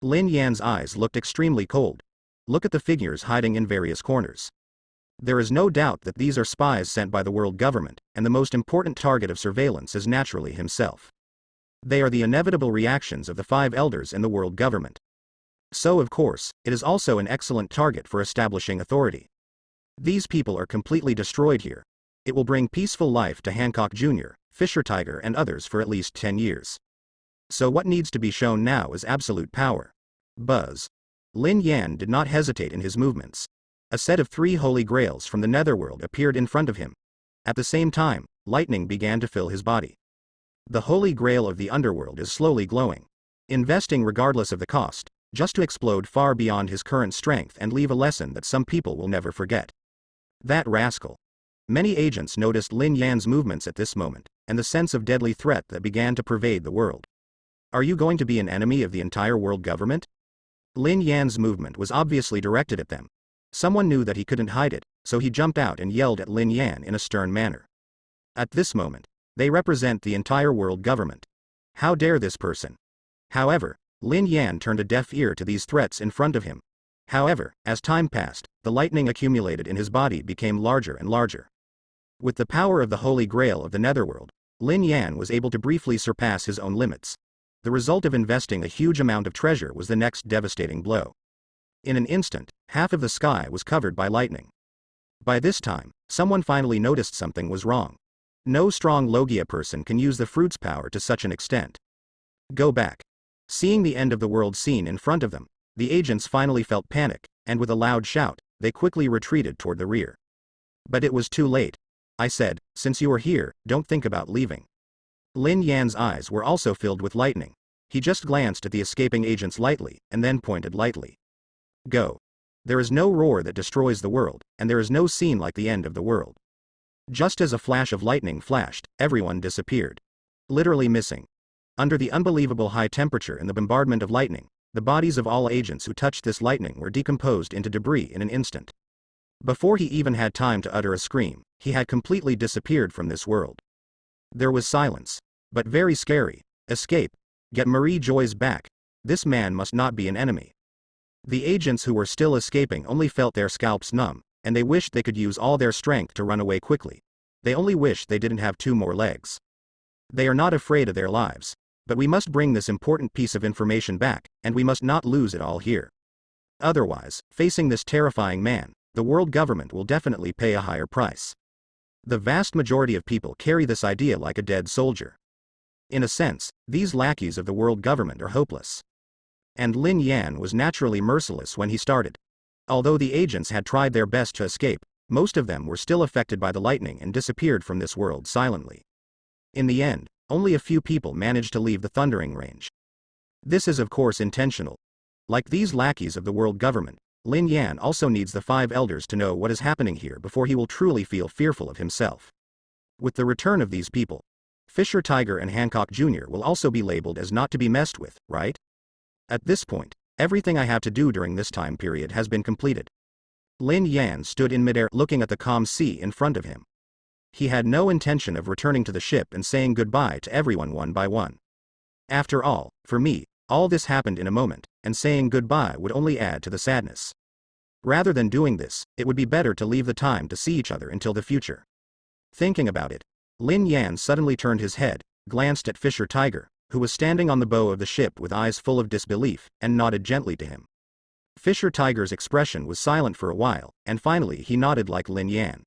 Lin Yan's eyes looked extremely cold. Look at the figures hiding in various corners. There is no doubt that these are spies sent by the world government, and the most important target of surveillance is naturally himself. They are the inevitable reactions of the 5 elders in the world government. So of course, it is also an excellent target for establishing authority. These people are completely destroyed here. It will bring peaceful life to Hancock Jr., Fisher Tiger and others for at least 10 years. So what needs to be shown now is absolute power. Buzz. Lin Yan did not hesitate in his movements. A set of 3 holy grails from the netherworld appeared in front of him. At the same time, lightning began to fill his body. The holy grail of the underworld is slowly glowing. Investing regardless of the cost, just to explode far beyond his current strength and leave a lesson that some people will never forget. That rascal. Many agents noticed Lin Yan's movements at this moment, and the sense of deadly threat that began to pervade the world. Are you going to be an enemy of the entire world government? Lin Yan's movement was obviously directed at them. Someone knew that he couldn't hide it, so he jumped out and yelled at Lin Yan in a stern manner. At this moment, they represent the entire world government. How dare this person? However, Lin Yan turned a deaf ear to these threats in front of him. However, as time passed, the lightning accumulated in his body became larger and larger. With the power of the Holy Grail of the Netherworld, Lin Yan was able to briefly surpass his own limits. The result of investing a huge amount of treasure was the next devastating blow. In an instant, half of the sky was covered by lightning. By this time, someone finally noticed something was wrong. No strong Logia person can use the fruit's power to such an extent. Go back. Seeing the end of the world scene in front of them, the agents finally felt panic, and with a loud shout, they quickly retreated toward the rear. But it was too late. I said, since you are here, don't think about leaving. Lin Yan's eyes were also filled with lightning. He just glanced at the escaping agents lightly, and then pointed lightly. Go. There is no roar that destroys the world, and there is no scene like the end of the world. Just as a flash of lightning flashed, everyone disappeared. Literally missing. Under the unbelievable high temperature and the bombardment of lightning, the bodies of all agents who touched this lightning were decomposed into debris in an instant. Before he even had time to utter a scream, he had completely disappeared from this world. There was silence. But very scary. Escape. Get Marie Joyce back. This man must not be an enemy. The agents who were still escaping only felt their scalps numb, and they wished they could use all their strength to run away quickly. They only wished they didn't have 2 more legs. They are not afraid of their lives. But we must bring this important piece of information back, and we must not lose it all here. Otherwise, facing this terrifying man, the world government will definitely pay a higher price. The vast majority of people carry this idea like a dead soldier. In a sense, these lackeys of the world government are hopeless. And Lin Yan was naturally merciless when he started. Although the agents had tried their best to escape, most of them were still affected by the lightning and disappeared from this world silently. In the end, only a few people managed to leave the thundering range. This is of course intentional. Like these lackeys of the world government, Lin Yan also needs the 5 elders to know what is happening here before he will truly feel fearful of himself. With the return of these people, Fisher Tiger and Hancock Jr. will also be labeled as not to be messed with, right? At this point, everything I have to do during this time period has been completed. Lin Yan stood in midair looking at the calm sea in front of him. He had no intention of returning to the ship and saying goodbye to everyone one by one. After all, for me, all this happened in a moment, and saying goodbye would only add to the sadness. Rather than doing this, it would be better to leave the time to see each other until the future. Thinking about it, Lin Yan suddenly turned his head, glanced at Fisher Tiger, who was standing on the bow of the ship with eyes full of disbelief, and nodded gently to him. Fisher Tiger's expression was silent for a while, and finally he nodded like Lin Yan.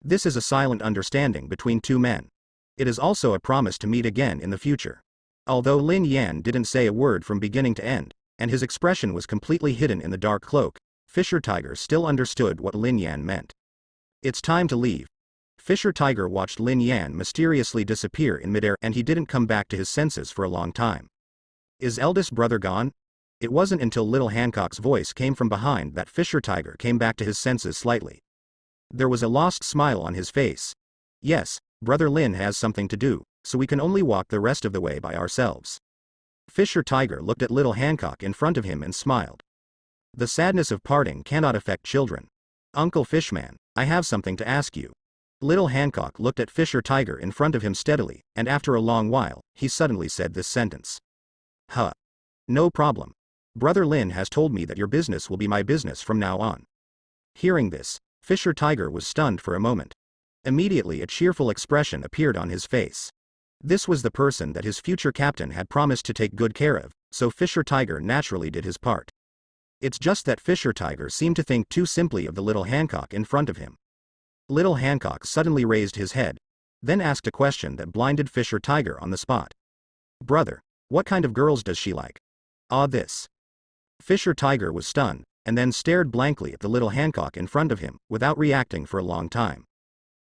This is a silent understanding between 2 men. It is also a promise to meet again in the future. Although Lin Yan didn't say a word from beginning to end, and his expression was completely hidden in the dark cloak, Fisher Tiger still understood what Lin Yan meant. It's time to leave. Fisher Tiger watched Lin Yan mysteriously disappear in midair and he didn't come back to his senses for a long time. Is eldest brother gone? It wasn't until little Hancock's voice came from behind that Fisher Tiger came back to his senses slightly. There was a lost smile on his face. Yes, Brother Lin has something to do, so we can only walk the rest of the way by ourselves. Fisher Tiger looked at little Hancock in front of him and smiled. The sadness of parting cannot affect children. Uncle Fishman, I have something to ask you. Little Hancock looked at Fisher Tiger in front of him steadily, and after a long while, he suddenly said this sentence. Huh. No problem. Brother Lin has told me that your business will be my business from now on. Hearing this, Fisher Tiger was stunned for a moment. Immediately a cheerful expression appeared on his face. This was the person that his future captain had promised to take good care of, so Fisher Tiger naturally did his part. It's just that Fisher Tiger seemed to think too simply of the little Hancock in front of him. Little Hancock suddenly raised his head, then asked a question that blinded Fisher Tiger on the spot. Brother, what kind of girls does she like? This. Fisher Tiger was stunned, and then stared blankly at the little Hancock in front of him, without reacting for a long time.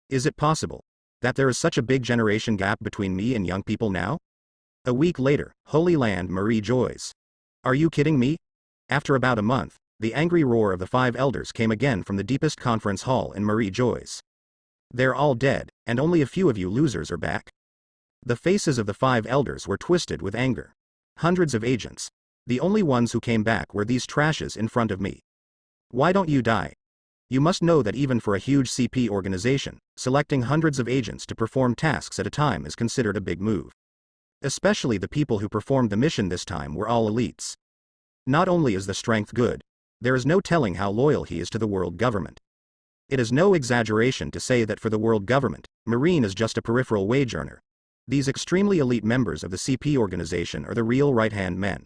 Is it possible that there is such a big generation gap between me and young people now? A week later, Holy Land Marie Joyce. Are you kidding me? After about a month, the angry roar of the 5 elders came again from the deepest conference hall in Marie Joyce. They're all dead, and only a few of you losers are back. The faces of the 5 elders were twisted with anger. Hundreds of agents. The only ones who came back were these trashes in front of me. Why don't you die? You must know that even for a huge CP organization, selecting hundreds of agents to perform tasks at a time is considered a big move. Especially the people who performed the mission this time were all elites. Not only is the strength good, there is no telling how loyal he is to the world government. It is no exaggeration to say that for the world government, Marine is just a peripheral wage earner. These extremely elite members of the CP organization are the real right-hand men.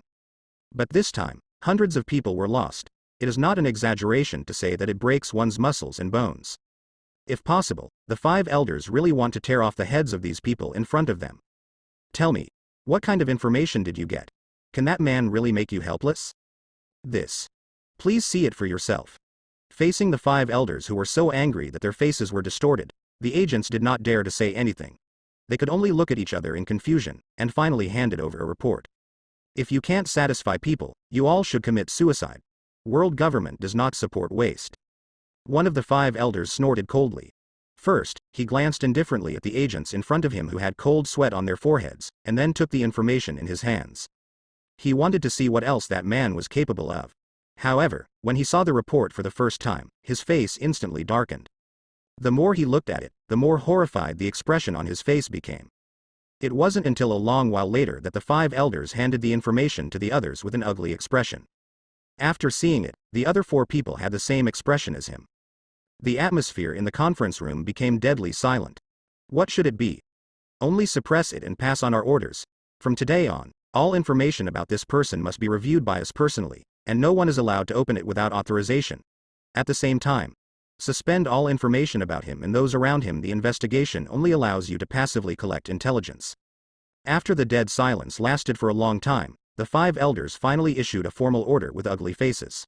But this time, hundreds of people were lost. It is not an exaggeration to say that it breaks one's muscles and bones. If possible, the 5 elders really want to tear off the heads of these people in front of them. Tell me, what kind of information did you get? Can that man really make you helpless? This. Please see it for yourself. Facing the 5 elders who were so angry that their faces were distorted, the agents did not dare to say anything. They could only look at each other in confusion, and finally handed over a report. If you can't satisfy people, you all should commit suicide. World government does not support waste. One of the 5 elders snorted coldly. First, he glanced indifferently at the agents in front of him who had cold sweat on their foreheads, and then took the information in his hands. He wanted to see what else that man was capable of. However, when he saw the report for the first time, his face instantly darkened. The more he looked at it, the more horrified the expression on his face became. It wasn't until a long while later that the 5 elders handed the information to the others with an ugly expression. After seeing it, the other 4 people had the same expression as him. The atmosphere in the conference room became deadly silent. What should it be? Only suppress it and pass on our orders. From today on, all information about this person must be reviewed by us personally, and no one is allowed to open it without authorization. At the same time, suspend all information about him and those around him. The investigation only allows you to passively collect intelligence. After the dead silence lasted for a long time, the 5 elders finally issued a formal order with ugly faces.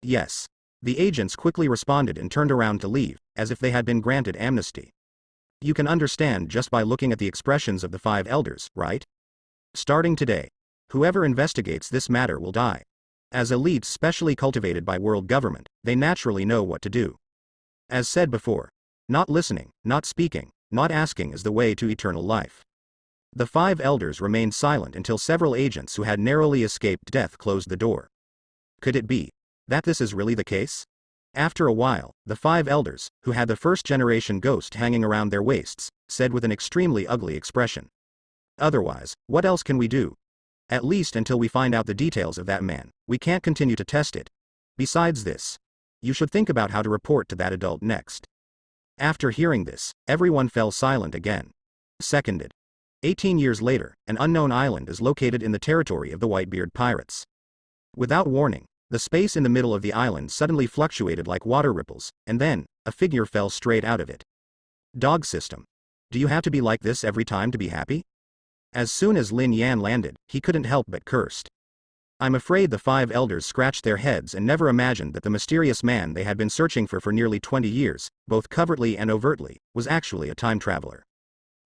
Yes. The agents quickly responded and turned around to leave, as if they had been granted amnesty. You can understand just by looking at the expressions of the 5 elders, right? Starting today, whoever investigates this matter will die. As elites specially cultivated by world government, they naturally know what to do. As said before, not listening, not speaking, not asking is the way to eternal life. The 5 elders remained silent until several agents who had narrowly escaped death closed the door. Could it be that this is really the case? After a while, the 5 elders, who had the first-generation ghost hanging around their waists, said with an extremely ugly expression. Otherwise, what else can we do? At least until we find out the details of that man, we can't continue to test it. Besides this, you should think about how to report to that adult next. After hearing this, everyone fell silent again. Seconded. 18 years later, an unknown island is located in the territory of the Whitebeard pirates. Without warning, the space in the middle of the island suddenly fluctuated like water ripples, and then, a figure fell straight out of it. Dog system. Do you have to be like this every time to be happy? As soon as Lin Yan landed, he couldn't help but cursed. I'm afraid the 5 elders scratched their heads and never imagined that the mysterious man they had been searching for nearly 20 years, both covertly and overtly, was actually a time traveler.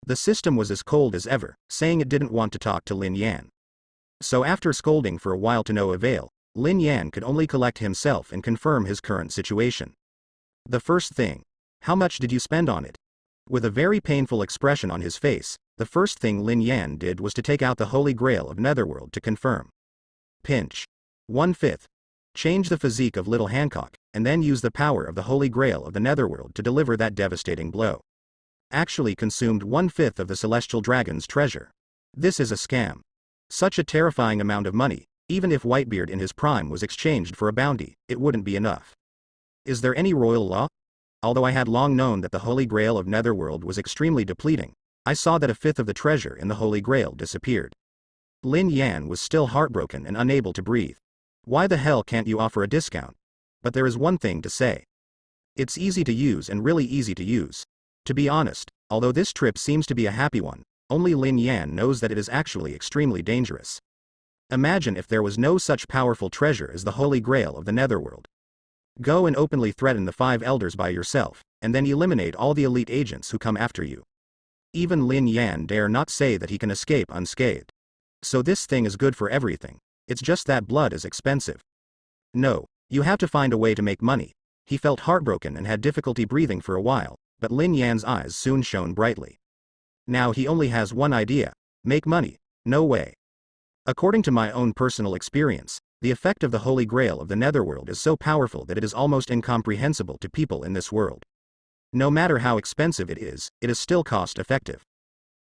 The system was as cold as ever, saying it didn't want to talk to Lin Yan. So after scolding for a while to no avail, Lin Yan could only collect himself and confirm his current situation. The first thing. How much did you spend on it? With a very painful expression on his face, the first thing Lin Yan did was to take out the Holy Grail of Netherworld to confirm. Pinch. 1/5. Change the physique of little Hancock, and then use the power of the Holy Grail of the Netherworld to deliver that devastating blow. Actually consumed 1/5 of the Celestial Dragon's treasure. This is a scam. Such a terrifying amount of money, Even if Whitebeard in his prime was exchanged for a bounty, it wouldn't be enough. Is there any royal law? Although I had long known that the Holy Grail of Netherworld was extremely depleting, I saw that a fifth of the treasure in the Holy Grail disappeared. Lin Yan was still heartbroken and unable to breathe. Why the hell can't you offer a discount? But there is one thing to say. It's easy to use and really easy to use. To be honest, although this trip seems to be a happy one, only Lin Yan knows that it is actually extremely dangerous. Imagine if there was no such powerful treasure as the Holy Grail of the Netherworld. Go and openly threaten the 5 elders by yourself, and then eliminate all the elite agents who come after you. Even Lin Yan dare not say that he can escape unscathed. So this thing is good for everything. It's just that blood is expensive. No, you have to find a way to make money. He felt heartbroken and had difficulty breathing for a while, but Lin Yan's eyes soon shone brightly. Now he only has one idea: make money. No way. According to my own personal experience, the effect of the Holy Grail of the Netherworld is so powerful that it is almost incomprehensible to people in this world. No matter how expensive it is still cost-effective.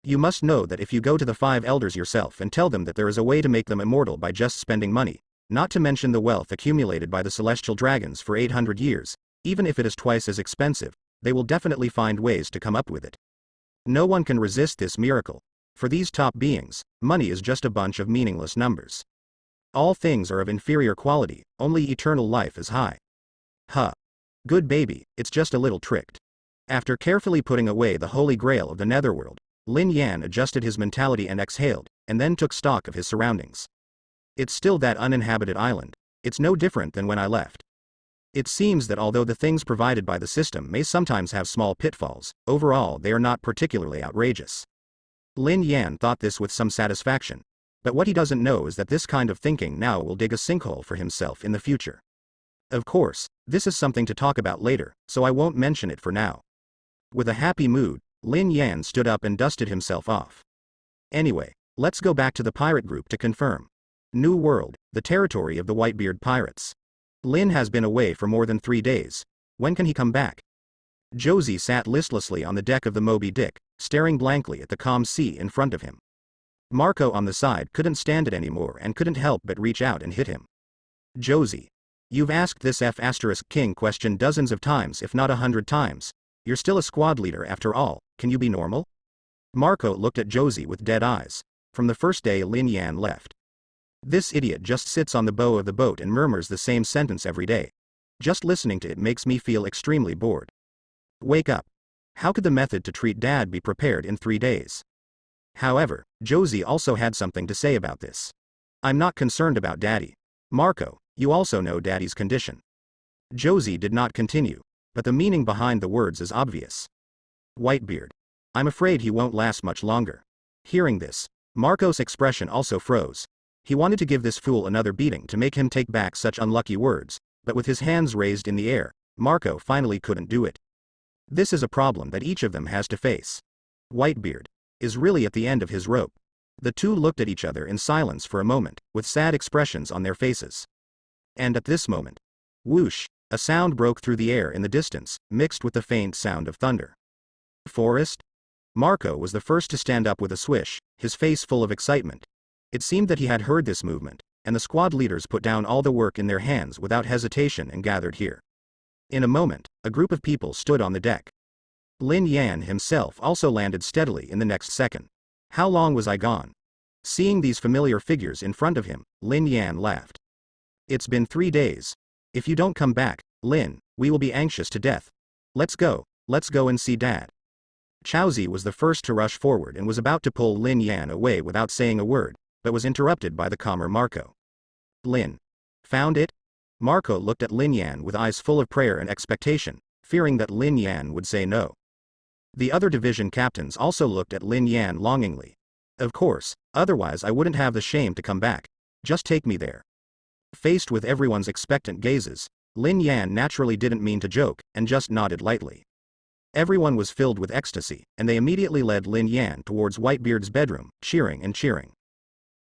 You must know that if you go to the 5 elders yourself and tell them that there is a way to make them immortal by just spending money, not to mention the wealth accumulated by the celestial dragons for 800 years, even if it is twice as expensive, they will definitely find ways to come up with it. No one can resist this miracle. For these top beings, money is just a bunch of meaningless numbers. All things are of inferior quality, only eternal life is high. Huh. Good baby, it's just a little tricked. After carefully putting away the Holy Grail of the Netherworld, Lin Yan adjusted his mentality and exhaled, and then took stock of his surroundings. It's still that uninhabited island. It's no different than when I left. It seems that although the things provided by the system may sometimes have small pitfalls, overall they are not particularly outrageous. Lin Yan thought this with some satisfaction. But what he doesn't know is that this kind of thinking now will dig a sinkhole for himself in the future. Of course, this is something to talk about later, so I won't mention it for now. With a happy mood, Lin Yan stood up and dusted himself off. Anyway, let's go back to the pirate group to confirm. New World, the territory of the Whitebeard pirates. Lin has been away for more than 3 days. When can he come back? Josie sat listlessly on the deck of the Moby Dick, staring blankly at the calm sea in front of him. Marco on the side couldn't stand it anymore and couldn't help but reach out and hit him. Josie. You've asked this F***king question dozens of times if not 100 times. You're still a squad leader after all, can you be normal? Marco looked at Josie with dead eyes. From the first day Lin Yan left. This idiot just sits on the bow of the boat and murmurs the same sentence every day. Just listening to it makes me feel extremely bored. Wake up. How could the method to treat Dad be prepared in 3 days? However, Josie also had something to say about this. I'm not concerned about Daddy. Marco, you also know Daddy's condition. Josie did not continue, but the meaning behind the words is obvious. Whitebeard. I'm afraid he won't last much longer. Hearing this, Marco's expression also froze. He wanted to give this fool another beating to make him take back such unlucky words, but with his hands raised in the air, Marco finally couldn't do it. This is a problem that each of them has to face. Whitebeard is really at the end of his rope. The two looked at each other in silence for a moment, with sad expressions on their faces. And at this moment, whoosh, a sound broke through the air in the distance, mixed with the faint sound of thunder. Forest? Marco was the first to stand up with a swish, his face full of excitement. It seemed that he had heard this movement, and the squad leaders put down all the work in their hands without hesitation and gathered here. In a moment, a group of people stood on the deck. Lin Yan himself also landed steadily in the next second. How long was I gone? Seeing these familiar figures in front of him, Lin Yan laughed. It's been 3 days. If you don't come back, Lin, we will be anxious to death. Let's go and see Dad. Chaozi was the first to rush forward and was about to pull Lin Yan away without saying a word, but was interrupted by the calmer Marco. Lin. Found it? Marco looked at Lin Yan with eyes full of prayer and expectation, fearing that Lin Yan would say no. The other division captains also looked at Lin Yan longingly. Of course, otherwise I wouldn't have the shame to come back. Just take me there. Faced with everyone's expectant gazes, Lin Yan naturally didn't mean to joke, and just nodded lightly. Everyone was filled with ecstasy, and they immediately led Lin Yan towards Whitebeard's bedroom, cheering and cheering.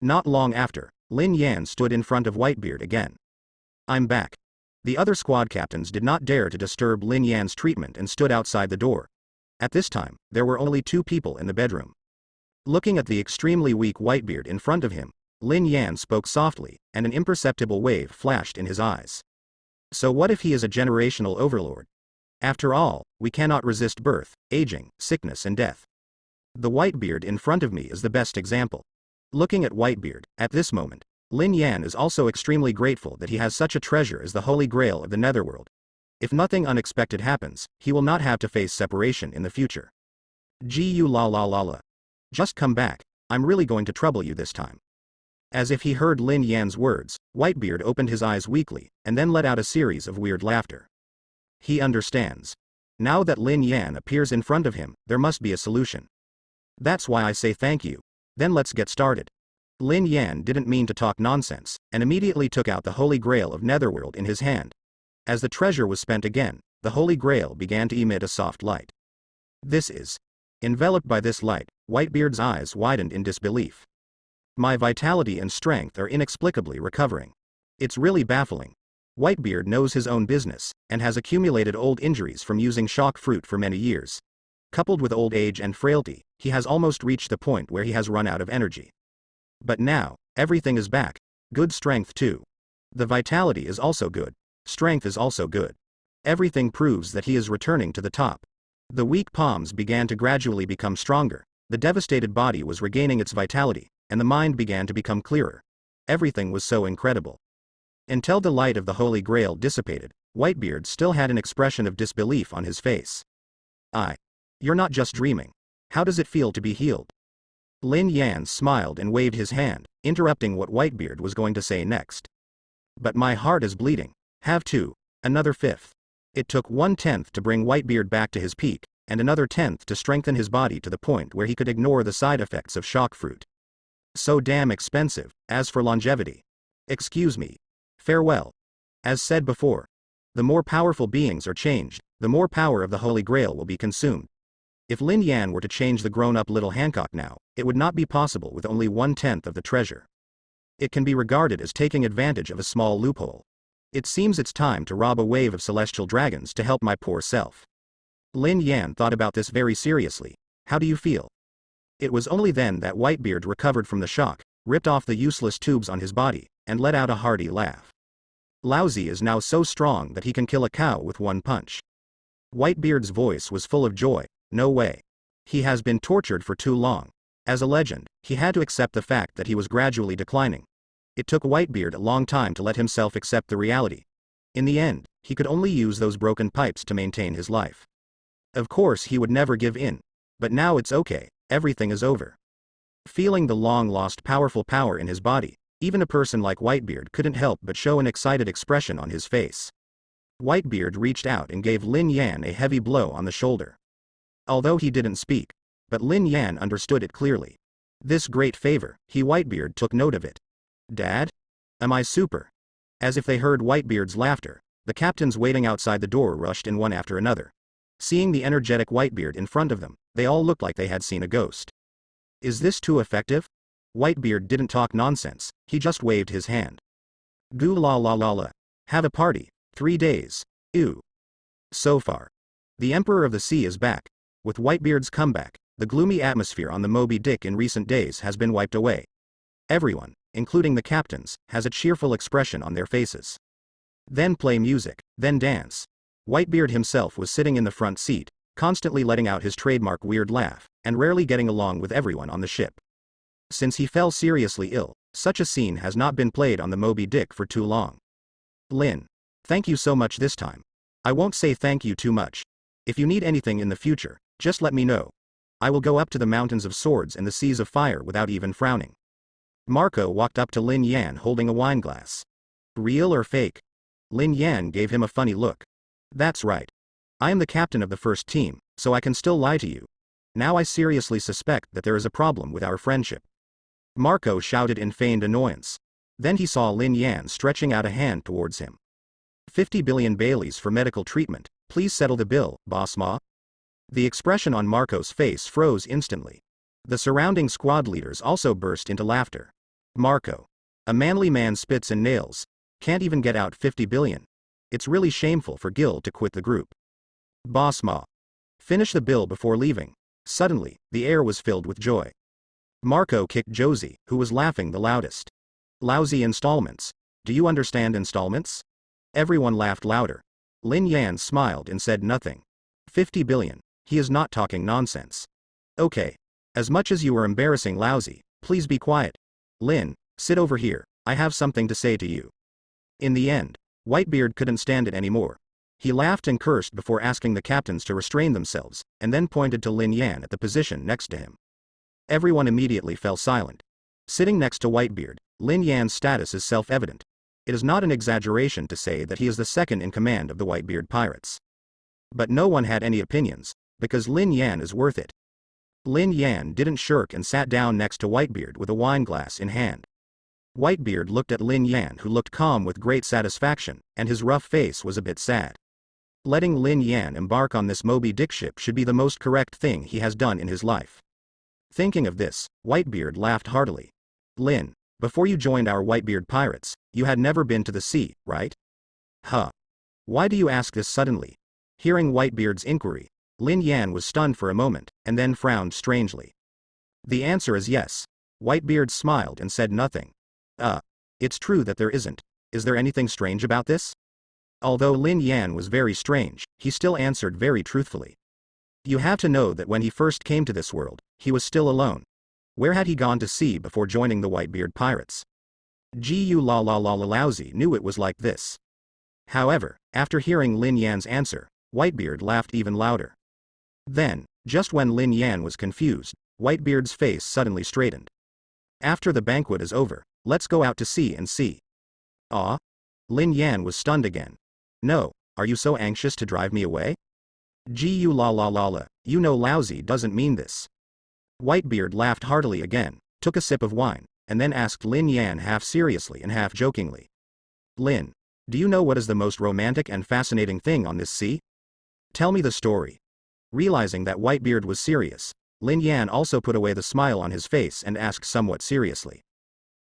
Not long after, Lin Yan stood in front of Whitebeard again. I'm back. The other squad captains did not dare to disturb Lin Yan's treatment and stood outside the door. At this time, there were only 2 people in the bedroom. Looking at the extremely weak Whitebeard in front of him, Lin Yan spoke softly, and an imperceptible wave flashed in his eyes. So what if he is a generational overlord? After all, we cannot resist birth, aging, sickness and death. The Whitebeard in front of me is the best example. Looking at Whitebeard, at this moment, Lin Yan is also extremely grateful that he has such a treasure as the Holy Grail of the Netherworld. If nothing unexpected happens, he will not have to face separation in the future. Gu la la la la. Just come back, I'm really going to trouble you this time. As if he heard Lin Yan's words, Whitebeard opened his eyes weakly, and then let out a series of weird laughter. He understands. Now that Lin Yan appears in front of him, there must be a solution. That's why I say thank you. Then let's get started. Lin Yan didn't mean to talk nonsense, and immediately took out the Holy Grail of Netherworld in his hand. As the treasure was spent again, the Holy Grail began to emit a soft light. This is. Enveloped by this light, Whitebeard's eyes widened in disbelief. My vitality and strength are inexplicably recovering. It's really baffling. Whitebeard knows his own business, and has accumulated old injuries from using shock fruit for many years. Coupled with old age and frailty, he has almost reached the point where he has run out of energy. But now, everything is back. Good strength too. The vitality is also good. Strength is also good. Everything proves that he is returning to the top. The weak palms began to gradually become stronger, the devastated body was regaining its vitality, and the mind began to become clearer. Everything was so incredible. Until the light of the Holy Grail dissipated, Whitebeard still had an expression of disbelief on his face. You're not just dreaming. How does it feel to be healed? Lin Yan smiled and waved his hand, interrupting what Whitebeard was going to say next. But my heart is bleeding. Have to. Another fifth. It took 1/10 to bring Whitebeard back to his peak, and another 10th to strengthen his body to the point where he could ignore the side effects of shock fruit. So damn expensive. As for longevity. Excuse me. Farewell. As said before, the more powerful beings are changed, the more power of the Holy Grail will be consumed. If Lin Yan were to change the grown-up little Hancock now, it would not be possible with only 1/10 of the treasure. It can be regarded as taking advantage of a small loophole. It seems it's time to rob a wave of celestial dragons to help my poor self. Lin Yan thought about this very seriously. How do you feel? It was only then that Whitebeard recovered from the shock, ripped off the useless tubes on his body, and let out a hearty laugh. Laozi is now so strong that he can kill a cow with one punch. Whitebeard's voice was full of joy. No way. He has been tortured for too long. As a legend, he had to accept the fact that he was gradually declining. It took Whitebeard a long time to let himself accept the reality. In the end, he could only use those broken pipes to maintain his life. Of course he would never give in. But now it's okay, everything is over. Feeling the long-lost powerful power in his body, even a person like Whitebeard couldn't help but show an excited expression on his face. Whitebeard reached out and gave Lin Yan a heavy blow on the shoulder. Although he didn't speak, but Lin Yan understood it clearly. This great favor, Whitebeard took note of it. Dad? Am I super? As if they heard Whitebeard's laughter, the captains waiting outside the door rushed in one after another. Seeing the energetic Whitebeard in front of them, they all looked like they had seen a ghost. Is this too effective? Whitebeard didn't talk nonsense, he just waved his hand. Goo la la la la. Have a party. 3 days. Ew. So far. The Emperor of the Sea is back. With Whitebeard's comeback, the gloomy atmosphere on the Moby Dick in recent days has been wiped away. Everyone, including the captains, has a cheerful expression on their faces. Then play music, then dance. Whitebeard himself was sitting in the front seat, constantly letting out his trademark weird laugh, and rarely getting along with everyone on the ship. Since he fell seriously ill, such a scene has not been played on the Moby Dick for too long. Lin. Thank you so much this time. I won't say thank you too much. If you need anything in the future, just let me know. I will go up to the mountains of swords and the seas of fire without even frowning. Marco walked up to Lin Yan holding a wineglass. Real or fake? Lin Yan gave him a funny look. That's right. I am the captain of the first team, so I can still lie to you. Now I seriously suspect that there is a problem with our friendship. Marco shouted in feigned annoyance. Then he saw Lin Yan stretching out a hand towards him. 50 billion Baileys for medical treatment, please settle the bill, boss ma. The expression on Marco's face froze instantly. The surrounding squad leaders also burst into laughter. Marco. A manly man spits and nails. Can't even get out 50 billion. It's really shameful for Gil to quit the group. Boss ma. Finish the bill before leaving. Suddenly, the air was filled with joy. Marco kicked Josie, who was laughing the loudest. Lousy installments. Do you understand installments? Everyone laughed louder. Lin Yan smiled and said nothing. 50 billion. He is not talking nonsense. Okay. As much as you are embarrassing lousy, please be quiet. Lin, sit over here, I have something to say to you. In the end, Whitebeard couldn't stand it anymore. He laughed and cursed before asking the captains to restrain themselves, and then pointed to Lin Yan at the position next to him. Everyone immediately fell silent. Sitting next to Whitebeard, Lin Yan's status is self-evident. It is not an exaggeration to say that he is the second in command of the Whitebeard pirates. But no one had any opinions, because Lin Yan is worth it. Lin Yan didn't shirk and sat down next to Whitebeard with a wine glass in hand. Whitebeard looked at Lin Yan, who looked calm with great satisfaction, and his rough face was a bit sad. Letting Lin Yan embark on this Moby Dick ship should be the most correct thing he has done in his life. Thinking of this, Whitebeard laughed heartily. Lin, before you joined our Whitebeard pirates, you had never been to the sea, right? Huh. Why do you ask this suddenly? Hearing Whitebeard's inquiry, Lin Yan was stunned for a moment, and then frowned strangely. The answer is yes. Whitebeard smiled and said nothing. It's true that there isn't. Is there anything strange about this? Although Lin Yan was very strange, he still answered very truthfully. You have to know that when he first came to this world, he was still alone. Where had he gone to sea before joining the Whitebeard pirates? Lousy knew it was like this. However, after hearing Lin Yan's answer, Whitebeard laughed even louder. Then, just when Lin Yan was confused, Whitebeard's face suddenly straightened. After the banquet is over, let's go out to sea and see. Ah? Lin Yan was stunned again. No, are you so anxious to drive me away? You know lousy doesn't mean this. Whitebeard laughed heartily again, took a sip of wine, and then asked Lin Yan half seriously and half jokingly. Lin, do you know what is the most romantic and fascinating thing on this sea? Tell me the story. Realizing that Whitebeard was serious, Lin Yan also put away the smile on his face and asked somewhat seriously.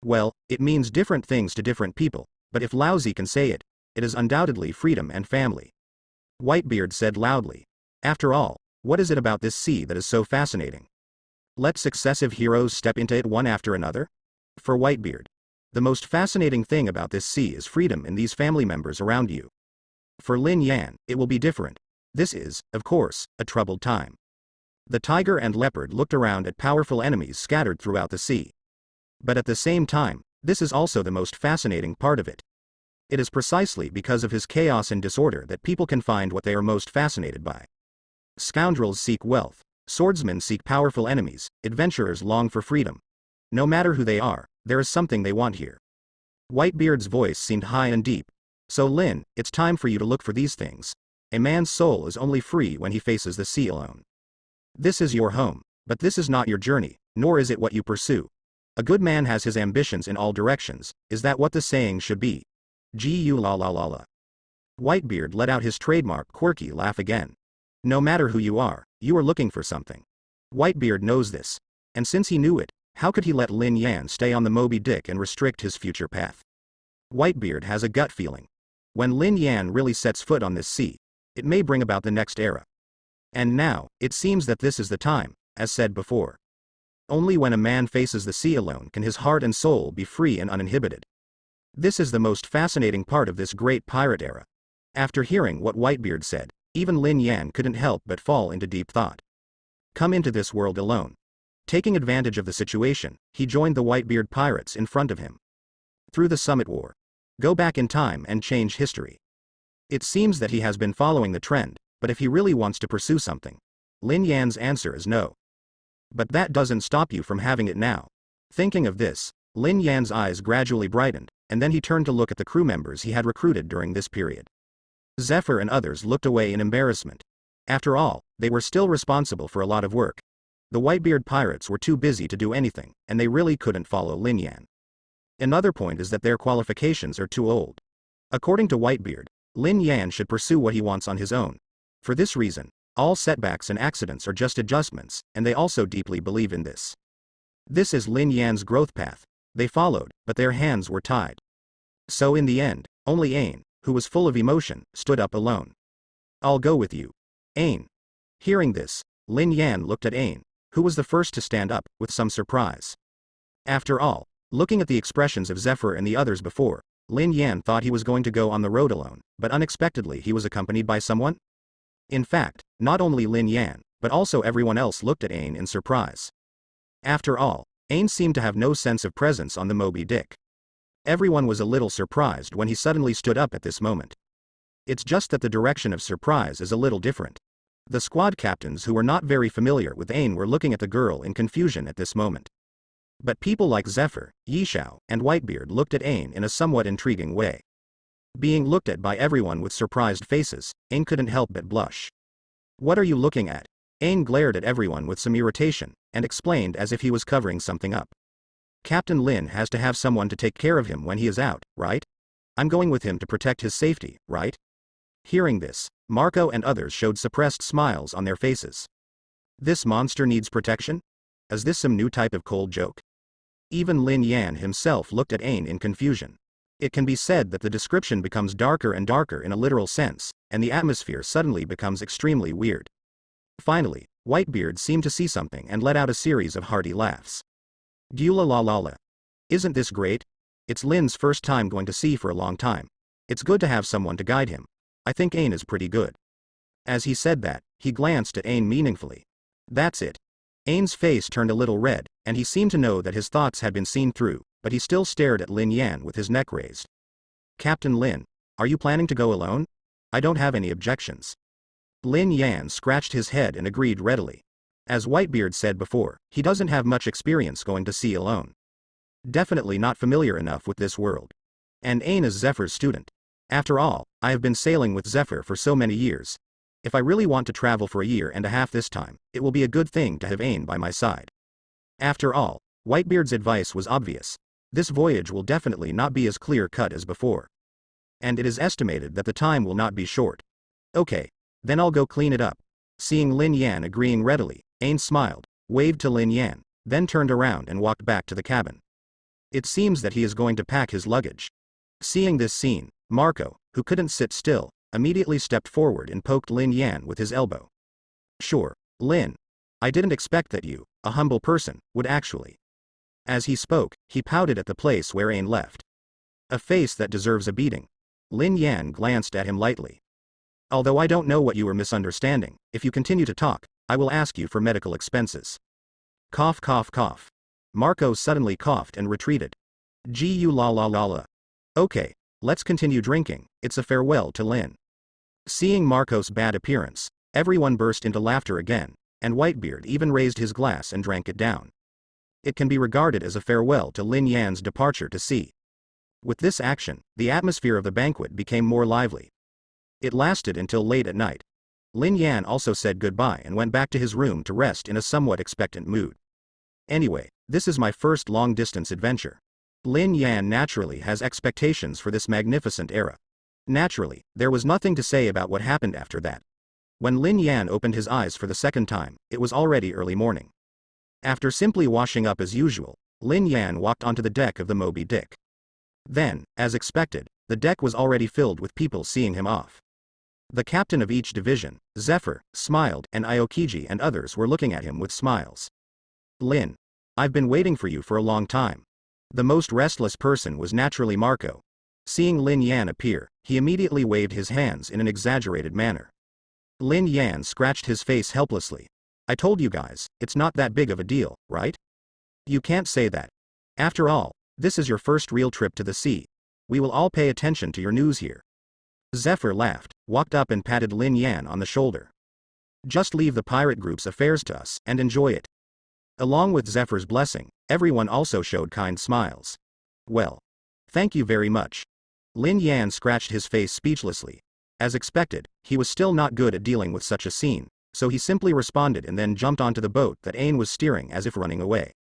Well, it means different things to different people, but if lousy can say it, it is undoubtedly freedom and family. Whitebeard said loudly. After all, what is it about this sea that is so fascinating? Let successive heroes step into it one after another? For Whitebeard, the most fascinating thing about this sea is freedom and these family members around you. For Lin Yan, it will be different. This is, of course, a troubled time. The tiger and leopard looked around at powerful enemies scattered throughout the sea. But at the same time, this is also the most fascinating part of it. It is precisely because of his chaos and disorder that people can find what they are most fascinated by. Scoundrels seek wealth, swordsmen seek powerful enemies, adventurers long for freedom. No matter who they are, there is something they want here. Whitebeard's voice seemed high and deep. So Lin, it's time for you to look for these things. A man's soul is only free when he faces the sea alone. This is your home, but this is not your journey, nor is it what you pursue. A good man has his ambitions in all directions, is that what the saying should be? Whitebeard let out his trademark quirky laugh again. No matter who you are looking for something. Whitebeard knows this. And since he knew it, how could he let Lin Yan stay on the Moby Dick and restrict his future path? Whitebeard has a gut feeling. When Lin Yan really sets foot on this sea, it may bring about the next era. And now, it seems that this is the time, as said before. Only when a man faces the sea alone can his heart and soul be free and uninhibited. This is the most fascinating part of this great pirate era. After hearing what Whitebeard said, even Lin Yan couldn't help but fall into deep thought. Come into this world alone. Taking advantage of the situation, he joined the Whitebeard pirates in front of him. Through the Summit War. Go back in time and change history. It seems that he has been following the trend, but if he really wants to pursue something, Lin Yan's answer is no. But that doesn't stop you from having it now. Thinking of this, Lin Yan's eyes gradually brightened, and then he turned to look at the crew members he had recruited during this period. Zephyr and others looked away in embarrassment. After all, they were still responsible for a lot of work. The Whitebeard pirates were too busy to do anything, and they really couldn't follow Lin Yan. Another point is that their qualifications are too old. According to Whitebeard, Lin Yan should pursue what he wants on his own. For this reason, all setbacks and accidents are just adjustments, and they also deeply believe in this. This is Lin Yan's growth path. They followed, but their hands were tied. So in the end, only Ain, who was full of emotion, stood up alone. I'll go with you. Ain. Hearing this, Lin Yan looked at Ain, who was the first to stand up, with some surprise. After all, Looking at the expressions of Zephyr and the others before, Lin Yan thought he was going to go on the road alone, but unexpectedly he was accompanied by someone? In fact, not only Lin Yan, but also everyone else looked at Ain in surprise. After all, Ain seemed to have no sense of presence on the Moby Dick. Everyone was a little surprised when he suddenly stood up at this moment. It's just that the direction of surprise is a little different. The squad captains who were not very familiar with Ain were looking at the girl in confusion at this moment. But people like Zephyr, Yishao, and Whitebeard looked at Ain in a somewhat intriguing way. Being looked at by everyone with surprised faces, Ain couldn't help but blush. "What are you looking at?" Ain glared at everyone with some irritation, and explained as if he was covering something up. "Captain Lin has to have someone to take care of him when he is out, right? I'm going with him to protect his safety, right?" Hearing this, Marco and others showed suppressed smiles on their faces. This monster needs protection? Is this some new type of cold joke? Even Lin Yan himself looked at Ain in confusion. It can be said that the description becomes darker and darker in a literal sense, and the atmosphere suddenly becomes extremely weird. Finally, Whitebeard seemed to see something and let out a series of hearty laughs. "Gula la la la. Isn't this great? It's Lin's first time going to sea for a long time. It's good to have someone to guide him. I think Ain is pretty good." As he said that, he glanced at Ain meaningfully. "That's it." Ain's face turned a little red, and he seemed to know that his thoughts had been seen through, but he still stared at Lin Yan with his neck raised. "Captain Lin, are you planning to go alone? I don't have any objections." Lin Yan scratched his head and agreed readily. As Whitebeard said before, he doesn't have much experience going to sea alone. Definitely not familiar enough with this world. And Ain is Zephyr's student. After all, I have been sailing with Zephyr for so many years. If I really want to travel for a year and a half this time, it will be a good thing to have Ain by my side. After all, Whitebeard's advice was obvious. This voyage will definitely not be as clear-cut as before. And it is estimated that the time will not be short. "Okay, then I'll go clean it up." Seeing Lin Yan agreeing readily, Ain smiled, waved to Lin Yan, then turned around and walked back to the cabin. It seems that he is going to pack his luggage. Seeing this scene, Marco, who couldn't sit still, immediately stepped forward and poked Lin Yan with his elbow. "Sure, Lin. I didn't expect that you, a humble person, would actually." As he spoke, he pouted at the place where Ain left. "A face that deserves a beating." Lin Yan glanced at him lightly. "Although I don't know what you were misunderstanding, if you continue to talk, I will ask you for medical expenses." Cough cough cough. Marco suddenly coughed and retreated. "Gu la la la la. Okay, let's continue drinking, it's a farewell to Lin." Seeing Marco's bad appearance, everyone burst into laughter again, and Whitebeard even raised his glass and drank it down. It can be regarded as a farewell to Lin Yan's departure to sea. With this action, the atmosphere of the banquet became more lively. It lasted until late at night. Lin Yan also said goodbye and went back to his room to rest in a somewhat expectant mood. "Anyway, this is my first long-distance adventure." Lin Yan naturally has expectations for this magnificent era. Naturally, there was nothing to say about what happened after that. When Lin Yan opened his eyes for the second time, it was already early morning. After simply washing up as usual, Lin Yan walked onto the deck of the Moby Dick. Then, as expected, the deck was already filled with people seeing him off. The captain of each division, Zephyr, smiled, and Aokiji and others were looking at him with smiles. "Lin, I've been waiting for you for a long time." The most restless person was naturally Marco. Seeing Lin Yan appear, he immediately waved his hands in an exaggerated manner. Lin Yan scratched his face helplessly. "I told you guys, it's not that big of a deal, right? You can't say that. After all, this is your first real trip to the sea. We will all pay attention to your news here." Zephyr laughed, walked up and patted Lin Yan on the shoulder. "Just leave the pirate group's affairs to us and enjoy it." Along with Zephyr's blessing, everyone also showed kind smiles. "Well, thank you very much." Lin Yan scratched his face speechlessly. As expected, he was still not good at dealing with such a scene, so he simply responded and then jumped onto the boat that Ain was steering as if running away.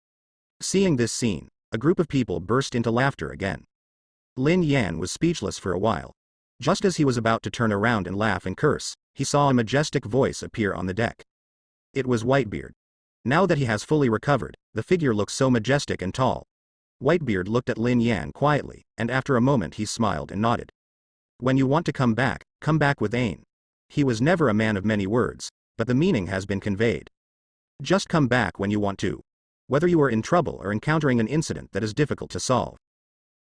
Seeing this scene, a group of people burst into laughter again. Lin Yan was speechless for a while. Just as he was about to turn around and laugh and curse, he saw a majestic voice appear on the deck. It was Whitebeard. Now that he has fully recovered, the figure looks so majestic and tall. Whitebeard looked at Lin Yan quietly, and after a moment he smiled and nodded. "When you want to come back with Ain." He was never a man of many words, but the meaning has been conveyed. Just come back when you want to. whether you are in trouble or encountering an incident that is difficult to solve.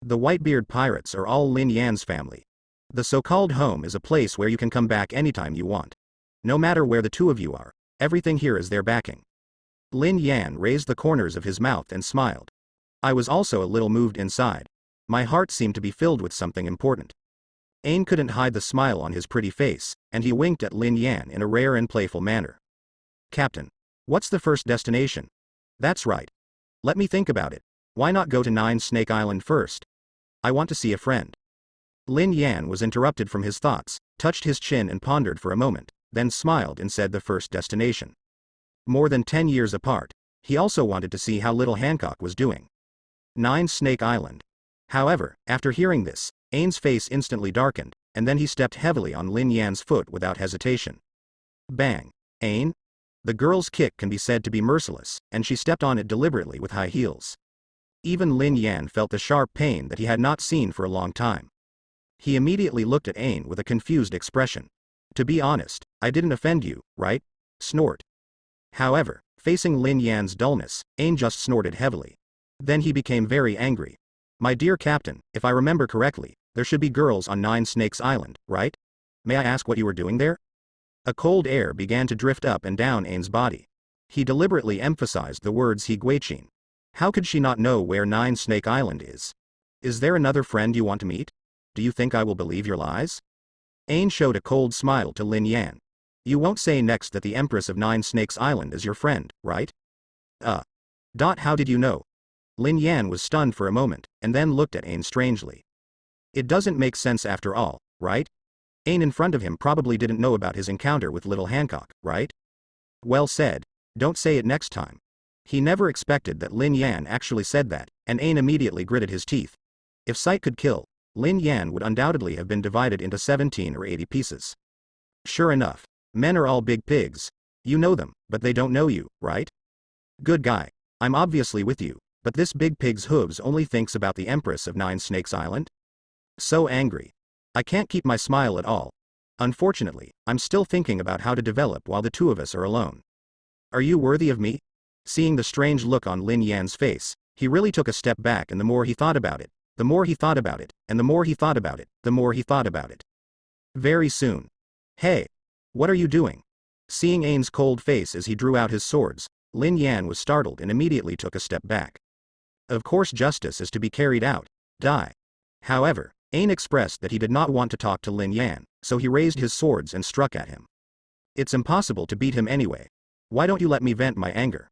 The Whitebeard pirates are all Lin Yan's family. The so-called home is a place where you can come back anytime you want. No matter where the two of you are, everything here is their backing. Lin Yan raised the corners of his mouth and smiled. I was also a little moved inside. My heart seemed to be filled with something important. Ain couldn't hide the smile on his pretty face, and he winked at Lin Yan in a rare and playful manner. Captain, what's the first destination? That's right. Let me think about it. Why not go to Nine Snake Island first? I want to see a friend. Lin Yan was interrupted from his thoughts, touched his chin and pondered for a moment, then smiled and said the first destination. More than 10 years apart, he also wanted to see how little Hancock was doing. Nine Snake Island. However, after hearing this, Ain's face instantly darkened, and then he stepped heavily on Lin Yan's foot without hesitation. Bang. Ain? The girl's kick can be said to be merciless, and she stepped on it deliberately with high heels. Even Lin Yan felt the sharp pain that he had not seen for a long time. He immediately looked at Ain with a confused expression. To be honest, I didn't offend you, right? Snort. However, facing Lin Yan's dullness, Ain just snorted heavily. Then he became very angry. My dear Captain, if I remember correctly, there should be girls on Nine Snakes Island, right? May I ask what you were doing there? A cold air began to drift up and down Ain's body. He deliberately emphasized the words Higuichin. How could she not know where Nine Snake Island is? Is there another friend you want to meet? Do you think I will believe your lies? Ain showed a cold smile to Lin Yan. You won't say next that the Empress of Nine Snakes Island is your friend, right? How did you know? Lin Yan was stunned for a moment, and then looked at Ain strangely. It doesn't make sense after all, right? Ain in front of him probably didn't know about his encounter with little Hancock, right? Well said. Don't say it next time. He never expected that Lin Yan actually said that, and Ain immediately gritted his teeth. If sight could kill, Lin Yan would undoubtedly have been divided into 17 or 80 pieces. Sure enough, men are all big pigs. You know them, but they don't know you, right? Good guy. I'm obviously with you, but this big pig's hooves only thinks about the Empress of Nine Snakes Island? So angry. I can't keep my smile at all. Unfortunately, I'm still thinking about how to develop while the two of us are alone. Are you worthy of me? Seeing the strange look on Lin Yan's face, he really took a step back, and the more he thought about it, the more he thought about it, and the more he thought about it, the more he thought about it. Very soon. Hey! What are you doing? Seeing Ain's cold face as he drew out his swords, Lin Yan was startled and immediately took a step back. Of course justice is to be carried out. Die. However, Ain expressed that he did not want to talk to Lin Yan, so he raised his swords and struck at him. It's impossible to beat him anyway. Why don't you let me vent my anger?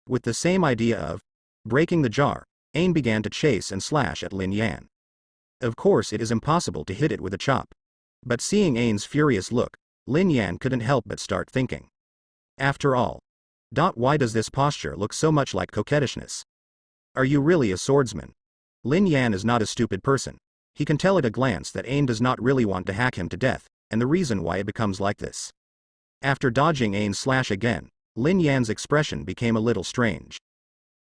With the same idea of breaking the jar, Ain began to chase and slash at Lin Yan. Of course it is impossible to hit it with a chop. But seeing Ain's furious look, Lin Yan couldn't help but start thinking. After all, why does this posture look so much like coquettishness? Are you really a swordsman? Lin Yan is not a stupid person. He can tell at a glance that Ain does not really want to hack him to death, and the reason why it becomes like this. After dodging Ain's slash again, Lin Yan's expression became a little strange.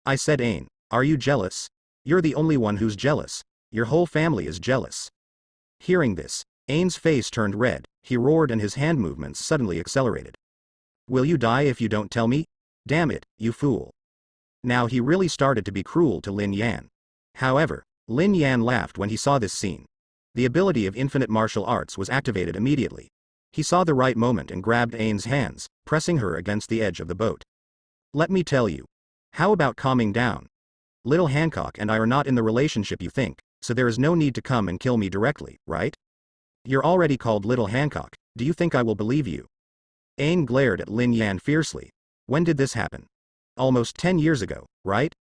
I said, Ain, are you jealous? You're the only one who's jealous. Your whole family is jealous. Hearing this, Ain's face turned red, he roared and his hand movements suddenly accelerated. Will you die if you don't tell me? Damn it, you fool. Now he really started to be cruel to Lin Yan. However, Lin Yan laughed when he saw this scene. The ability of infinite martial arts was activated immediately. He saw the right moment and grabbed Ain's hands, pressing her against the edge of the boat. Let me tell you. How about calming down? Little Hancock and I are not in the relationship you think, so there is no need to come and kill me directly, right? You're already called Little Hancock, do you think I will believe you? Ain glared at Lin Yan fiercely. When did this happen? Almost 10 years ago, right?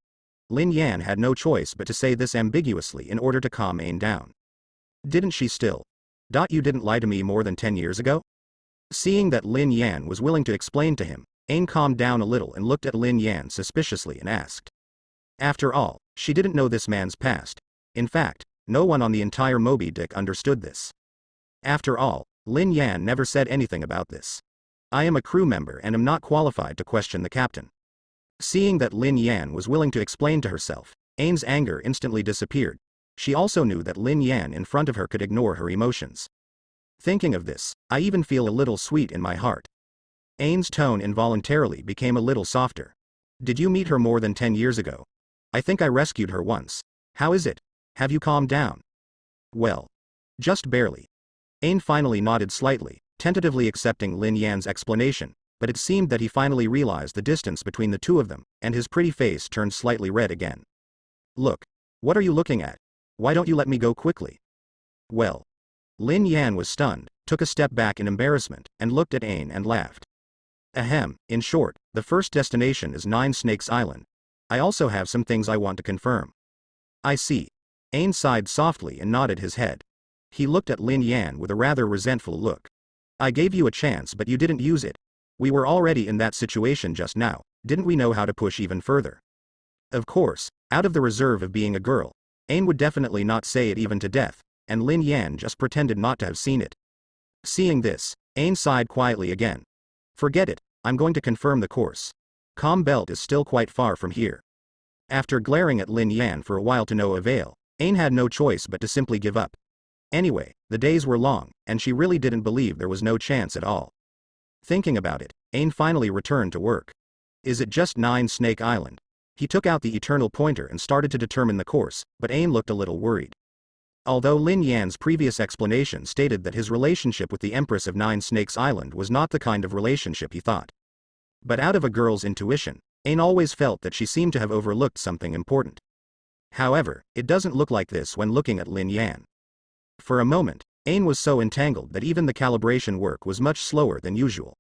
Lin Yan had no choice but to say this ambiguously in order to calm Ain down. Didn't she still? You didn't lie to me more than 10 years ago? Seeing that Lin Yan was willing to explain to him, Ain calmed down a little and looked at Lin Yan suspiciously and asked. After all, she didn't know this man's past. In fact, no one on the entire Moby Dick understood this. After all, Lin Yan never said anything about this. I am a crew member and am not qualified to question the captain. Seeing that Lin Yan was willing to explain to herself, Ain's anger instantly disappeared. She also knew that Lin Yan in front of her could ignore her emotions. Thinking of this, I even feel a little sweet in my heart. Ain's tone involuntarily became a little softer. Did you meet her more than 10 years ago? I think I rescued her once. How is it? Have you calmed down? Well. Just barely. Ain finally nodded slightly, tentatively accepting Lin Yan's explanation, but it seemed that he finally realized the distance between the two of them, and his pretty face turned slightly red again. Look. What are you looking at? Why don't you let me go quickly? Well. Lin Yan was stunned, took a step back in embarrassment, and looked at Ain and laughed. Ahem, in short, the first destination is Nine Snakes Island. I also have some things I want to confirm. I see. Ain sighed softly and nodded his head. He looked at Lin Yan with a rather resentful look. I gave you a chance but you didn't use it. We were already in that situation just now, didn't we know how to push even further? Of course, out of the reserve of being a girl, Ain would definitely not say it even to death, and Lin Yan just pretended not to have seen it. Seeing this, Ain sighed quietly again. Forget it, I'm going to confirm the course. Calm Belt is still quite far from here. After glaring at Lin Yan for a while to no avail, Ain had no choice but to simply give up. Anyway, the days were long, and she really didn't believe there was no chance at all. Thinking about it, Ain finally returned to work. Is it just Nine Snake Island? He took out the eternal pointer and started to determine the course, but Ain looked a little worried. Although Lin Yan's previous explanation stated that his relationship with the Empress of Nine Snakes Island was not the kind of relationship he thought. But out of a girl's intuition, Ain always felt that she seemed to have overlooked something important. However, it doesn't look like this when looking at Lin Yan. For a moment, Ain was so entangled that even the calibration work was much slower than usual.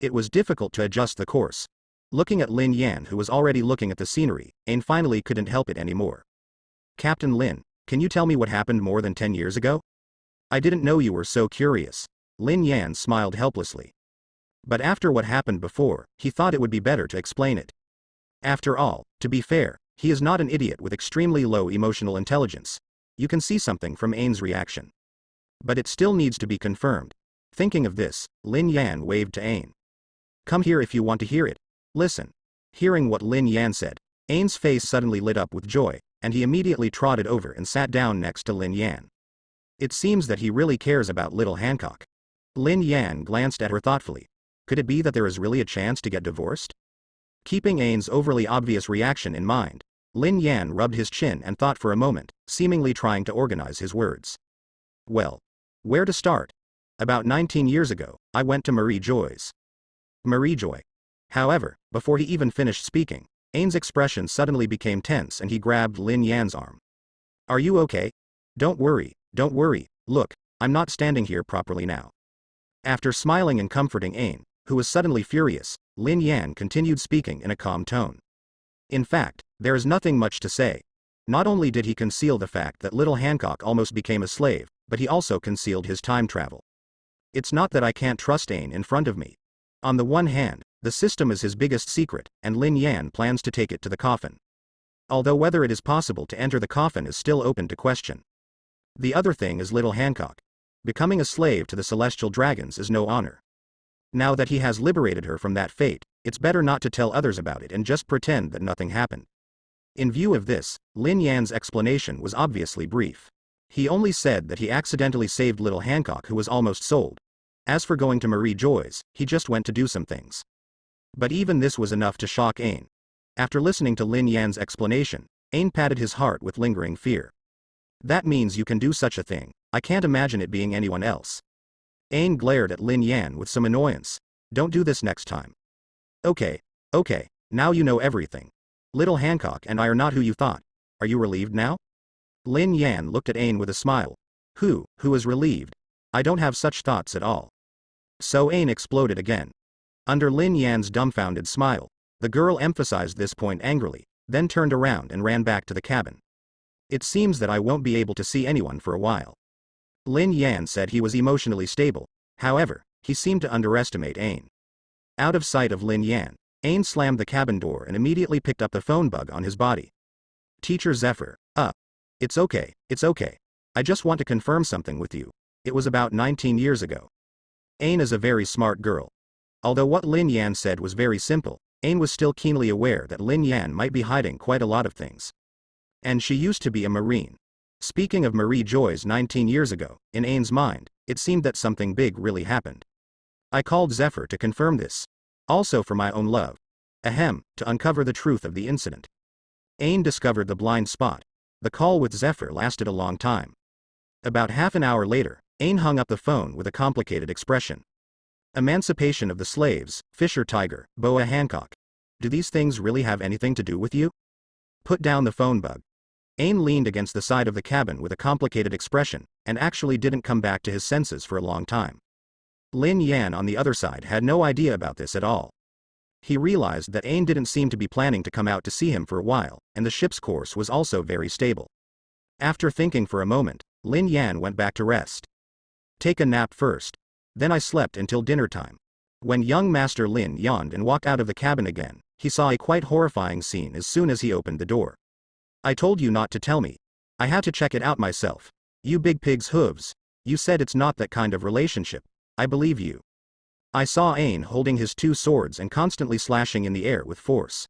It was difficult to adjust the course. Looking at Lin Yan, who was already looking at the scenery, Ain finally couldn't help it anymore. Captain Lin, can you tell me what happened more than 10 years ago? I didn't know you were so curious. Lin Yan smiled helplessly. But after what happened before, he thought it would be better to explain it. After all, to be fair, he is not an idiot with extremely low emotional intelligence. You can see something from Ain's reaction. But it still needs to be confirmed. Thinking of this, Lin Yan waved to Ain. Come here if you want to hear it. Listen. Hearing what Lin Yan said, Ain's face suddenly lit up with joy, and he immediately trotted over and sat down next to Lin Yan. It seems that he really cares about little Hancock. Lin Yan glanced at her thoughtfully. Could it be that there is really a chance to get divorced? Keeping Ain's overly obvious reaction in mind, Lin Yan rubbed his chin and thought for a moment, seemingly trying to organize his words. Well, where to start? About 19 years ago, I went to Marie Joy's. Marie Joy. However, before he even finished speaking, Ain's expression suddenly became tense and he grabbed Lin Yan's arm. Are you okay? Don't worry, look, I'm not standing here properly now. After smiling and comforting Ain, who was suddenly furious, Lin Yan continued speaking in a calm tone. In fact, there is nothing much to say. Not only did he conceal the fact that little Hancock almost became a slave, but he also concealed his time travel. It's not that I can't trust Ain in front of me. On the one hand, the system is his biggest secret, and Lin Yan plans to take it to the coffin. Although whether it is possible to enter the coffin is still open to question. The other thing is little Hancock. Becoming a slave to the celestial dragons is no honor. Now that he has liberated her from that fate, it's better not to tell others about it and just pretend that nothing happened. In view of this, Lin Yan's explanation was obviously brief. He only said that he accidentally saved little Hancock who was almost sold. As for going to Marie Joy's, he just went to do some things. But even this was enough to shock Ain. After listening to Lin Yan's explanation, Ain patted his heart with lingering fear. That means you can do such a thing. I can't imagine it being anyone else. Ain glared at Lin Yan with some annoyance. Don't do this next time. Okay, now you know everything. Little Hancock and I are not who you thought. Are you relieved now? Lin Yan looked at Ain with a smile. Who is relieved? I don't have such thoughts at all. So Ain exploded again. Under Lin Yan's dumbfounded smile, the girl emphasized this point angrily, then turned around and ran back to the cabin. It seems that I won't be able to see anyone for a while. Lin Yan said he was emotionally stable. However, he seemed to underestimate Ain. Out of sight of Lin Yan, Ain slammed the cabin door and immediately picked up the phone bug on his body. Teacher Zephyr, it's okay. I just want to confirm something with you. It was about 19 years ago. Ain is a very smart girl. Although what Lin Yan said was very simple, Ain was still keenly aware that Lin Yan might be hiding quite a lot of things. And she used to be a Marine. Speaking of Marie Joy's 19 years ago, in Ain's mind, it seemed that something big really happened. I called Zephyr to confirm this. Also for my own love. To uncover the truth of the incident. Ain discovered the blind spot. The call with Zephyr lasted a long time. About half an hour later, Ain hung up the phone with a complicated expression. Emancipation of the slaves, Fisher Tiger, Boa Hancock. Do these things really have anything to do with you? Put down the phone, bug. Ain leaned against the side of the cabin with a complicated expression, and actually didn't come back to his senses for a long time. Lin Yan on the other side had no idea about this at all. He realized that Ain didn't seem to be planning to come out to see him for a while, and the ship's course was also very stable. After thinking for a moment, Lin Yan went back to rest. Take a nap first. Then I slept until dinner time. When young Master Lin yawned and walked out of the cabin again, he saw a quite horrifying scene as soon as he opened the door. I told you not to tell me. I had to check it out myself. You big pig's hooves. You said it's not that kind of relationship. I believe you. I saw Ain holding his two swords and constantly slashing in the air with force.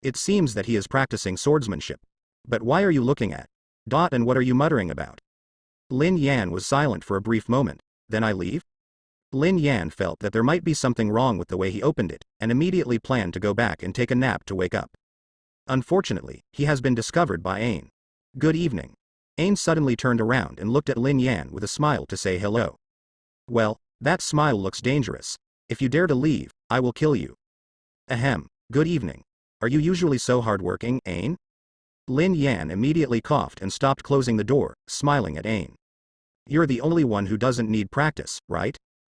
It seems that he is practicing swordsmanship. But why are you looking at? And what are you muttering about? Lin Yan was silent for a brief moment. Then I leave? Lin Yan felt that there might be something wrong with the way he opened it, and immediately planned to go back and take a nap to wake up. Unfortunately, he has been discovered by Ain. Good evening. Ain suddenly turned around and looked at Lin Yan with a smile to say hello. Well, that smile looks dangerous. If you dare to leave, I will kill you. Good evening. Are you usually so hardworking, Ain? Lin Yan immediately coughed and stopped closing the door, smiling at Ain. You're the only one who doesn't need practice, right?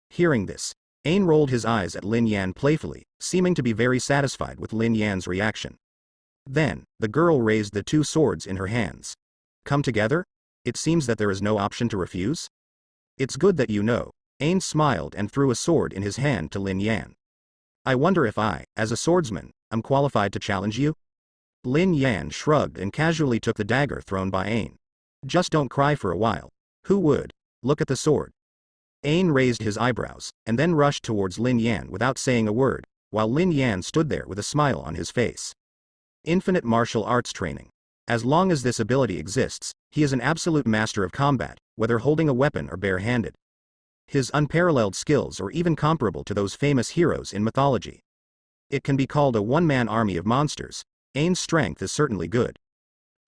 Hearing this, Ain rolled his eyes at Lin Yan playfully, seeming to be very satisfied with Lin Yan's reaction. Then, the girl raised the two swords in her hands. Come together? It seems that there is no option to refuse? It's good that you know. Ain smiled and threw a sword in his hand to Lin Yan. I wonder if I, as a swordsman, am qualified to challenge you? Lin Yan shrugged and casually took the dagger thrown by Ain. Just don't cry for a while. Who would? Look at the sword. Ain raised his eyebrows, and then rushed towards Lin Yan without saying a word, while Lin Yan stood there with a smile on his face. Infinite martial arts training. As long as this ability exists, he is an absolute master of combat, whether holding a weapon or barehanded. His unparalleled skills are even comparable to those famous heroes in mythology. It can be called a one-man army of monsters. Ain's strength is certainly good.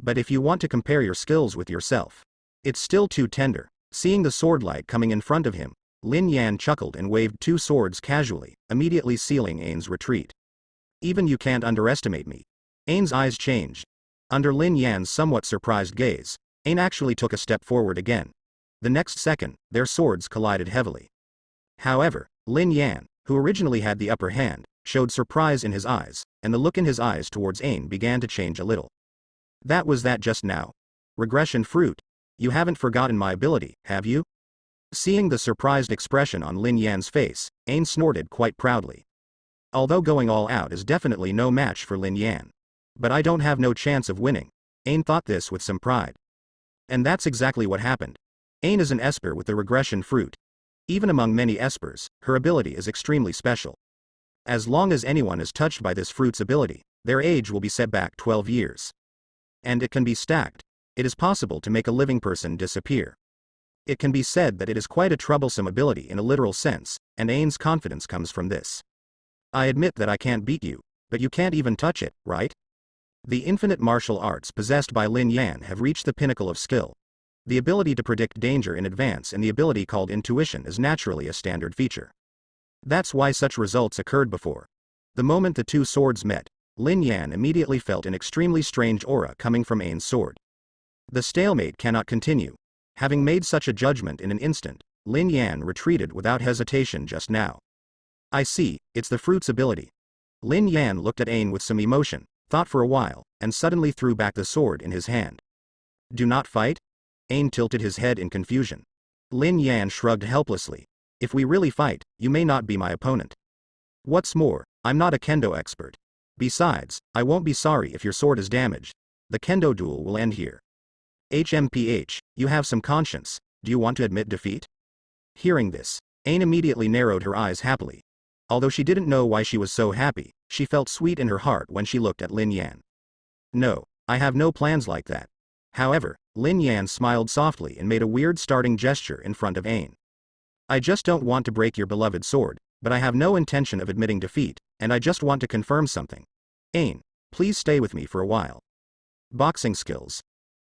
But if you want to compare your skills with yourself, it's still too tender. Seeing the sword light coming in front of him, Lin Yan chuckled and waved two swords casually, immediately sealing Ain's retreat. Even you can't underestimate me. Ain's eyes changed. Under Lin Yan's somewhat surprised gaze, Ain actually took a step forward again. The next second, their swords collided heavily. However, Lin Yan, who originally had the upper hand, showed surprise in his eyes, and the look in his eyes towards Ain began to change a little. That was that just now. Regression fruit. You haven't forgotten my ability, have you? Seeing the surprised expression on Lin Yan's face, Ain snorted quite proudly. Although going all out is definitely no match for Lin Yan. But I don't have no chance of winning. Ain thought this with some pride. And that's exactly what happened. Ain is an esper with the regression fruit. Even among many espers, her ability is extremely special. As long as anyone is touched by this fruit's ability, their age will be set back 12 years. And it can be stacked. It is possible to make a living person disappear. It can be said that it is quite a troublesome ability in a literal sense, and Ain's confidence comes from this. I admit that I can't beat you, but you can't even touch it, right? The infinite martial arts possessed by Lin Yan have reached the pinnacle of skill. The ability to predict danger in advance and the ability called intuition is naturally a standard feature. That's why such results occurred before. The moment the two swords met, Lin Yan immediately felt an extremely strange aura coming from Ain's sword. The stalemate cannot continue. Having made such a judgment in an instant, Lin Yan retreated without hesitation just now. I see, it's the fruit's ability. Lin Yan looked at Ain with some emotion, thought for a while, and suddenly threw back the sword in his hand. Do not fight? Ain tilted his head in confusion. Lin Yan shrugged helplessly. If we really fight, you may not be my opponent. What's more, I'm not a kendo expert. Besides, I won't be sorry if your sword is damaged. The kendo duel will end here. You have some conscience. Do you want to admit defeat? Hearing this, Ain immediately narrowed her eyes happily. Although she didn't know why she was so happy, she felt sweet in her heart when she looked at Lin Yan. No, I have no plans like that. However, Lin Yan smiled softly and made a weird starting gesture in front of Ain. I just don't want to break your beloved sword, but I have no intention of admitting defeat, and I just want to confirm something. Ain, please stay with me for a while. Boxing skills.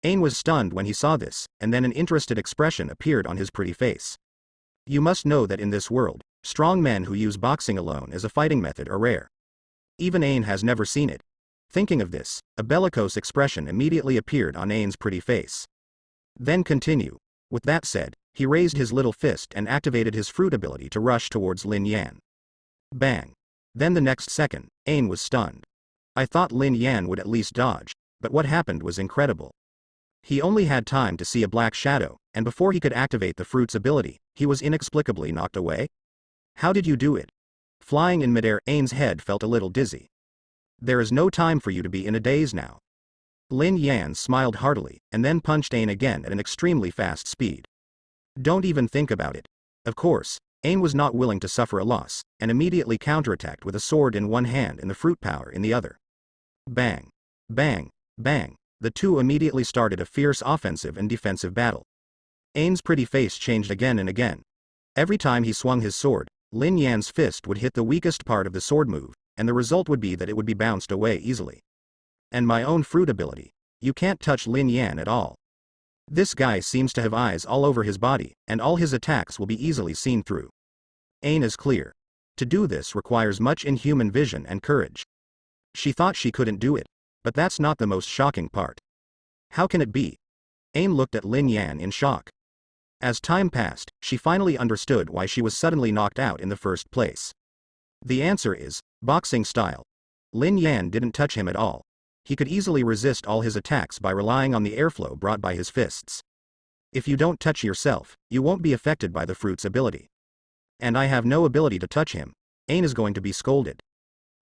Ain was stunned when he saw this, and then an interested expression appeared on his pretty face. You must know that in this world, strong men who use boxing alone as a fighting method are rare. Even Ain has never seen it. Thinking of this, a bellicose expression immediately appeared on Ain's pretty face. Then continue. With that said, he raised his little fist and activated his fruit ability to rush towards Lin Yan. Bang. Then the next second, Ain was stunned. I thought Lin Yan would at least dodge, but what happened was incredible. He only had time to see a black shadow, and before he could activate the fruit's ability, he was inexplicably knocked away. How did you do it? Flying in midair, Ain's head felt a little dizzy. There is no time for you to be in a daze now. Lin Yan smiled heartily, and then punched Ain again at an extremely fast speed. Don't even think about it. Of course, Ain was not willing to suffer a loss, and immediately counterattacked with a sword in one hand and the fruit power in the other. Bang. Bang. Bang. The two immediately started a fierce offensive and defensive battle. Ain's pretty face changed again and again. Every time he swung his sword, Lin Yan's fist would hit the weakest part of the sword move, and the result would be that it would be bounced away easily. And my own fruit ability. You can't touch Lin Yan at all. This guy seems to have eyes all over his body, and all his attacks will be easily seen through. Ain is clear. To do this requires much inhuman vision and courage. She thought she couldn't do it, but that's not the most shocking part. How can it be? Ain looked at Lin Yan in shock. As time passed, she finally understood why she was suddenly knocked out in the first place. The answer is boxing style. Lin Yan didn't touch him at all. He could easily resist all his attacks by relying on the airflow brought by his fists. If you don't touch yourself, you won't be affected by the fruit's ability. And I have no ability to touch him. Ain is going to be scolded.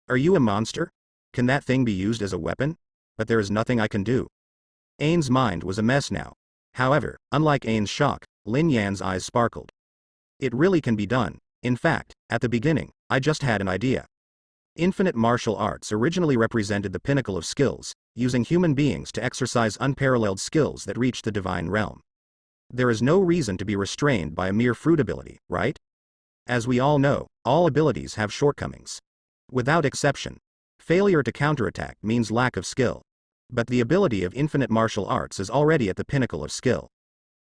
Are you a monster? Can that thing be used as a weapon? But there is nothing I can do. Ain's mind was a mess now. However, unlike Ain's shock, Lin Yan's eyes sparkled. It really can be done. In fact, at the beginning, I just had an idea. Infinite martial arts originally represented the pinnacle of skills, using human beings to exercise unparalleled skills that reach the divine realm. There is no reason to be restrained by a mere fruit ability, right? As we all know, all abilities have shortcomings. Without exception, failure to counterattack means lack of skill. But the ability of infinite martial arts is already at the pinnacle of skill.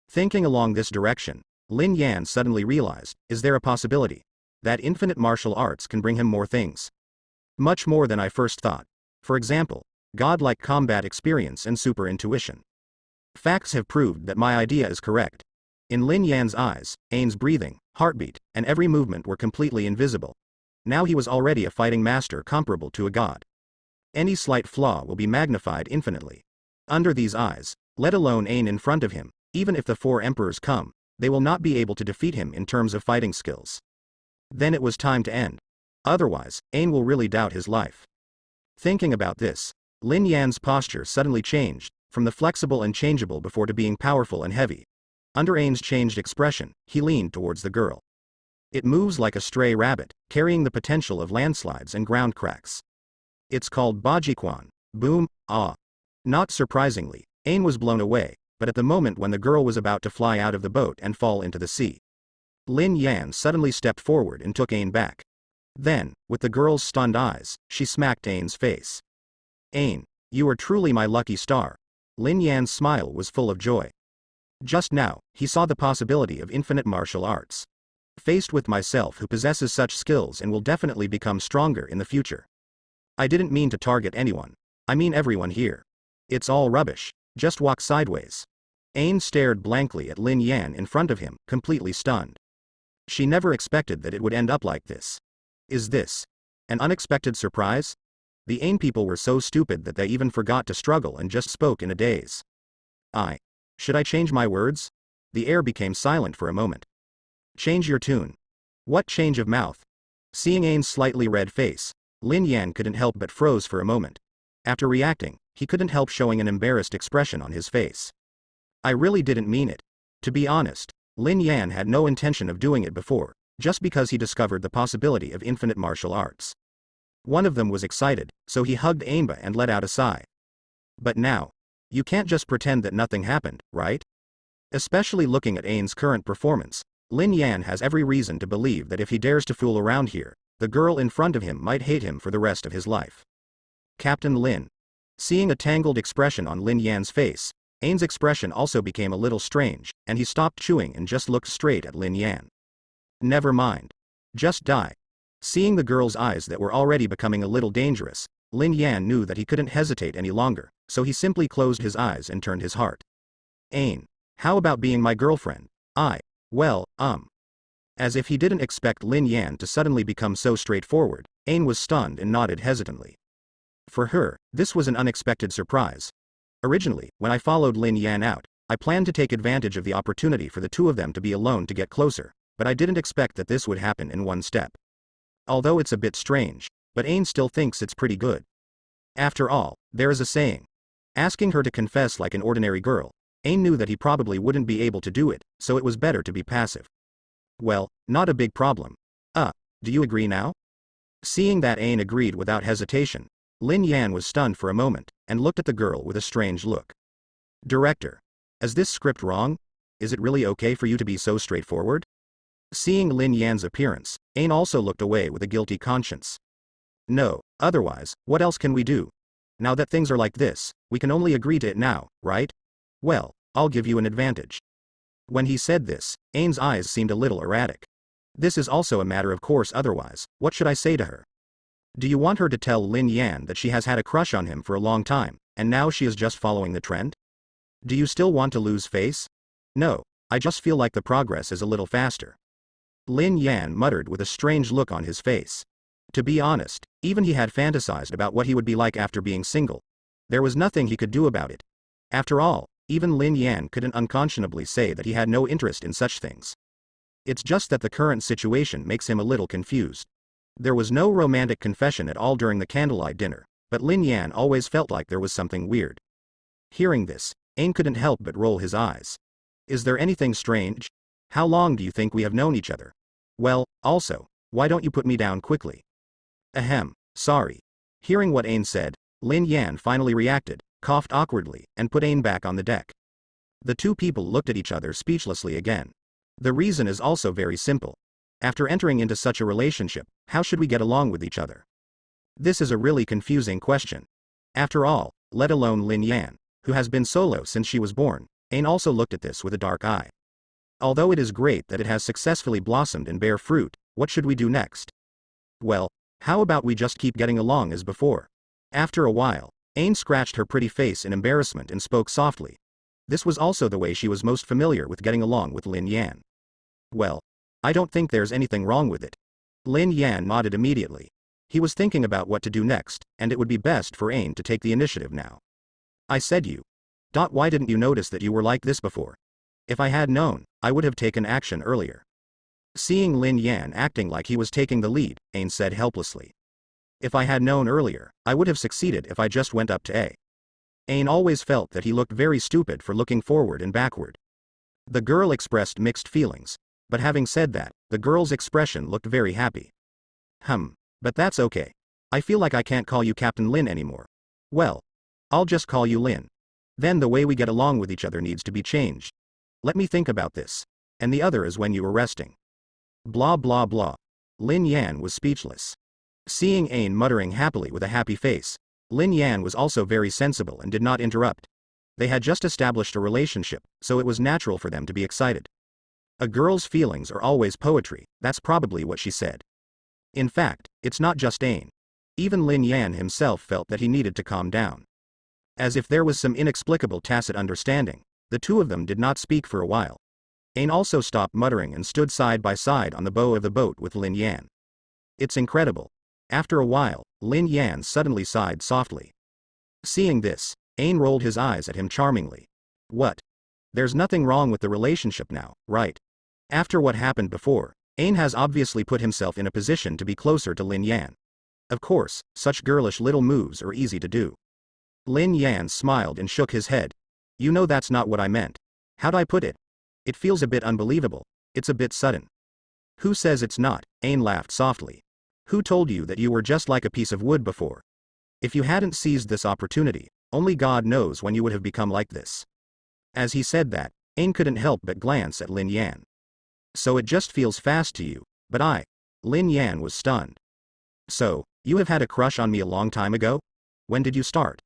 Thinking along this direction, Lin Yan suddenly realized, is there a possibility that infinite martial arts can bring him more things? Much more than I first thought. For example, godlike combat experience and super intuition. Facts have proved that my idea is correct. In Lin Yan's eyes, Ain's breathing, heartbeat, and every movement were completely invisible. Now he was already a fighting master comparable to a god. Any slight flaw will be magnified infinitely. Under these eyes, let alone Ain in front of him, even if the four emperors come, they will not be able to defeat him in terms of fighting skills. Then it was time to end. Otherwise, Ain will really doubt his life. Thinking about this, Lin Yan's posture suddenly changed, from the flexible and changeable before to being powerful and heavy. Under Ain's changed expression, he leaned towards the girl. It moves like a stray rabbit, carrying the potential of landslides and ground cracks. It's called Bajikwan. Boom, ah. Not surprisingly, Ain was blown away, but at the moment when the girl was about to fly out of the boat and fall into the sea, Lin Yan suddenly stepped forward and took Ain back. Then, with the girl's stunned eyes, she smacked Ain's face. Ain, you are truly my lucky star. Lin Yan's smile was full of joy. Just now, he saw the possibility of infinite martial arts. Faced with myself who possesses such skills and will definitely become stronger in the future. I didn't mean to target anyone. I mean everyone here. It's all rubbish. Just walk sideways. Ain stared blankly at Lin Yan in front of him, completely stunned. She never expected that it would end up like this. Is this an unexpected surprise? The Ain people were so stupid that they even forgot to struggle and just spoke in a daze. Should I change my words? The air became silent for a moment. Change your tune. What change of mouth? Seeing Ain's slightly red face, Lin Yan couldn't help but froze for a moment. After reacting, he couldn't help showing an embarrassed expression on his face. I really didn't mean it. To be honest, Lin Yan had no intention of doing it before, just because he discovered the possibility of infinite martial arts. One of them was excited, so he hugged Ainba and let out a sigh. But now, you can't just pretend that nothing happened, right? Especially looking at Ain's current performance, Lin Yan has every reason to believe that if he dares to fool around here, the girl in front of him might hate him for the rest of his life. Captain Lin. Seeing a tangled expression on Lin Yan's face, Ain's expression also became a little strange, and he stopped chewing and just looked straight at Lin Yan. Never mind. Just die. Seeing the girl's eyes that were already becoming a little dangerous, Lin Yan knew that he couldn't hesitate any longer, so he simply closed his eyes and turned his heart. Ain. How about being my girlfriend? Well, As if he didn't expect Lin Yan to suddenly become so straightforward, Ain was stunned and nodded hesitantly. For her, this was an unexpected surprise. Originally, when I followed Lin Yan out, I planned to take advantage of the opportunity for the two of them to be alone to get closer, but I didn't expect that this would happen in one step. Although it's a bit strange, but Ain still thinks it's pretty good. After all, there is a saying. Asking her to confess like an ordinary girl, Ain knew that he probably wouldn't be able to do it, so it was better to be passive. Well, not a big problem. Do you agree now? Seeing that Ain agreed without hesitation, Lin Yan was stunned for a moment, and looked at the girl with a strange look. Director. Is this script wrong? Is it really okay for you to be so straightforward? Seeing Lin Yan's appearance, Ain also looked away with a guilty conscience. No, otherwise, what else can we do? Now that things are like this, we can only agree to it now, right? Well, I'll give you an advantage. When he said this, Ain's eyes seemed a little erratic. This is also a matter of course otherwise, what should I say to her? Do you want her to tell Lin Yan that she has had a crush on him for a long time, and now she is just following the trend? Do you still want to lose face? No, I just feel like the progress is a little faster. Lin Yan muttered with a strange look on his face. To be honest, even he had fantasized about what he would be like after being single. There was nothing he could do about it. After all, even Lin Yan couldn't unconscionably say that he had no interest in such things. It's just that the current situation makes him a little confused. There was no romantic confession at all during the candlelight dinner, but Lin Yan always felt like there was something weird. Hearing this, Ain couldn't help but roll his eyes. Is there anything strange? How long do you think we have known each other? Well, also, why don't you put me down quickly? Sorry. Hearing what Ain said, Lin Yan finally reacted, coughed awkwardly, and put Ain back on the deck. The two people looked at each other speechlessly again. The reason is also very simple. After entering into such a relationship, how should we get along with each other? This is a really confusing question. After all, let alone Lin Yan, who has been solo since she was born, Ain also looked at this with a dark eye. Although it is great that it has successfully blossomed and bear fruit, what should we do next? Well, how about we just keep getting along as before? After a while, Ain scratched her pretty face in embarrassment and spoke softly. This was also the way she was most familiar with getting along with Lin Yan. Well, I don't think there's anything wrong with it. Lin Yan nodded immediately. He was thinking about what to do next, and it would be best for Ain to take the initiative now. I said you. Why didn't you notice that you were like this before? If I had known, I would have taken action earlier. Seeing Lin Yan acting like he was taking the lead, Ain said helplessly. If I had known earlier, I would have succeeded if I just went up to A. Ain always felt that he looked very stupid for looking forward and backward. The girl expressed mixed feelings, but having said that, the girl's expression looked very happy. But that's okay. I feel like I can't call you Captain Lin anymore. Well, I'll just call you Lin. Then the way we get along with each other needs to be changed. Let me think about this. And the other is when you were resting. Blah blah blah. Lin Yan was speechless. Seeing Ain muttering happily with a happy face, Lin Yan was also very sensible and did not interrupt. They had just established a relationship, so it was natural for them to be excited. A girl's feelings are always poetry, that's probably what she said. In fact, it's not just Ain. Even Lin Yan himself felt that he needed to calm down. As if there was some inexplicable tacit understanding, the two of them did not speak for a while. Ain also stopped muttering and stood side by side on the bow of the boat with Lin Yan. It's incredible. After a while, Lin Yan suddenly sighed softly. Seeing this, Ain rolled his eyes at him charmingly. What? There's nothing wrong with the relationship now, right? After what happened before, Ain has obviously put himself in a position to be closer to Lin Yan. Of course, such girlish little moves are easy to do. Lin Yan smiled and shook his head. You know that's not what I meant. How'd I put it? It feels a bit unbelievable. It's a bit sudden. Who says it's not? Ain laughed softly. Who told you that you were just like a piece of wood before? If you hadn't seized this opportunity, only God knows when you would have become like this. As he said that, Ain couldn't help but glance at Lin Yan. So it just feels fast to you, but Lin Yan was stunned. So, you have had a crush on me a long time ago? When did you start?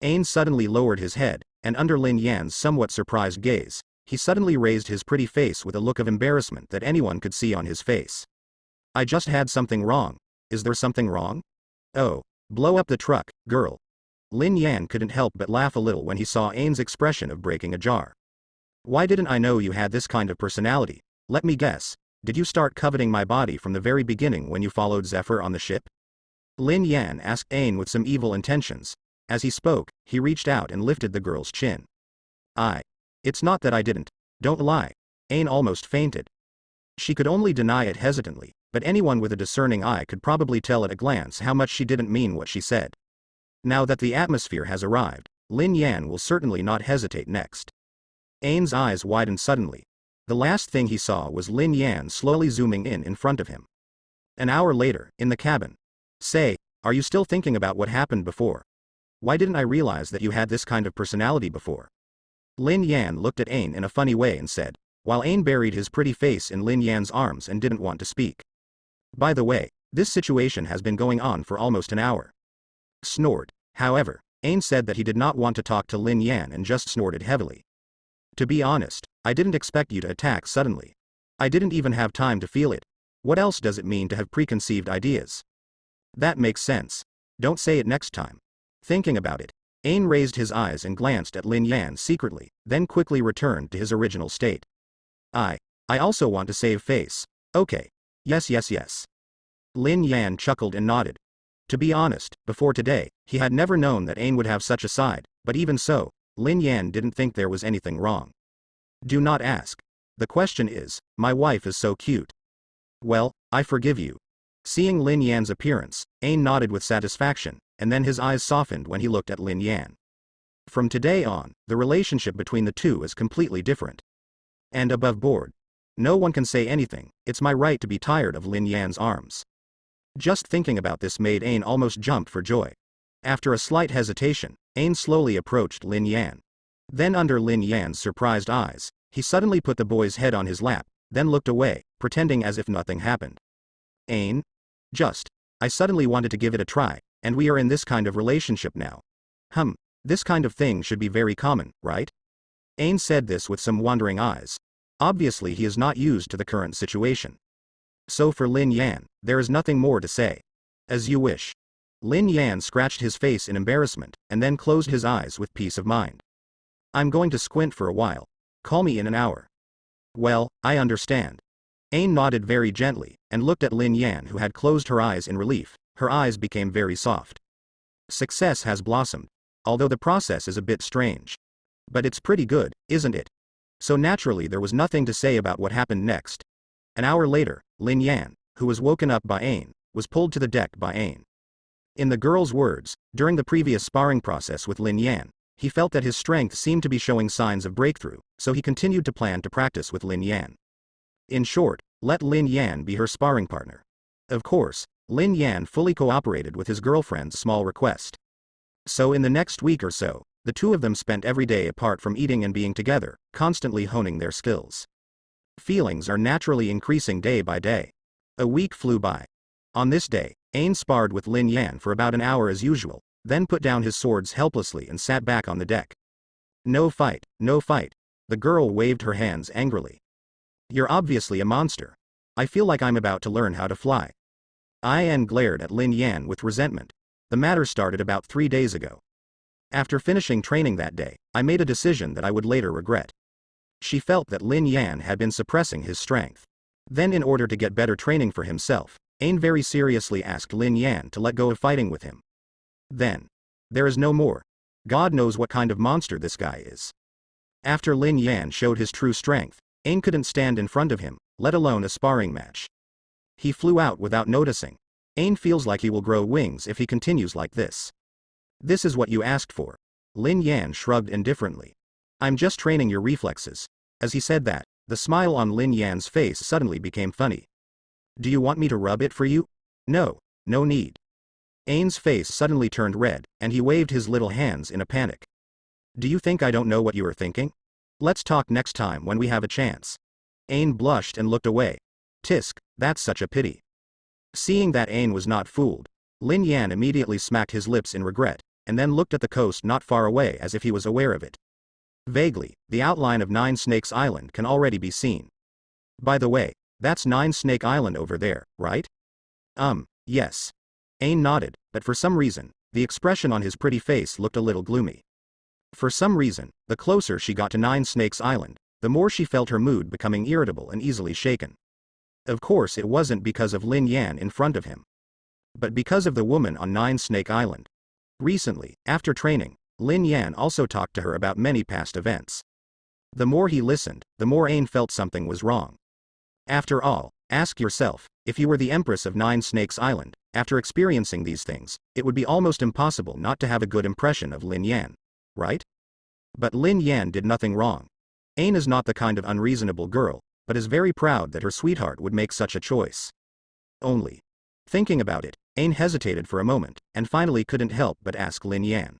Ain suddenly lowered his head, and under Lin Yan's somewhat surprised gaze, he suddenly raised his pretty face with a look of embarrassment that anyone could see on his face. I just had something wrong. Is there something wrong? Oh, blow up the truck, girl. Lin Yan couldn't help but laugh a little when he saw Ain's expression of breaking a jar. Why didn't I know you had this kind of personality? Let me guess. Did you start coveting my body from the very beginning when you followed Zephyr on the ship? Lin Yan asked Ain with some evil intentions. As he spoke, he reached out and lifted the girl's chin. It's not that I didn't. Don't lie. Ain almost fainted. She could only deny it hesitantly, but anyone with a discerning eye could probably tell at a glance how much she didn't mean what she said. Now that the atmosphere has arrived, Lin Yan will certainly not hesitate next. Ain's eyes widened suddenly. The last thing he saw was Lin Yan slowly zooming in front of him. An hour later, in the cabin. Say, are you still thinking about what happened before? Why didn't I realize that you had this kind of personality before? Lin Yan looked at Ain in a funny way and said, while Ain buried his pretty face in Lin Yan's arms and didn't want to speak. By the way, this situation has been going on for almost an hour. Snored. However, Ain said that he did not want to talk to Lin Yan and just snorted heavily. To be honest, I didn't expect you to attack suddenly. I didn't even have time to feel it. What else does it mean to have preconceived ideas? That makes sense. Don't say it next time. Thinking about it, Ain raised his eyes and glanced at Lin Yan secretly, then quickly returned to his original state. I also want to save face. Okay. Yes. Lin Yan chuckled and nodded. To be honest, before today, he had never known that Ain would have such a side, but even so, Lin Yan didn't think there was anything wrong. Do not ask. The question is, my wife is so cute. Well, I forgive you. Seeing Lin Yan's appearance, Ain nodded with satisfaction, and then his eyes softened when he looked at Lin Yan. From today on, the relationship between the two is completely different. And above board. No one can say anything, it's my right to be tired of Lin Yan's arms. Just thinking about this made Ain almost jump for joy. After a slight hesitation, Ain slowly approached Lin Yan. Then under Lin Yan's surprised eyes, he suddenly put the boy's head on his lap, then looked away, pretending as if nothing happened. Ain? I suddenly wanted to give it a try, and we are in this kind of relationship now. This kind of thing should be very common, right? Ain said this with some wandering eyes. Obviously he is not used to the current situation. So for Lin Yan, there is nothing more to say. As you wish. Lin Yan scratched his face in embarrassment, and then closed his eyes with peace of mind. I'm going to squint for a while. Call me in an hour. Well, I understand. Ain nodded very gently, and looked at Lin Yan who had closed her eyes in relief. Her eyes became very soft. Success has blossomed. Although the process is a bit strange. But it's pretty good, isn't it? So naturally there was nothing to say about what happened next. An hour later, Lin Yan, who was woken up by Ain, was pulled to the deck by Ain. In the girl's words, during the previous sparring process with Lin Yan, he felt that his strength seemed to be showing signs of breakthrough, so he continued to plan to practice with Lin Yan. In short, let Lin Yan be her sparring partner. Of course, Lin Yan fully cooperated with his girlfriend's small request. So in the next week or so, the two of them spent every day apart from eating and being together, constantly honing their skills. Feelings are naturally increasing day by day. A week flew by. On this day, Ain sparred with Lin Yan for about an hour as usual, then put down his swords helplessly and sat back on the deck. No fight, no fight. The girl waved her hands angrily. You're obviously a monster. I feel like I'm about to learn how to fly. Ain glared at Lin Yan with resentment. The matter started about 3 days ago. After finishing training that day, I made a decision that I would later regret. She felt that Lin Yan had been suppressing his strength. Then in order to get better training for himself, Ain very seriously asked Lin Yan to let go of fighting with him. Then. There is no more. God knows what kind of monster this guy is. After Lin Yan showed his true strength, Ain couldn't stand in front of him, let alone a sparring match. He flew out without noticing. Ain feels like he will grow wings if he continues like this. This is what you asked for. Lin Yan shrugged indifferently. I'm just training your reflexes. As he said that, the smile on Lin Yan's face suddenly became funny. Do you want me to rub it for you? No need. Ain's face suddenly turned red, and he waved his little hands in a panic. Do you think I don't know what you are thinking? Let's talk next time when we have a chance. Ain blushed and looked away. Tisk, that's such a pity. Seeing that Ain was not fooled, Lin Yan immediately smacked his lips in regret, and then looked at the coast not far away as if he was aware of it. Vaguely, the outline of Nine Snakes Island can already be seen. By the way, that's Nine Snake Island over there, right? Yes. Ain nodded, but for some reason, the expression on his pretty face looked a little gloomy. For some reason, the closer she got to Nine Snakes Island, the more she felt her mood becoming irritable and easily shaken. Of course it wasn't because of Lin Yan in front of him, but because of the woman on Nine Snake Island. Recently, after training, Lin Yan also talked to her about many past events. The more he listened, the more Ain felt something was wrong. After all, ask yourself, if you were the Empress of Nine Snakes Island, after experiencing these things, it would be almost impossible not to have a good impression of Lin Yan, right? But Lin Yan did nothing wrong. Ain is not the kind of unreasonable girl, but is very proud that her sweetheart would make such a choice. Only. Thinking about it, Ain hesitated for a moment, and finally couldn't help but ask Lin Yan.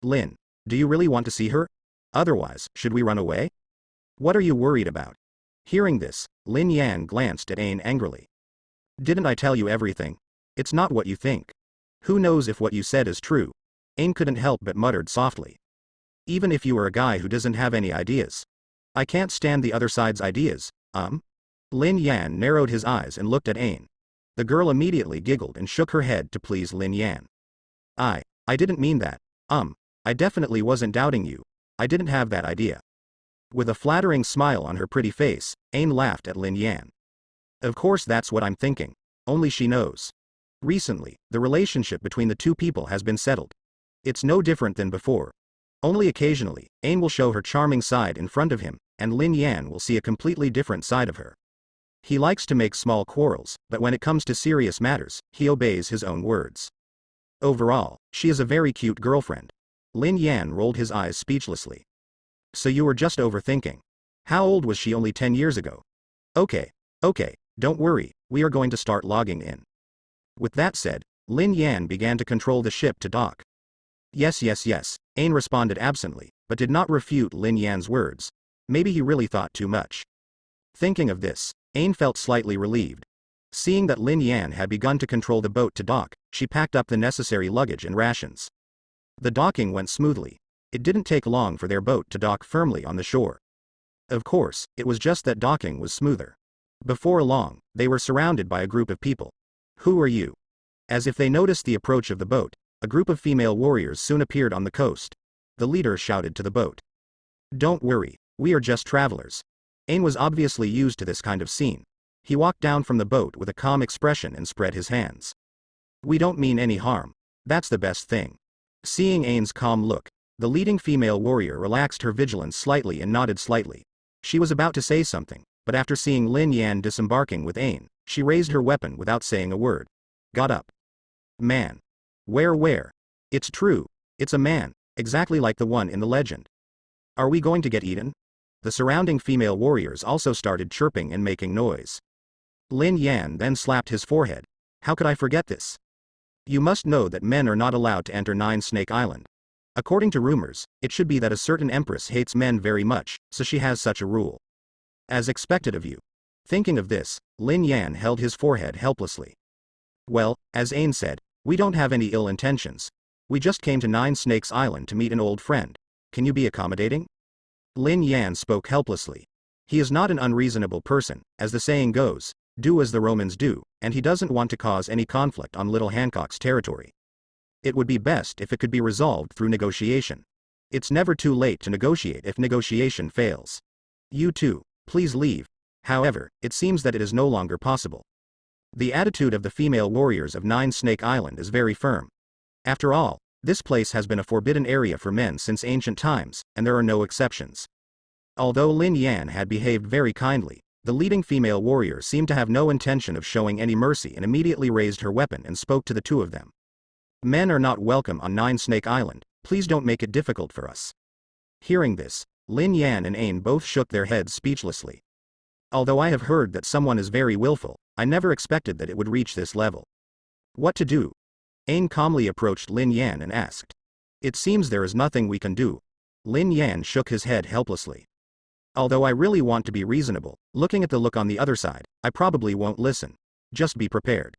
Lin, do you really want to see her? Otherwise, should we run away? What are you worried about? Hearing this, Lin Yan glanced at Ain angrily. Didn't I tell you everything? It's not what you think. Who knows if what you said is true? Ain couldn't help but muttered softly. Even if you are a guy who doesn't have any ideas. I can't stand the other side's ideas, Lin Yan narrowed his eyes and looked at Ain. The girl immediately giggled and shook her head to please Lin Yan. I didn't mean that, I definitely wasn't doubting you. I didn't have that idea. With a flattering smile on her pretty face, Ain laughed at Lin Yan. Of course that's what I'm thinking. Only she knows. Recently, the relationship between the two people has been settled. It's no different than before. Only occasionally, Ain will show her charming side in front of him, and Lin Yan will see a completely different side of her. He likes to make small quarrels, but when it comes to serious matters, he obeys his own words. Overall, she is a very cute girlfriend. Lin Yan rolled his eyes speechlessly. So you were just overthinking. How old was she only 10 years ago? Okay, don't worry, we are going to start logging in. With that said, Lin Yan began to control the ship to dock. Yes, Ain responded absently, but did not refute Lin Yan's words. Maybe he really thought too much. Thinking of this, Ain felt slightly relieved. Seeing that Lin Yan had begun to control the boat to dock, she packed up the necessary luggage and rations. The docking went smoothly. It didn't take long for their boat to dock firmly on the shore. Of course, it was just that docking was smoother. Before long, they were surrounded by a group of people. Who are you? As if they noticed the approach of the boat, a group of female warriors soon appeared on the coast. The leader shouted to the boat. Don't worry, we are just travelers. Ain was obviously used to this kind of scene. He walked down from the boat with a calm expression and spread his hands. We don't mean any harm. That's the best thing. Seeing Ain's calm look, the leading female warrior relaxed her vigilance slightly and nodded slightly. She was about to say something, but after seeing Lin Yan disembarking with Ain, she raised her weapon without saying a word. Got up. Man. Where? It's true. It's a man, exactly like the one in the legend. Are we going to get eaten? The surrounding female warriors also started chirping and making noise. Lin Yan then slapped his forehead. How could I forget this? You must know that men are not allowed to enter Nine Snake Island. According to rumors, it should be that a certain empress hates men very much, so she has such a rule. As expected of you. Thinking of this, Lin Yan held his forehead helplessly. Well, as Ain said, we don't have any ill intentions. We just came to Nine Snakes Island to meet an old friend. Can you be accommodating? Lin Yan spoke helplessly. He is not an unreasonable person, as the saying goes, do as the Romans do, and he doesn't want to cause any conflict on little Hancock's territory. It would be best if it could be resolved through negotiation. It's never too late to negotiate if negotiation fails. You too, please leave. However, it seems that it is no longer possible. The attitude of the female warriors of Nine Snake Island is very firm. After all, this place has been a forbidden area for men since ancient times, and there are no exceptions. Although Lin Yan had behaved very kindly, the leading female warrior seemed to have no intention of showing any mercy and immediately raised her weapon and spoke to the two of them. Men are not welcome on Nine Snake Island, please don't make it difficult for us. Hearing this, Lin Yan and Ain both shook their heads speechlessly. Although I have heard that someone is very willful, I never expected that it would reach this level. What to do? Ain calmly approached Lin Yan and asked. It seems there is nothing we can do. Lin Yan shook his head helplessly. Although I really want to be reasonable, looking at the look on the other side, I probably won't listen. Just be prepared.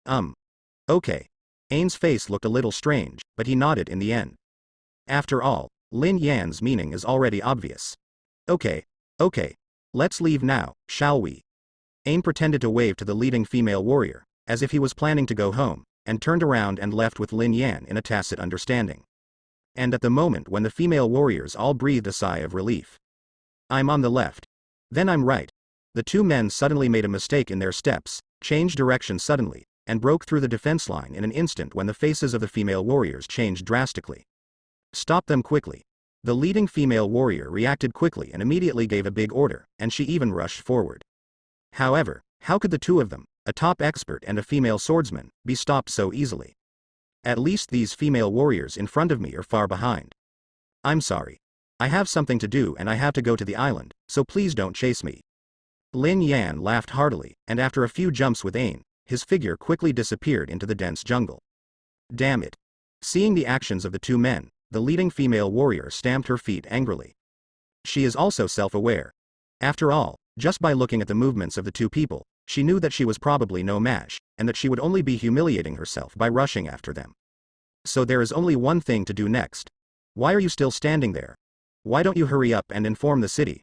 Um. Okay. Ain's face looked a little strange, but he nodded in the end. After all, Lin Yan's meaning is already obvious. Okay. Okay. Let's leave now, shall we? Ain pretended to wave to the leading female warrior, as if he was planning to go home, and turned around and left with Lin Yan in a tacit understanding. And at the moment when the female warriors all breathed a sigh of relief. I'm on the left. Then I'm right. The two men suddenly made a mistake in their steps, changed direction suddenly, and broke through the defense line in an instant when the faces of the female warriors changed drastically. Stop them quickly. The leading female warrior reacted quickly and immediately gave a big order, and she even rushed forward. However, how could the two of them, a top expert and a female swordsman, be stopped so easily? At least these female warriors in front of me are far behind. I'm sorry. I have something to do and I have to go to the island, so please don't chase me. Lin Yan laughed heartily, and after a few jumps with Ain, his figure quickly disappeared into the dense jungle. Damn it. Seeing the actions of the two men, the leading female warrior stamped her feet angrily. She is also self-aware. After all, just by looking at the movements of the two people, she knew that she was probably no match, and that she would only be humiliating herself by rushing after them. So there is only one thing to do next. Why are you still standing there? Why don't you hurry up and inform the city?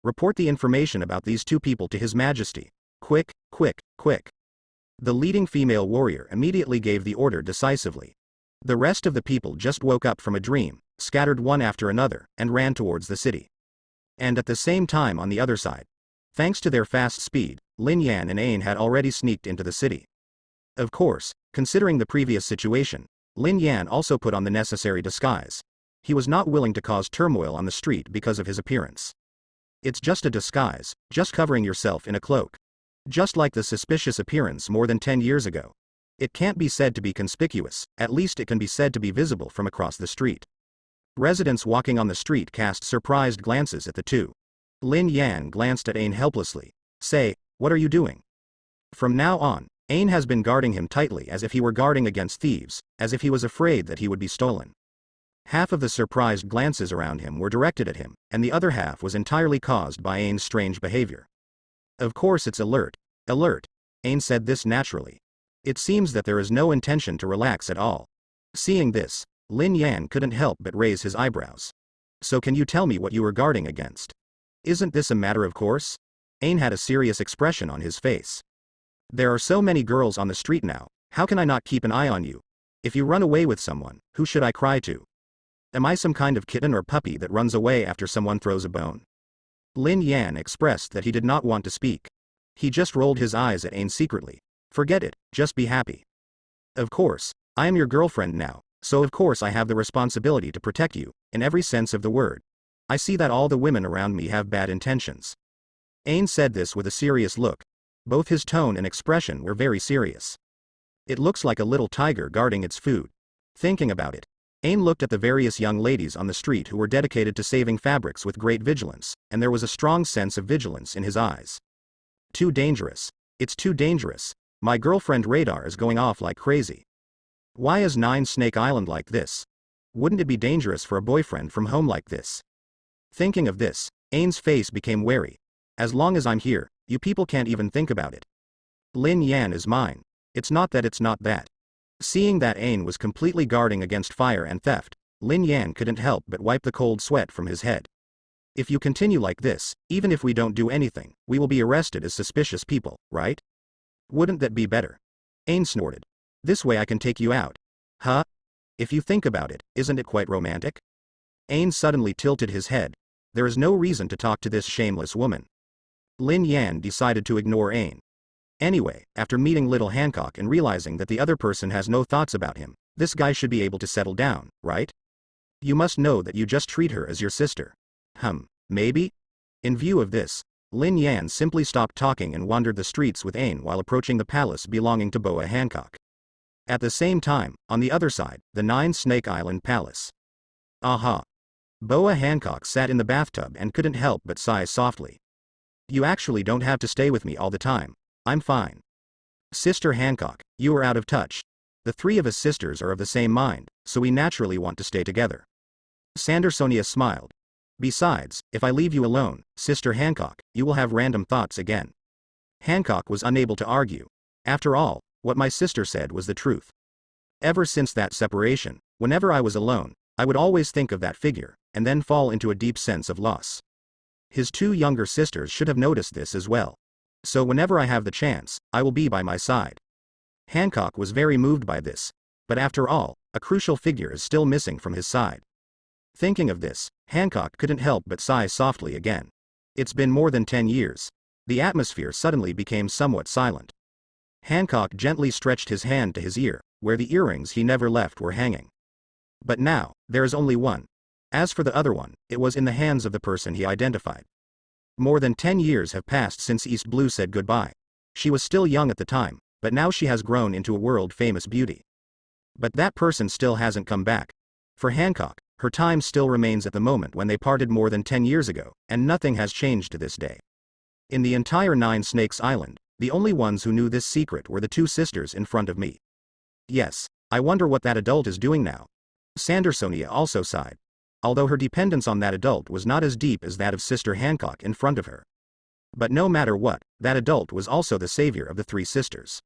Report the information about these two people to His Majesty. Quick, quick, quick. The leading female warrior immediately gave the order decisively. The rest of the people just woke up from a dream, scattered one after another, and ran towards the city. And at the same time on the other side, thanks to their fast speed, Lin Yan and Ain had already sneaked into the city. Of course, considering the previous situation, Lin Yan also put on the necessary disguise. He was not willing to cause turmoil on the street because of his appearance. It's just a disguise, just covering yourself in a cloak. Just like the suspicious appearance more than 10 years ago. It can't be said to be conspicuous, at least it can be said to be visible from across the street. Residents walking on the street cast surprised glances at the two. Lin Yan glanced at Ain helplessly. Say, what are you doing? From now on, Ain has been guarding him tightly as if he were guarding against thieves, as if he was afraid that he would be stolen. Half of the surprised glances around him were directed at him, and the other half was entirely caused by Ain's strange behavior. Of course it's alert. Alert. Ain said this naturally. It seems that there is no intention to relax at all. Seeing this, Lin Yan couldn't help but raise his eyebrows. So can you tell me what you were guarding against? Isn't this a matter of course? Ain had a serious expression on his face. There are so many girls on the street now, how can I not keep an eye on you? If you run away with someone, who should I cry to? Am I some kind of kitten or puppy that runs away after someone throws a bone? Lin Yan expressed that he did not want to speak. He just rolled his eyes at Ain secretly. Forget it, just be happy. Of course, I am your girlfriend now, so of course I have the responsibility to protect you, in every sense of the word. I see that all the women around me have bad intentions. Ain said this with a serious look. Both his tone and expression were very serious. It looks like a little tiger guarding its food. Thinking about it, Ain looked at the various young ladies on the street who were dedicated to saving fabrics with great vigilance, and there was a strong sense of vigilance in his eyes. Too dangerous. It's too dangerous. My girlfriend radar is going off like crazy. Why is Nine Snake Island like this? Wouldn't it be dangerous for a boyfriend from home like this? Thinking of this, Ain's face became wary. As long as I'm here, you people can't even think about it. Lin Yan is mine. It's not that. Seeing that Ain was completely guarding against fire and theft, Lin Yan couldn't help but wipe the cold sweat from his head. If you continue like this, even if we don't do anything, we will be arrested as suspicious people, right? Wouldn't that be better? Ain snorted. This way I can take you out. Huh? If you think about it, isn't it quite romantic? Ain suddenly tilted his head. There is no reason to talk to this shameless woman. Lin Yan decided to ignore Ain. Anyway, after meeting little Hancock and realizing that the other person has no thoughts about him, this guy should be able to settle down, right? You must know that you just treat her as your sister. Maybe? In view of this, Lin Yan simply stopped talking and wandered the streets with Ain while approaching the palace belonging to Boa Hancock. At the same time, on the other side, the Nine Snake Island Palace. Aha! Boa Hancock sat in the bathtub and couldn't help but sigh softly. You actually don't have to stay with me all the time. I'm fine. Sister Hancock, you are out of touch. The three of us sisters are of the same mind, so we naturally want to stay together. Sandersonia smiled. Besides, if I leave you alone, Sister Hancock, you will have random thoughts again. Hancock was unable to argue. After all, What my sister said was the truth. Ever since that separation, whenever I was alone, I would always think of that figure, and then fall into a deep sense of loss. His two younger sisters should have noticed this as well. So whenever I have the chance, I will be by my side. Hancock was very moved by this, but after all, a crucial figure is still missing from his side. Thinking of this, Hancock couldn't help but sigh softly again. It's been more than 10 years. The atmosphere suddenly became somewhat silent. Hancock gently stretched his hand to his ear, where the earrings he never left were hanging. But now, there is only one. As for the other one, it was in the hands of the person he identified. More than 10 years have passed since East Blue said goodbye. She was still young at the time, but now she has grown into a world-famous beauty. But that person still hasn't come back. For Hancock, her time still remains at the moment when they parted more than 10 years ago, and nothing has changed to this day. In the entire Nine Snakes Island, the only ones who knew this secret were the two sisters in front of me. Yes, I wonder what that adult is doing now. Sandersonia also sighed. Although her dependence on that adult was not as deep as that of Sister Hancock in front of her. But no matter what, that adult was also the savior of the three sisters.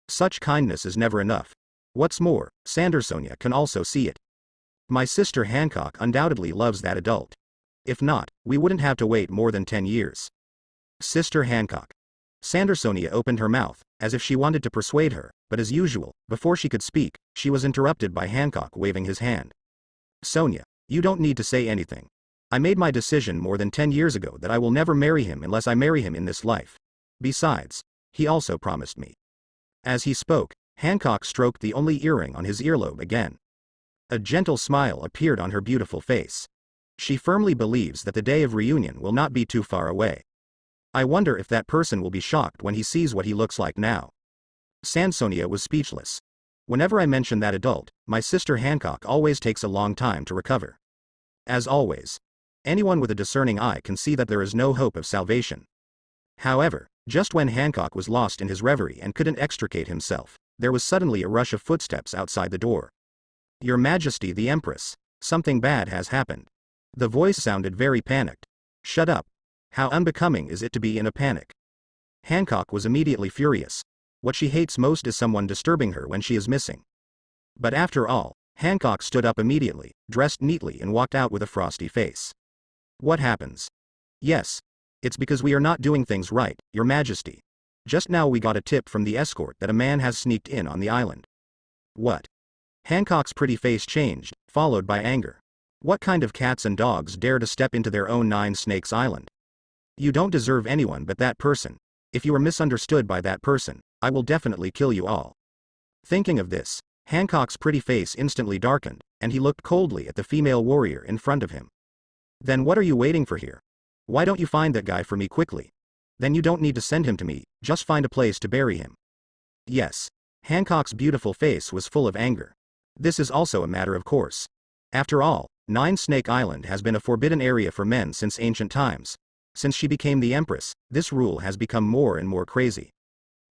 Such kindness is never enough. What's more, Sandersonia can also see it. My sister Hancock undoubtedly loves that adult. If not, we wouldn't have to wait more than 10 years. Sister Hancock. Sandersonia opened her mouth, as if she wanted to persuade her, but as usual, before she could speak, she was interrupted by Hancock waving his hand. Sonia, you don't need to say anything. I made my decision more than 10 years ago that I will never marry him unless I marry him in this life. Besides, he also promised me. As he spoke, Hancock stroked the only earring on his earlobe again. A gentle smile appeared on her beautiful face. She firmly believes that the day of reunion will not be too far away. I wonder if that person will be shocked when he sees what he looks like now. Sansonia was speechless. Whenever I mention that adult, my sister Hancock always takes a long time to recover. As always, anyone with a discerning eye can see that there is no hope of salvation. However, just when Hancock was lost in his reverie and couldn't extricate himself, there was suddenly a rush of footsteps outside the door. Your Majesty the Empress, something bad has happened. The voice sounded very panicked. Shut up. How unbecoming is it to be in a panic? Hancock was immediately furious. What she hates most is someone disturbing her when she is missing. But after all, Hancock stood up immediately, dressed neatly and walked out with a frosty face. What happens? Yes. It's because we are not doing things right, Your Majesty. Just now we got a tip from the escort that a man has sneaked in on the island. What? Hancock's pretty face changed, followed by anger. What kind of cats and dogs dare to step into their own Nine Snakes Island? You don't deserve anyone but that person. If you are misunderstood by that person, I will definitely kill you all. Thinking of this, Hancock's pretty face instantly darkened, and he looked coldly at the female warrior in front of him. Then what are you waiting for here? Why don't you find that guy for me quickly? Then you don't need to send him to me, just find a place to bury him. Yes. Hancock's beautiful face was full of anger. This is also a matter of course. After all, Nine Snake Island has been a forbidden area for men since ancient times. Since she became the Empress, this rule has become more and more crazy.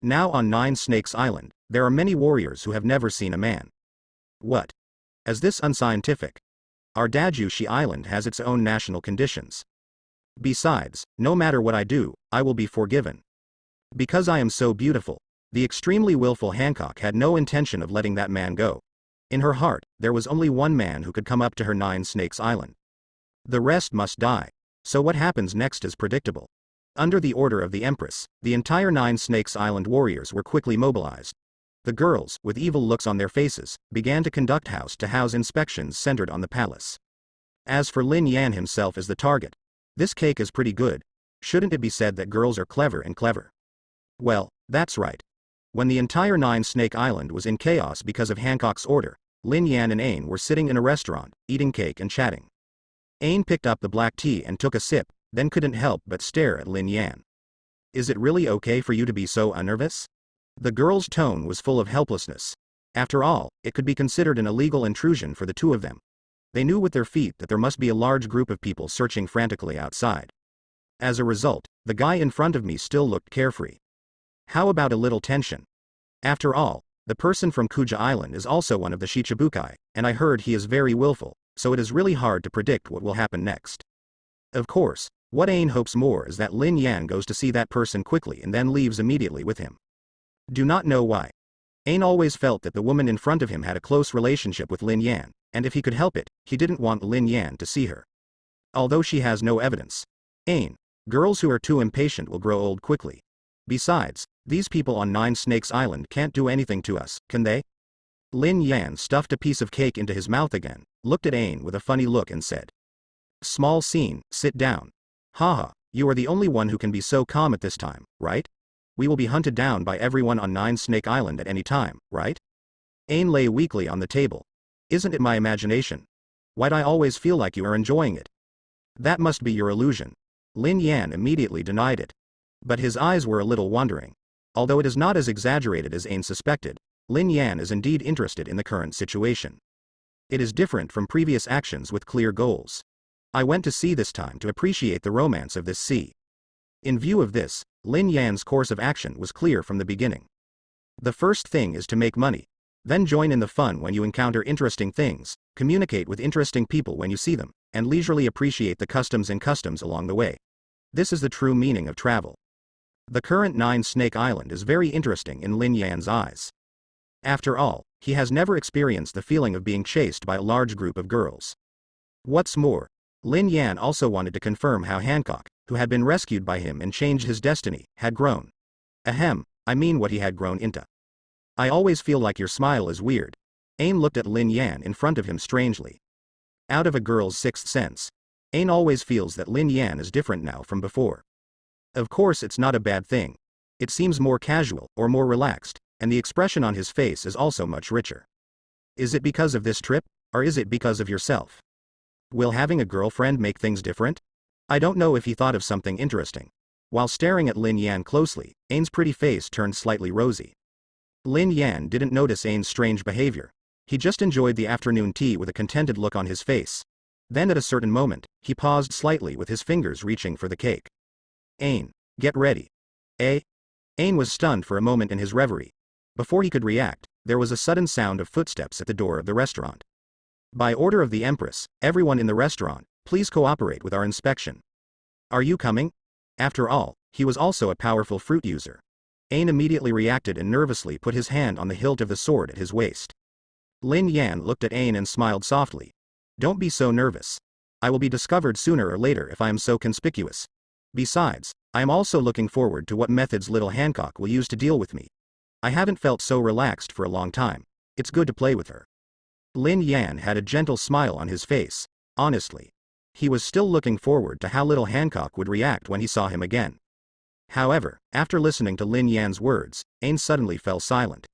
Now on Nine Snakes Island, there are many warriors who have never seen a man. What? Is this unscientific? Our Dajushi Island has its own national conditions. Besides, no matter what I do, I will be forgiven. Because I am so beautiful. The extremely willful Hancock had no intention of letting that man go. In her heart, there was only one man who could come up to her Nine Snakes Island. The rest must die. So what happens next is predictable. Under the order of the Empress, the entire Nine Snakes Island warriors were quickly mobilized. The girls, with evil looks on their faces, began to conduct house-to-house inspections centered on the palace. As for Lin Yan himself as the target, this cake is pretty good. Shouldn't it be said that girls are clever and clever? Well, that's right. When the entire Nine Snake Island was in chaos because of Hancock's order, Lin Yan and Ain were sitting in a restaurant, eating cake and chatting. Ain picked up the black tea and took a sip, then couldn't help but stare at Lin Yan. Is it really okay for you to be so unnervous? The girl's tone was full of helplessness. After all, it could be considered an illegal intrusion for the two of them. They knew with their feet that there must be a large group of people searching frantically outside. As a result, the guy in front of me still looked carefree. How about a little tension? After all, the person from Kuja Island is also one of the Shichibukai, and I heard he is very willful, so it is really hard to predict what will happen next. Of course, what Ain hopes more is that Lin Yan goes to see that person quickly and then leaves immediately with him. Do not know why. Ain always felt that the woman in front of him had a close relationship with Lin Yan, and if he could help it, he didn't want Lin Yan to see her. Although she has no evidence. Ain. Girls who are too impatient will grow old quickly. Besides, these people on Nine Snakes Island can't do anything to us, can they? Lin Yan stuffed a piece of cake into his mouth again, looked at Ain with a funny look and said. Small scene, sit down. Haha, you are the only one who can be so calm at this time, right? We will be hunted down by everyone on Nine Snake Island at any time, right? Ain lay weakly on the table. Isn't it my imagination? Why'd I always feel like you are enjoying it? That must be your illusion. Lin Yan immediately denied it. But his eyes were a little wandering. Although it is not as exaggerated as Ain suspected, Lin Yan is indeed interested in the current situation. It is different from previous actions with clear goals. I went to sea this time to appreciate the romance of this sea. In view of this, Lin Yan's course of action was clear from the beginning. The first thing is to make money. Then join in the fun when you encounter interesting things, communicate with interesting people when you see them, and leisurely appreciate the customs along the way. This is the true meaning of travel. The current Nine Snake Island is very interesting in Lin Yan's eyes. After all, he has never experienced the feeling of being chased by a large group of girls. What's more, Lin Yan also wanted to confirm how Hancock, who had been rescued by him and changed his destiny, had grown. Ahem, I mean what he had grown into. I always feel like your smile is weird. Ain looked at Lin Yan in front of him strangely. Out of a girl's sixth sense. Ain always feels that Lin Yan is different now from before. Of course it's not a bad thing. It seems more casual, or more relaxed, and the expression on his face is also much richer. Is it because of this trip, or is it because of yourself? Will having a girlfriend make things different? I don't know if he thought of something interesting. While staring at Lin Yan closely, Ain's pretty face turned slightly rosy. Lin Yan didn't notice Ain's strange behavior. He just enjoyed the afternoon tea with a contented look on his face. Then at a certain moment, he paused slightly with his fingers reaching for the cake. Ain, get ready. Eh? Ain was stunned for a moment in his reverie. Before he could react, there was a sudden sound of footsteps at the door of the restaurant. By order of the Empress, everyone in the restaurant, please cooperate with our inspection. Are you coming? After all, he was also a powerful fruit user. Ain immediately reacted and nervously put his hand on the hilt of the sword at his waist. Lin Yan looked at Ain and smiled softly. Don't be so nervous. I will be discovered sooner or later if I am so conspicuous. Besides, I am also looking forward to what methods little Hancock will use to deal with me. I haven't felt so relaxed for a long time. It's good to play with her. Lin Yan had a gentle smile on his face. Honestly, he was still looking forward to how little Hancock would react when he saw him again. However, after listening to Lin Yan's words, Ain suddenly fell silent.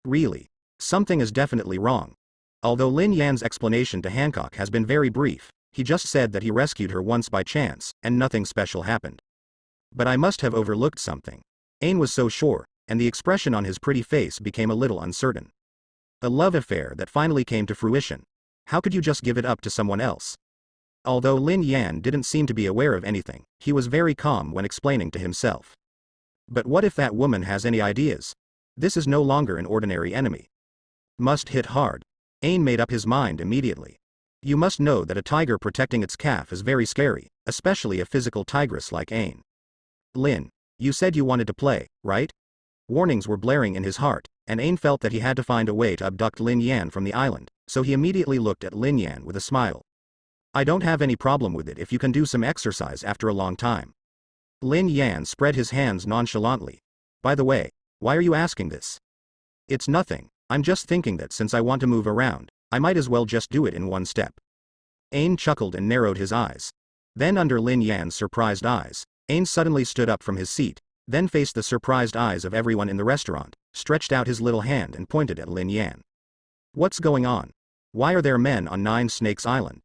Really? Something is definitely wrong. Although Lin Yan's explanation to Hancock has been very brief, he just said that he rescued her once by chance, and nothing special happened. But I must have overlooked something. Ain was so sure, and the expression on his pretty face became a little uncertain. A love affair that finally came to fruition. How could you just give it up to someone else? Although Lin Yan didn't seem to be aware of anything, he was very calm when explaining to himself. But what if that woman has any ideas? This is no longer an ordinary enemy. Must hit hard. Ain made up his mind immediately. You must know that a tiger protecting its calf is very scary, especially a physical tigress like Ain. Lin, you said you wanted to play, right? Warnings were blaring in his heart, and Ain felt that he had to find a way to abduct Lin Yan from the island, so he immediately looked at Lin Yan with a smile. I don't have any problem with it if you can do some exercise after a long time. Lin Yan spread his hands nonchalantly. By the way, why are you asking this? It's nothing, I'm just thinking that since I want to move around, I might as well just do it in one step. Ain chuckled and narrowed his eyes. Then under Lin Yan's surprised eyes, Ain suddenly stood up from his seat, then faced the surprised eyes of everyone in the restaurant, stretched out his little hand and pointed at Lin Yan. What's going on? Why are there men on Nine Snakes Island?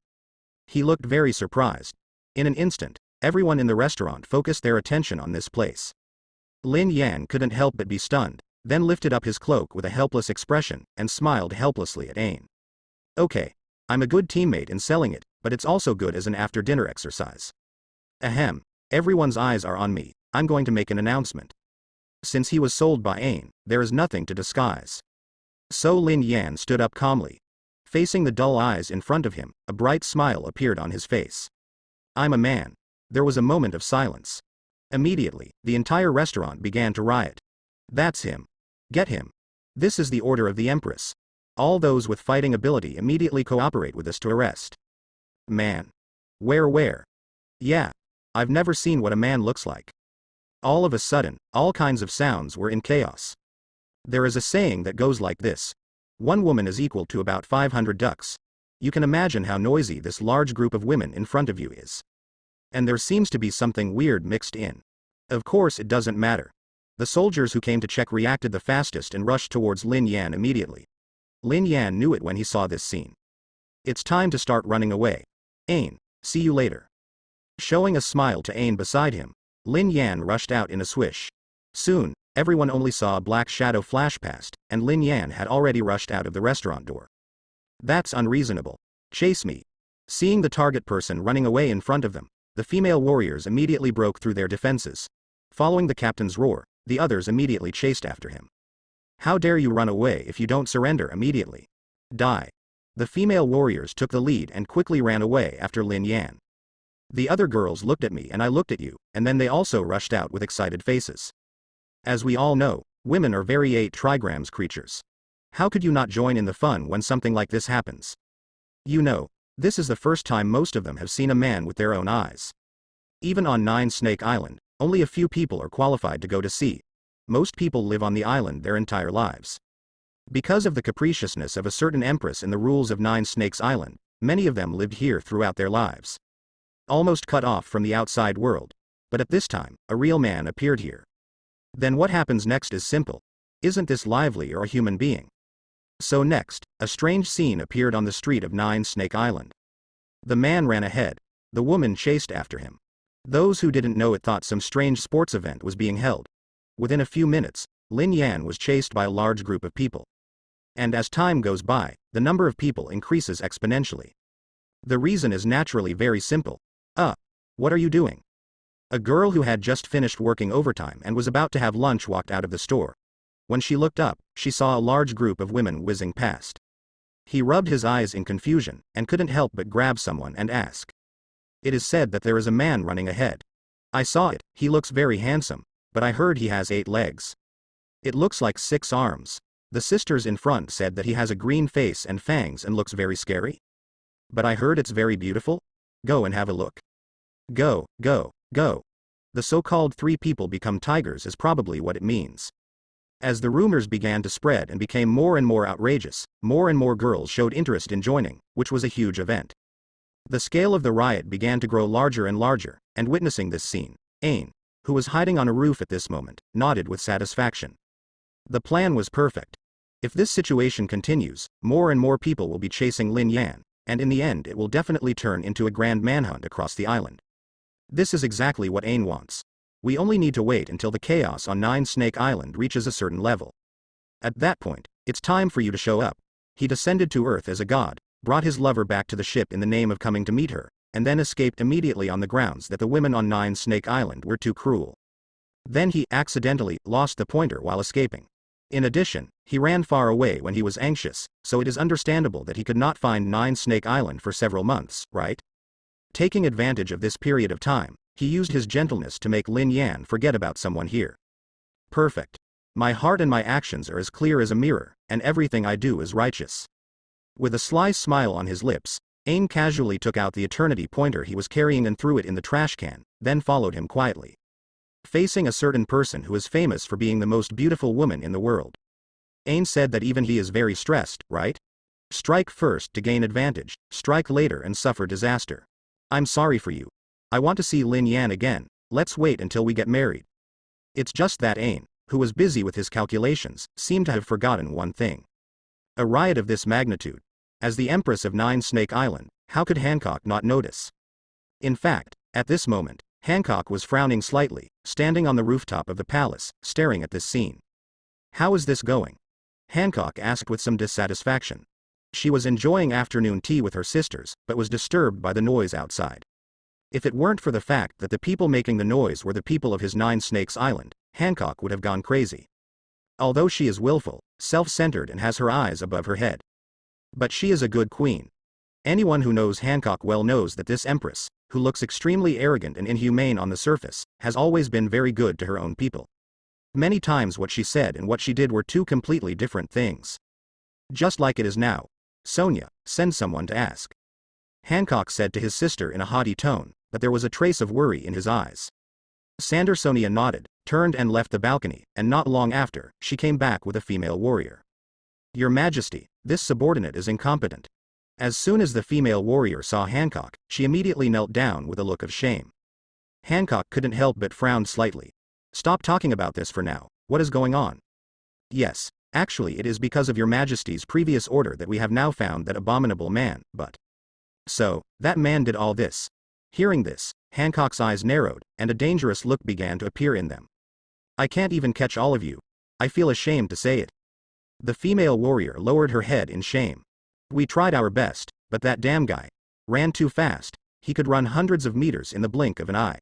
He looked very surprised. In an instant, everyone in the restaurant focused their attention on this place. Lin Yan couldn't help but be stunned, then lifted up his cloak with a helpless expression, and smiled helplessly at Ain. Okay, I'm a good teammate in selling it, but it's also good as an after-dinner exercise. Ahem, everyone's eyes are on me, I'm going to make an announcement. Since he was sold by Ain, there is nothing to disguise. So Lin Yan stood up calmly. Facing the dull eyes in front of him, a bright smile appeared on his face. I'm a man. There was a moment of silence. Immediately, the entire restaurant began to riot. That's him. Get him. This is the order of the Empress. All those with fighting ability immediately cooperate with us to arrest. Man. Where? Yeah. I've never seen what a man looks like. All of a sudden, all kinds of sounds were in chaos. There is a saying that goes like this. One woman is equal to about 500 ducks. You can imagine how noisy this large group of women in front of you is. And there seems to be something weird mixed in. Of course it doesn't matter. The soldiers who came to check reacted the fastest and rushed towards Lin Yan immediately. Lin Yan knew it when he saw this scene. It's time to start running away. Ain, see you later. Showing a smile to Ain beside him, Lin Yan rushed out in a swish. Soon, everyone only saw a black shadow flash past, and Lin Yan had already rushed out of the restaurant door. That's unreasonable. Chase me. Seeing the target person running away in front of them, the female warriors immediately broke through their defenses. Following the captain's roar, the others immediately chased after him. How dare you run away if you don't surrender immediately? Die. The female warriors took the lead and quickly ran away after Lin Yan. The other girls looked at me and I looked at you, and then they also rushed out with excited faces. As we all know, women are very 8 trigrams creatures. How could you not join in the fun when something like this happens? You know, this is the first time most of them have seen a man with their own eyes. Even on 9 Snake Island, only a few people are qualified to go to sea. Most people live on the island their entire lives. Because of the capriciousness of a certain empress in the rules of 9 Snakes Island, many of them lived here throughout their lives. Almost cut off from the outside world. But at this time, a real man appeared here. Then what happens next is simple. Isn't this lively or a human being? So next, a strange scene appeared on the street of 9 Snake Island. The man ran ahead. The woman chased after him. Those who didn't know it thought some strange sports event was being held. Within a few minutes, Lin Yan was chased by a large group of people. And as time goes by, the number of people increases exponentially. The reason is naturally very simple. What are you doing? A girl who had just finished working overtime and was about to have lunch walked out of the store. When she looked up, she saw a large group of women whizzing past. He rubbed his eyes in confusion, and couldn't help but grab someone and ask. It is said that there is a man running ahead. I saw it, he looks very handsome, but I heard he has 8 legs. It looks like 6 arms. The sisters in front said that he has a green face and fangs and looks very scary. But I heard it's very beautiful. Go and have a look. Go. The so-called 3 people become tigers is probably what it means. As the rumors began to spread and became more and more outrageous, more and more girls showed interest in joining, which was a huge event. The scale of the riot began to grow larger and larger, and witnessing this scene, Ain, who was hiding on a roof at this moment, nodded with satisfaction. The plan was perfect. If this situation continues, more and more people will be chasing Lin Yan, and in the end it will definitely turn into a grand manhunt across the island. This is exactly what Ain wants. We only need to wait until the chaos on 9 Snake Island reaches a certain level. At that point, it's time for you to show up. He descended to Earth as a god, brought his lover back to the ship in the name of coming to meet her, and then escaped immediately on the grounds that the women on 9 Snake Island were too cruel. Then he accidentally lost the pointer while escaping. In addition, he ran far away when he was anxious, so it is understandable that he could not find 9 Snake Island for several months, right? Taking advantage of this period of time, he used his gentleness to make Lin Yan forget about someone here. Perfect. My heart and my actions are as clear as a mirror, and everything I do is righteous. With a sly smile on his lips, Ain casually took out the eternity pointer he was carrying and threw it in the trash can, then followed him quietly. Facing a certain person who is famous for being the most beautiful woman in the world. Ain said that even he is very stressed, right? Strike first to gain advantage, strike later and suffer disaster. I'm sorry for you. I want to see Lin Yan again, let's wait until we get married. It's just that Ain, who was busy with his calculations, seemed to have forgotten one thing. A riot of this magnitude. As the Empress of 9 Snake Island, how could Hancock not notice? In fact, at this moment, Hancock was frowning slightly, standing on the rooftop of the palace, staring at this scene. How is this going? Hancock asked with some dissatisfaction. She was enjoying afternoon tea with her sisters, but was disturbed by the noise outside. If it weren't for the fact that the people making the noise were the people of his 9 Snakes Island, Hancock would have gone crazy. Although she is willful, self-centered and has her eyes above her head. But she is a good queen. Anyone who knows Hancock well knows that this empress, who looks extremely arrogant and inhumane on the surface, has always been very good to her own people. Many times what she said and what she did were two completely different things. Just like it is now. Sonia, send someone to ask. Hancock said to his sister in a haughty tone, but there was a trace of worry in his eyes. Sonia nodded, turned and left the balcony, and not long after, she came back with a female warrior. Your Majesty, this subordinate is incompetent. As soon as the female warrior saw Hancock, she immediately knelt down with a look of shame. Hancock couldn't help but frown slightly. Stop talking about this for now. What is going on? Yes, actually it is because of your Majesty's previous order that we have now found that abominable man, but... So, that man did all this. Hearing this, Hancock's eyes narrowed, and a dangerous look began to appear in them. I can't even catch all of you. I feel ashamed to say it. The female warrior lowered her head in shame. We tried our best, but that damn guy ran too fast. He could run hundreds of meters in the blink of an eye.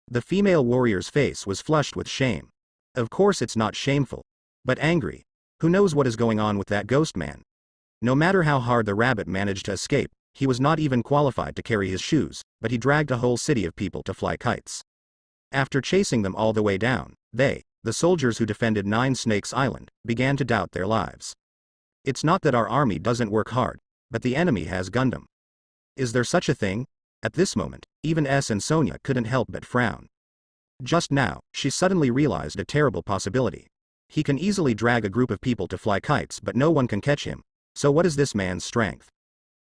The female warrior's face was flushed with shame. Of course it's not shameful, but angry. Who knows what is going on with that ghost man? No matter how hard the rabbit managed to escape, he was not even qualified to carry his shoes, but he dragged a whole city of people to fly kites. After chasing them all the way down, they, the soldiers who defended Nine Snakes Island, began to doubt their lives. It's not that our army doesn't work hard, but the enemy has Gundam. Is there such a thing? At this moment, even Sonia couldn't help but frown. Just now, she suddenly realized a terrible possibility. He can easily drag a group of people to fly kites, but no one can catch him. So what is this man's strength?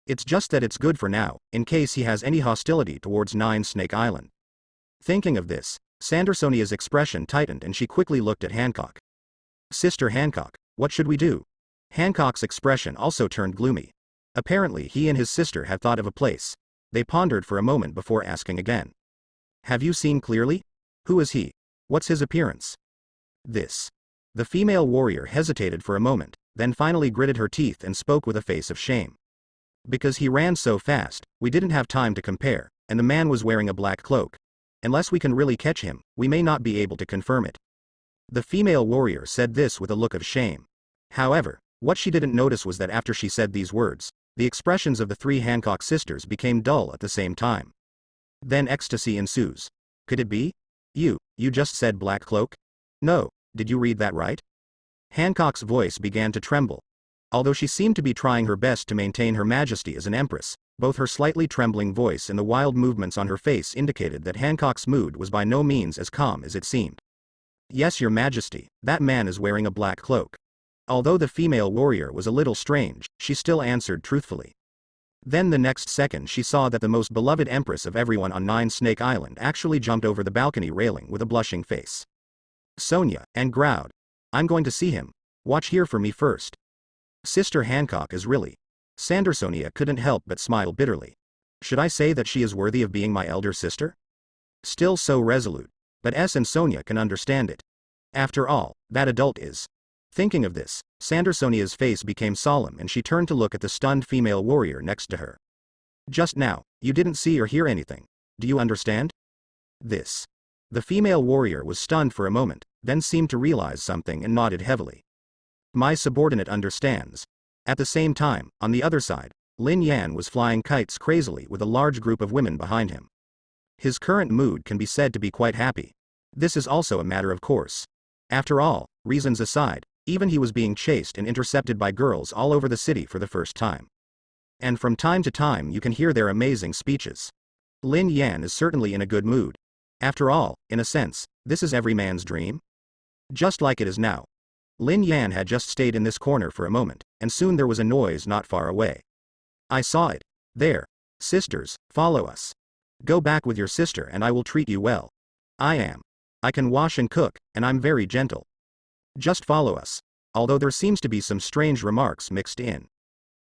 It's just that it's good for now, in case he has any hostility towards Nine Snake Island. Thinking of this, Sonia's expression tightened and she quickly looked at Hancock. Sister Hancock, what should we do? Hancock's expression also turned gloomy. Apparently he and his sister had thought of a place. They pondered for a moment before asking again. Have you seen clearly? Who is he? What's his appearance? This. The female warrior hesitated for a moment, then finally gritted her teeth and spoke with a face of shame. Because he ran so fast, we didn't have time to compare, and the man was wearing a black cloak. Unless we can really catch him, we may not be able to confirm it. The female warrior said this with a look of shame. However, what she didn't notice was that after she said these words, the expressions of the three Hancock sisters became dull at the same time. Then ecstasy ensues. Could it be? You just said black cloak? No, did you read that right? Hancock's voice began to tremble. Although she seemed to be trying her best to maintain her majesty as an empress, both her slightly trembling voice and the wild movements on her face indicated that Hancock's mood was by no means as calm as it seemed. Yes, your majesty, that man is wearing a black cloak. Although the female warrior was a little strange, she still answered truthfully. Then the next second she saw that the most beloved empress of everyone on Nine Snake Island actually jumped over the balcony railing with a blushing face. Sonia, and growled. I'm going to see him. Watch here for me first. Sister Hancock is really. Sonia couldn't help but smile bitterly. Should I say that she is worthy of being my elder sister? Still so resolute. But Sonia can understand it. After all, that adult is. Thinking of this, Sonia's face became solemn and she turned to look at the stunned female warrior next to her. Just now, you didn't see or hear anything. Do you understand? This. The female warrior was stunned for a moment, then seemed to realize something and nodded heavily. My subordinate understands. At the same time, on the other side, Lin Yan was flying kites crazily with a large group of women behind him. His current mood can be said to be quite happy. This is also a matter of course. After all, reasons aside, even he was being chased and intercepted by girls all over the city for the first time. And from time to time you can hear their amazing speeches. Lin Yan is certainly in a good mood. After all, in a sense, this is every man's dream. Just like it is now. Lin Yan had just stayed in this corner for a moment, and soon there was a noise not far away. I saw it. There. Sisters, follow us. Go back with your sister and I will treat you well. I can wash and cook, and I'm very gentle. Just follow us. Although there seems to be some strange remarks mixed in.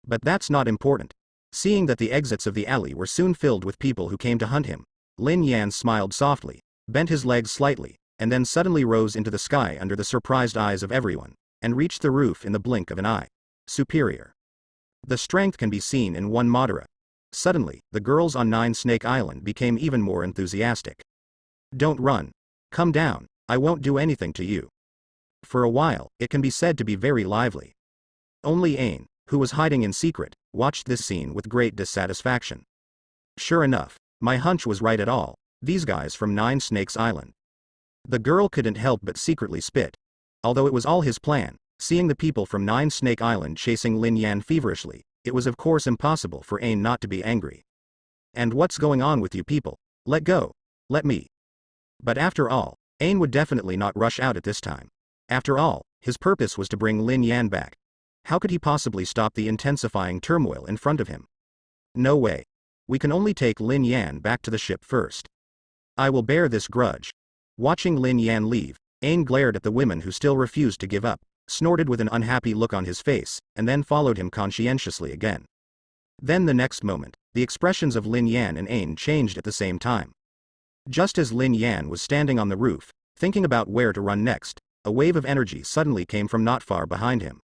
But that's not important. Seeing that the exits of the alley were soon filled with people who came to hunt him, Lin Yan smiled softly, bent his legs slightly, and then suddenly rose into the sky under the surprised eyes of everyone, and reached the roof in the blink of an eye. Superior. The strength can be seen in one Madara. Suddenly, the girls on Nine Snake Island became even more enthusiastic. Don't run. Come down, I won't do anything to you. For a while, it can be said to be very lively. Only Aang, who was hiding in secret, watched this scene with great dissatisfaction. Sure enough, my hunch was right at all, these guys from Nine Snakes Island. The girl couldn't help but secretly spit. Although it was all his plan, seeing the people from Nine Snake Island chasing Lin Yan feverishly, it was of course impossible for Ain not to be angry. And what's going on with you people? Let go. Let me. But after all, Ain would definitely not rush out at this time. After all, his purpose was to bring Lin Yan back. How could he possibly stop the intensifying turmoil in front of him? No way. We can only take Lin Yan back to the ship first. I will bear this grudge. Watching Lin Yan leave, Ain glared at the women who still refused to give up, snorted with an unhappy look on his face, and then followed him conscientiously again. Then the next moment, the expressions of Lin Yan and Ain changed at the same time. Just as Lin Yan was standing on the roof, thinking about where to run next, a wave of energy suddenly came from not far behind him.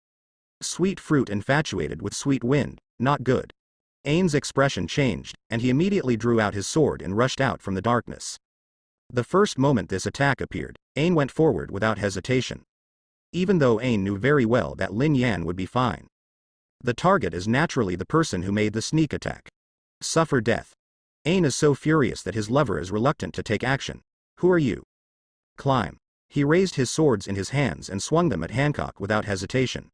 Sweet fruit infatuated with sweet wind, not good. Ain's expression changed, and he immediately drew out his sword and rushed out from the darkness. The first moment this attack appeared, Ain went forward without hesitation. Even though Ain knew very well that Lin Yan would be fine. The target is naturally the person who made the sneak attack. Suffer death. Ain is so furious that his lover is reluctant to take action. Who are you? Climb. He raised his swords in his hands and swung them at Hancock without hesitation.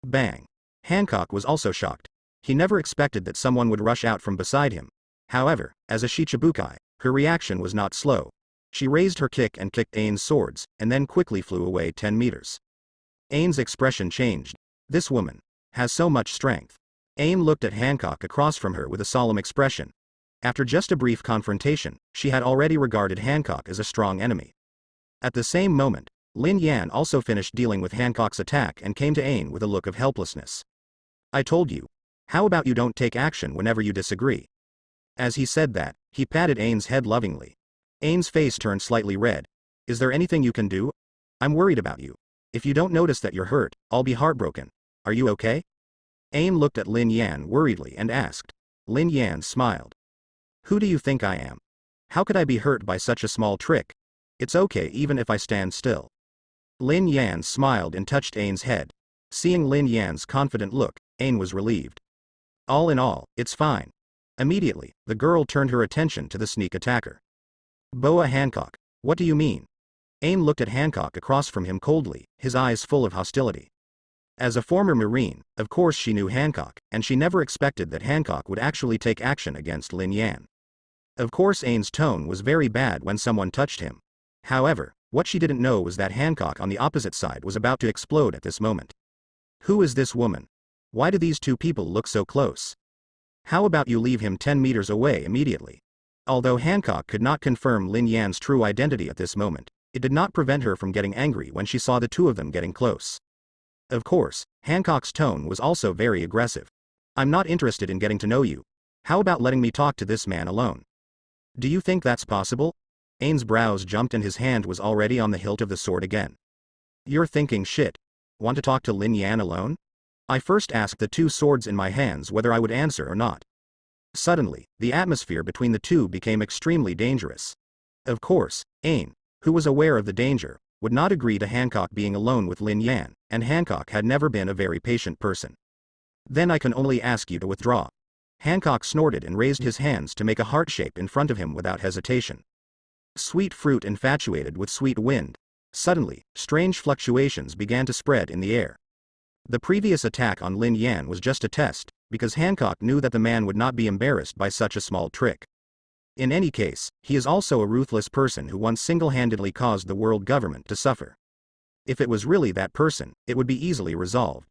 Bang. Hancock was also shocked. He never expected that someone would rush out from beside him. However, as a Shichibukai, her reaction was not slow. She raised her kick and kicked Ain's swords, and then quickly flew away 10 meters. Ain's expression changed. This woman has so much strength. Ain looked at Hancock across from her with a solemn expression. After just a brief confrontation, she had already regarded Hancock as a strong enemy. At the same moment, Lin Yan also finished dealing with Hancock's attack and came to Ain with a look of helplessness. I told you. How about you don't take action whenever you disagree? As he said that, he patted Ain's head lovingly. Ain's face turned slightly red. Is there anything you can do? I'm worried about you. If you don't notice that you're hurt, I'll be heartbroken. Are you okay? Ain looked at Lin Yan worriedly and asked. Lin Yan smiled. Who do you think I am? How could I be hurt by such a small trick? It's okay even if I stand still. Lin Yan smiled and touched Ain's head. Seeing Lin Yan's confident look, Ain was relieved. All in all, it's fine. Immediately, the girl turned her attention to the sneak attacker. Boa Hancock, what do you mean? Ain looked at Hancock across from him coldly, his eyes full of hostility. As a former Marine, of course she knew Hancock, and she never expected that Hancock would actually take action against Lin Yan. Of course Ain's tone was very bad when someone touched him. However, what she didn't know was that Hancock on the opposite side was about to explode at this moment. Who is this woman? Why do these two people look so close? How about you leave him 10 meters away immediately? Although Hancock could not confirm Lin Yan's true identity at this moment, it did not prevent her from getting angry when she saw the two of them getting close. Of course, Hancock's tone was also very aggressive. I'm not interested in getting to know you. How about letting me talk to this man alone? Do you think that's possible? Ain's brows jumped and his hand was already on the hilt of the sword again. You're thinking shit. Want to talk to Lin Yan alone? I first asked the two swords in my hands whether I would answer or not. Suddenly, the atmosphere between the two became extremely dangerous. Of course, Ain, who was aware of the danger, would not agree to Hancock being alone with Lin Yan, and Hancock had never been a very patient person. Then I can only ask you to withdraw. Hancock snorted and raised his hands to make a heart shape in front of him without hesitation. Sweet fruit infatuated with sweet wind. Suddenly, strange fluctuations began to spread in the air. The previous attack on Lin Yan was just a test, because Hancock knew that the man would not be embarrassed by such a small trick. In any case, he is also a ruthless person who once single-handedly caused the world government to suffer. If it was really that person, it would be easily resolved.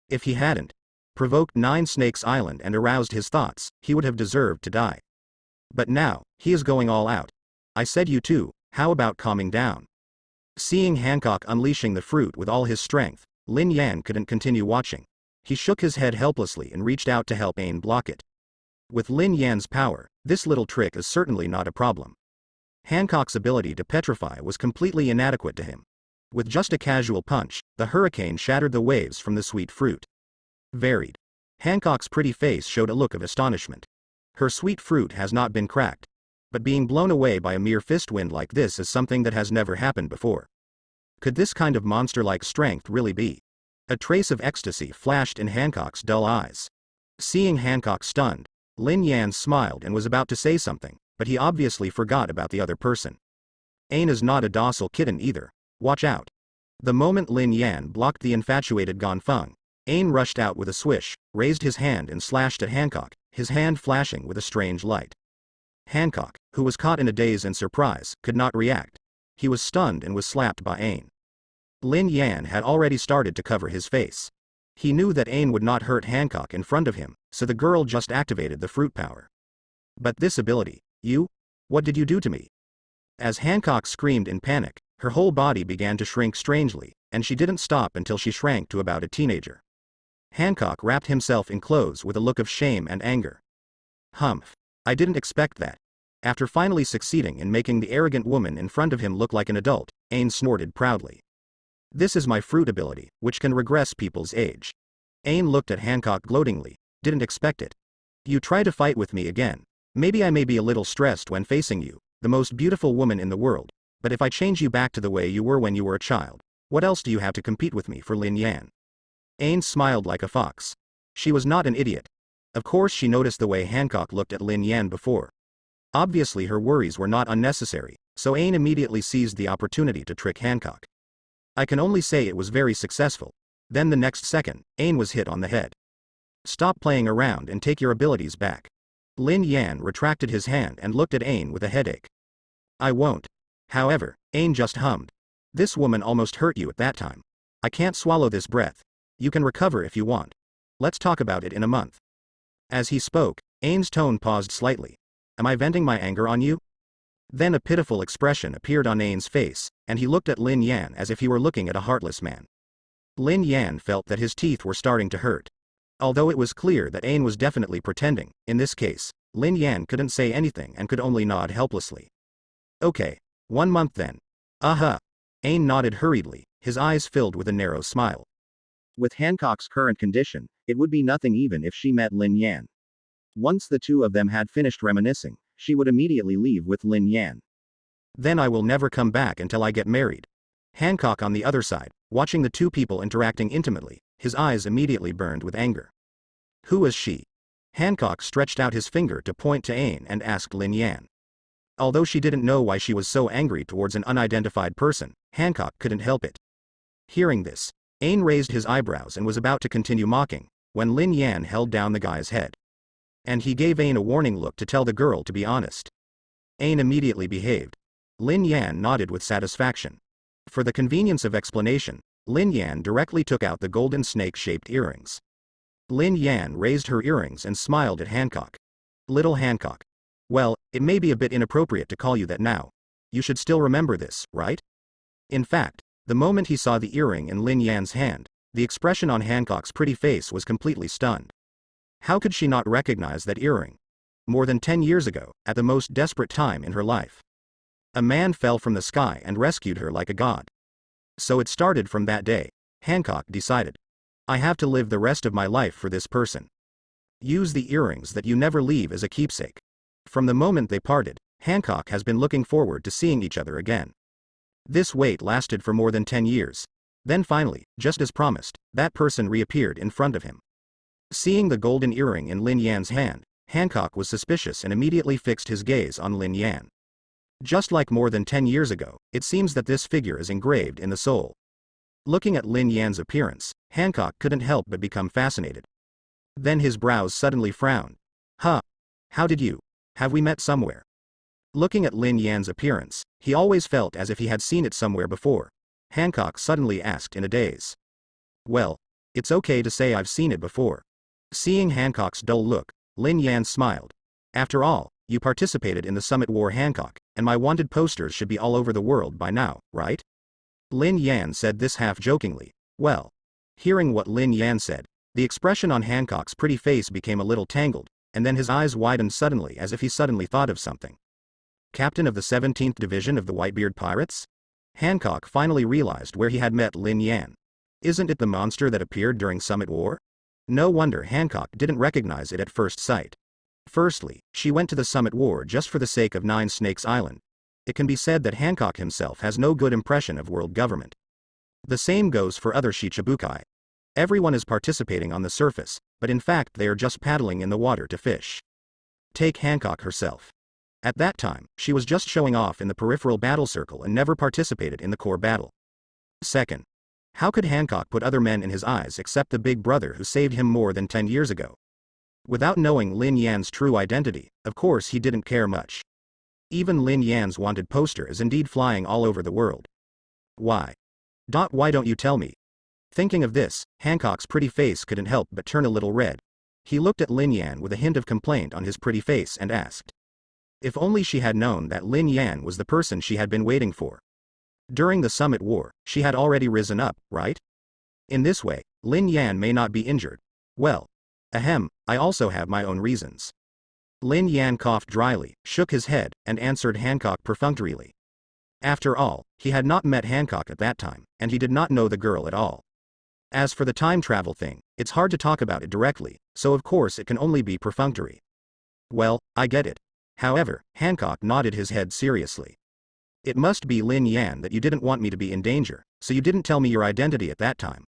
If he hadn't provoked Nine Snakes Island and aroused his thoughts, he would have deserved to die. But now, he is going all out. I said you too, how about calming down? Seeing Hancock unleashing the fruit with all his strength, Lin Yan couldn't continue watching. He shook his head helplessly and reached out to help Ain block it. With Lin Yan's power, this little trick is certainly not a problem. Hancock's ability to petrify was completely inadequate to him. With just a casual punch, the hurricane shattered the waves from the sweet fruit. Varied. Hancock's pretty face showed a look of astonishment. Her sweet fruit has not been cracked. But being blown away by a mere fist wind like this is something that has never happened before. Could this kind of monster-like strength really be? A trace of ecstasy flashed in Hancock's dull eyes. Seeing Hancock stunned, Lin Yan smiled and was about to say something, but he obviously forgot about the other person. Ain is not a docile kitten either. Watch out. The moment Lin Yan blocked the infatuated Ganfeng, Ain rushed out with a swish, raised his hand and slashed at Hancock, his hand flashing with a strange light. Hancock, who was caught in a daze and surprise, could not react. He was stunned and was slapped by Ain. Lin Yan had already started to cover his face. He knew that Ain would not hurt Hancock in front of him, so the girl just activated the fruit power. But this ability, you? What did you do to me? As Hancock screamed in panic, her whole body began to shrink strangely, and she didn't stop until she shrank to about a teenager. Hancock wrapped himself in clothes with a look of shame and anger. Humph. I didn't expect that. After finally succeeding in making the arrogant woman in front of him look like an adult, Ain snorted proudly. This is my fruit ability, which can regress people's age. Ain looked at Hancock gloatingly. Didn't expect it. You try to fight with me again. Maybe I may be a little stressed when facing you, the most beautiful woman in the world, but if I change you back to the way you were when you were a child, what else do you have to compete with me for, Lin Yan? Ain smiled like a fox. She was not an idiot. Of course she noticed the way Hancock looked at Lin Yan before. Obviously her worries were not unnecessary, so Ain immediately seized the opportunity to trick Hancock. I can only say it was very successful. Then the next second, Ain was hit on the head. Stop playing around and take your abilities back. Lin Yan retracted his hand and looked at Ain with a headache. I won't. However, Ain just hummed. This woman almost hurt you at that time. I can't swallow this breath. You can recover if you want. Let's talk about it in a month. As he spoke, Ain's tone paused slightly. Am I venting my anger on you? Then a pitiful expression appeared on Ain's face, and he looked at Lin Yan as if he were looking at a heartless man. Lin Yan felt that his teeth were starting to hurt. Although it was clear that Ain was definitely pretending, in this case, Lin Yan couldn't say anything and could only nod helplessly. Okay. 1 month then. Ain nodded hurriedly, his eyes filled with a narrow smile. With Hancock's current condition, it would be nothing even if she met Lin Yan. Once the two of them had finished reminiscing, she would immediately leave with Lin Yan. Then I will never come back until I get married. Hancock on the other side, watching the two people interacting intimately, his eyes immediately burned with anger. Who is she? Hancock stretched out his finger to point to Ain and asked Lin Yan. Although she didn't know why she was so angry towards an unidentified person, Hancock couldn't help it. Hearing this, Ain raised his eyebrows and was about to continue mocking, when Lin Yan held down the guy's head. And he gave Ain a warning look to tell the girl to be honest. Ain immediately behaved. Lin Yan nodded with satisfaction. For the convenience of explanation, Lin Yan directly took out the golden snake-shaped earrings. Lin Yan raised her earrings and smiled at Hancock. Little Hancock. Well, it may be a bit inappropriate to call you that now. You should still remember this, right? In fact, the moment he saw the earring in Lin Yan's hand, the expression on Hancock's pretty face was completely stunned. How could she not recognize that earring? More than 10 years ago, at the most desperate time in her life. A man fell from the sky and rescued her like a god. So it started from that day. Hancock decided. I have to live the rest of my life for this person. Use the earrings that you never leave as a keepsake. From the moment they parted, Hancock has been looking forward to seeing each other again. This wait lasted for more than 10 years. Then finally, just as promised, that person reappeared in front of him. Seeing the golden earring in Lin Yan's hand, Hancock was suspicious and immediately fixed his gaze on Lin Yan. Just like more than 10 years ago, it seems that this figure is engraved in the soul. Looking at Lin Yan's appearance, Hancock couldn't help but become fascinated. Then his brows suddenly frowned. Huh. How did you? Have we met somewhere? Looking at Lin Yan's appearance, he always felt as if he had seen it somewhere before. Hancock suddenly asked in a daze. Well, it's okay to say I've seen it before. Seeing Hancock's dull look, Lin Yan smiled. After all, you participated in the Summit War, Hancock, and my wanted posters should be all over the world by now, right? Lin Yan said this half-jokingly. Well. Hearing what Lin Yan said, the expression on Hancock's pretty face became a little tangled, and then his eyes widened suddenly as if he suddenly thought of something. Captain of the 17th Division of the Whitebeard Pirates? Hancock finally realized where he had met Lin Yan. Isn't it the monster that appeared during Summit War? No wonder Hancock didn't recognize it at first sight. Firstly, she went to the Summit War just for the sake of Nine Snakes Island. It can be said that Hancock himself has no good impression of world government. The same goes for other Shichibukai. Everyone is participating on the surface, but in fact they are just paddling in the water to fish. Take Hancock herself. At that time, she was just showing off in the peripheral battle circle and never participated in the core battle. Second, how could Hancock put other men in his eyes except the big brother who saved him more than 10 years ago? Without knowing Lin Yan's true identity, of course he didn't care much. Even Lin Yan's wanted poster is indeed flying all over the world. Why? Why don't you tell me? Thinking of this, Hancock's pretty face couldn't help but turn a little red. He looked at Lin Yan with a hint of complaint on his pretty face and asked. If only she had known that Lin Yan was the person she had been waiting for. During the Summit War, she had already risen up, right? In this way, Lin Yan may not be injured. Well, I also have my own reasons. Lin Yan coughed dryly, shook his head, and answered Hancock perfunctorily. After all, he had not met Hancock at that time, and he did not know the girl at all. As for the time travel thing, it's hard to talk about it directly, so of course it can only be perfunctory. Well, I get it. However, Hancock nodded his head seriously. It must be Lin Yan that you didn't want me to be in danger, so you didn't tell me your identity at that time.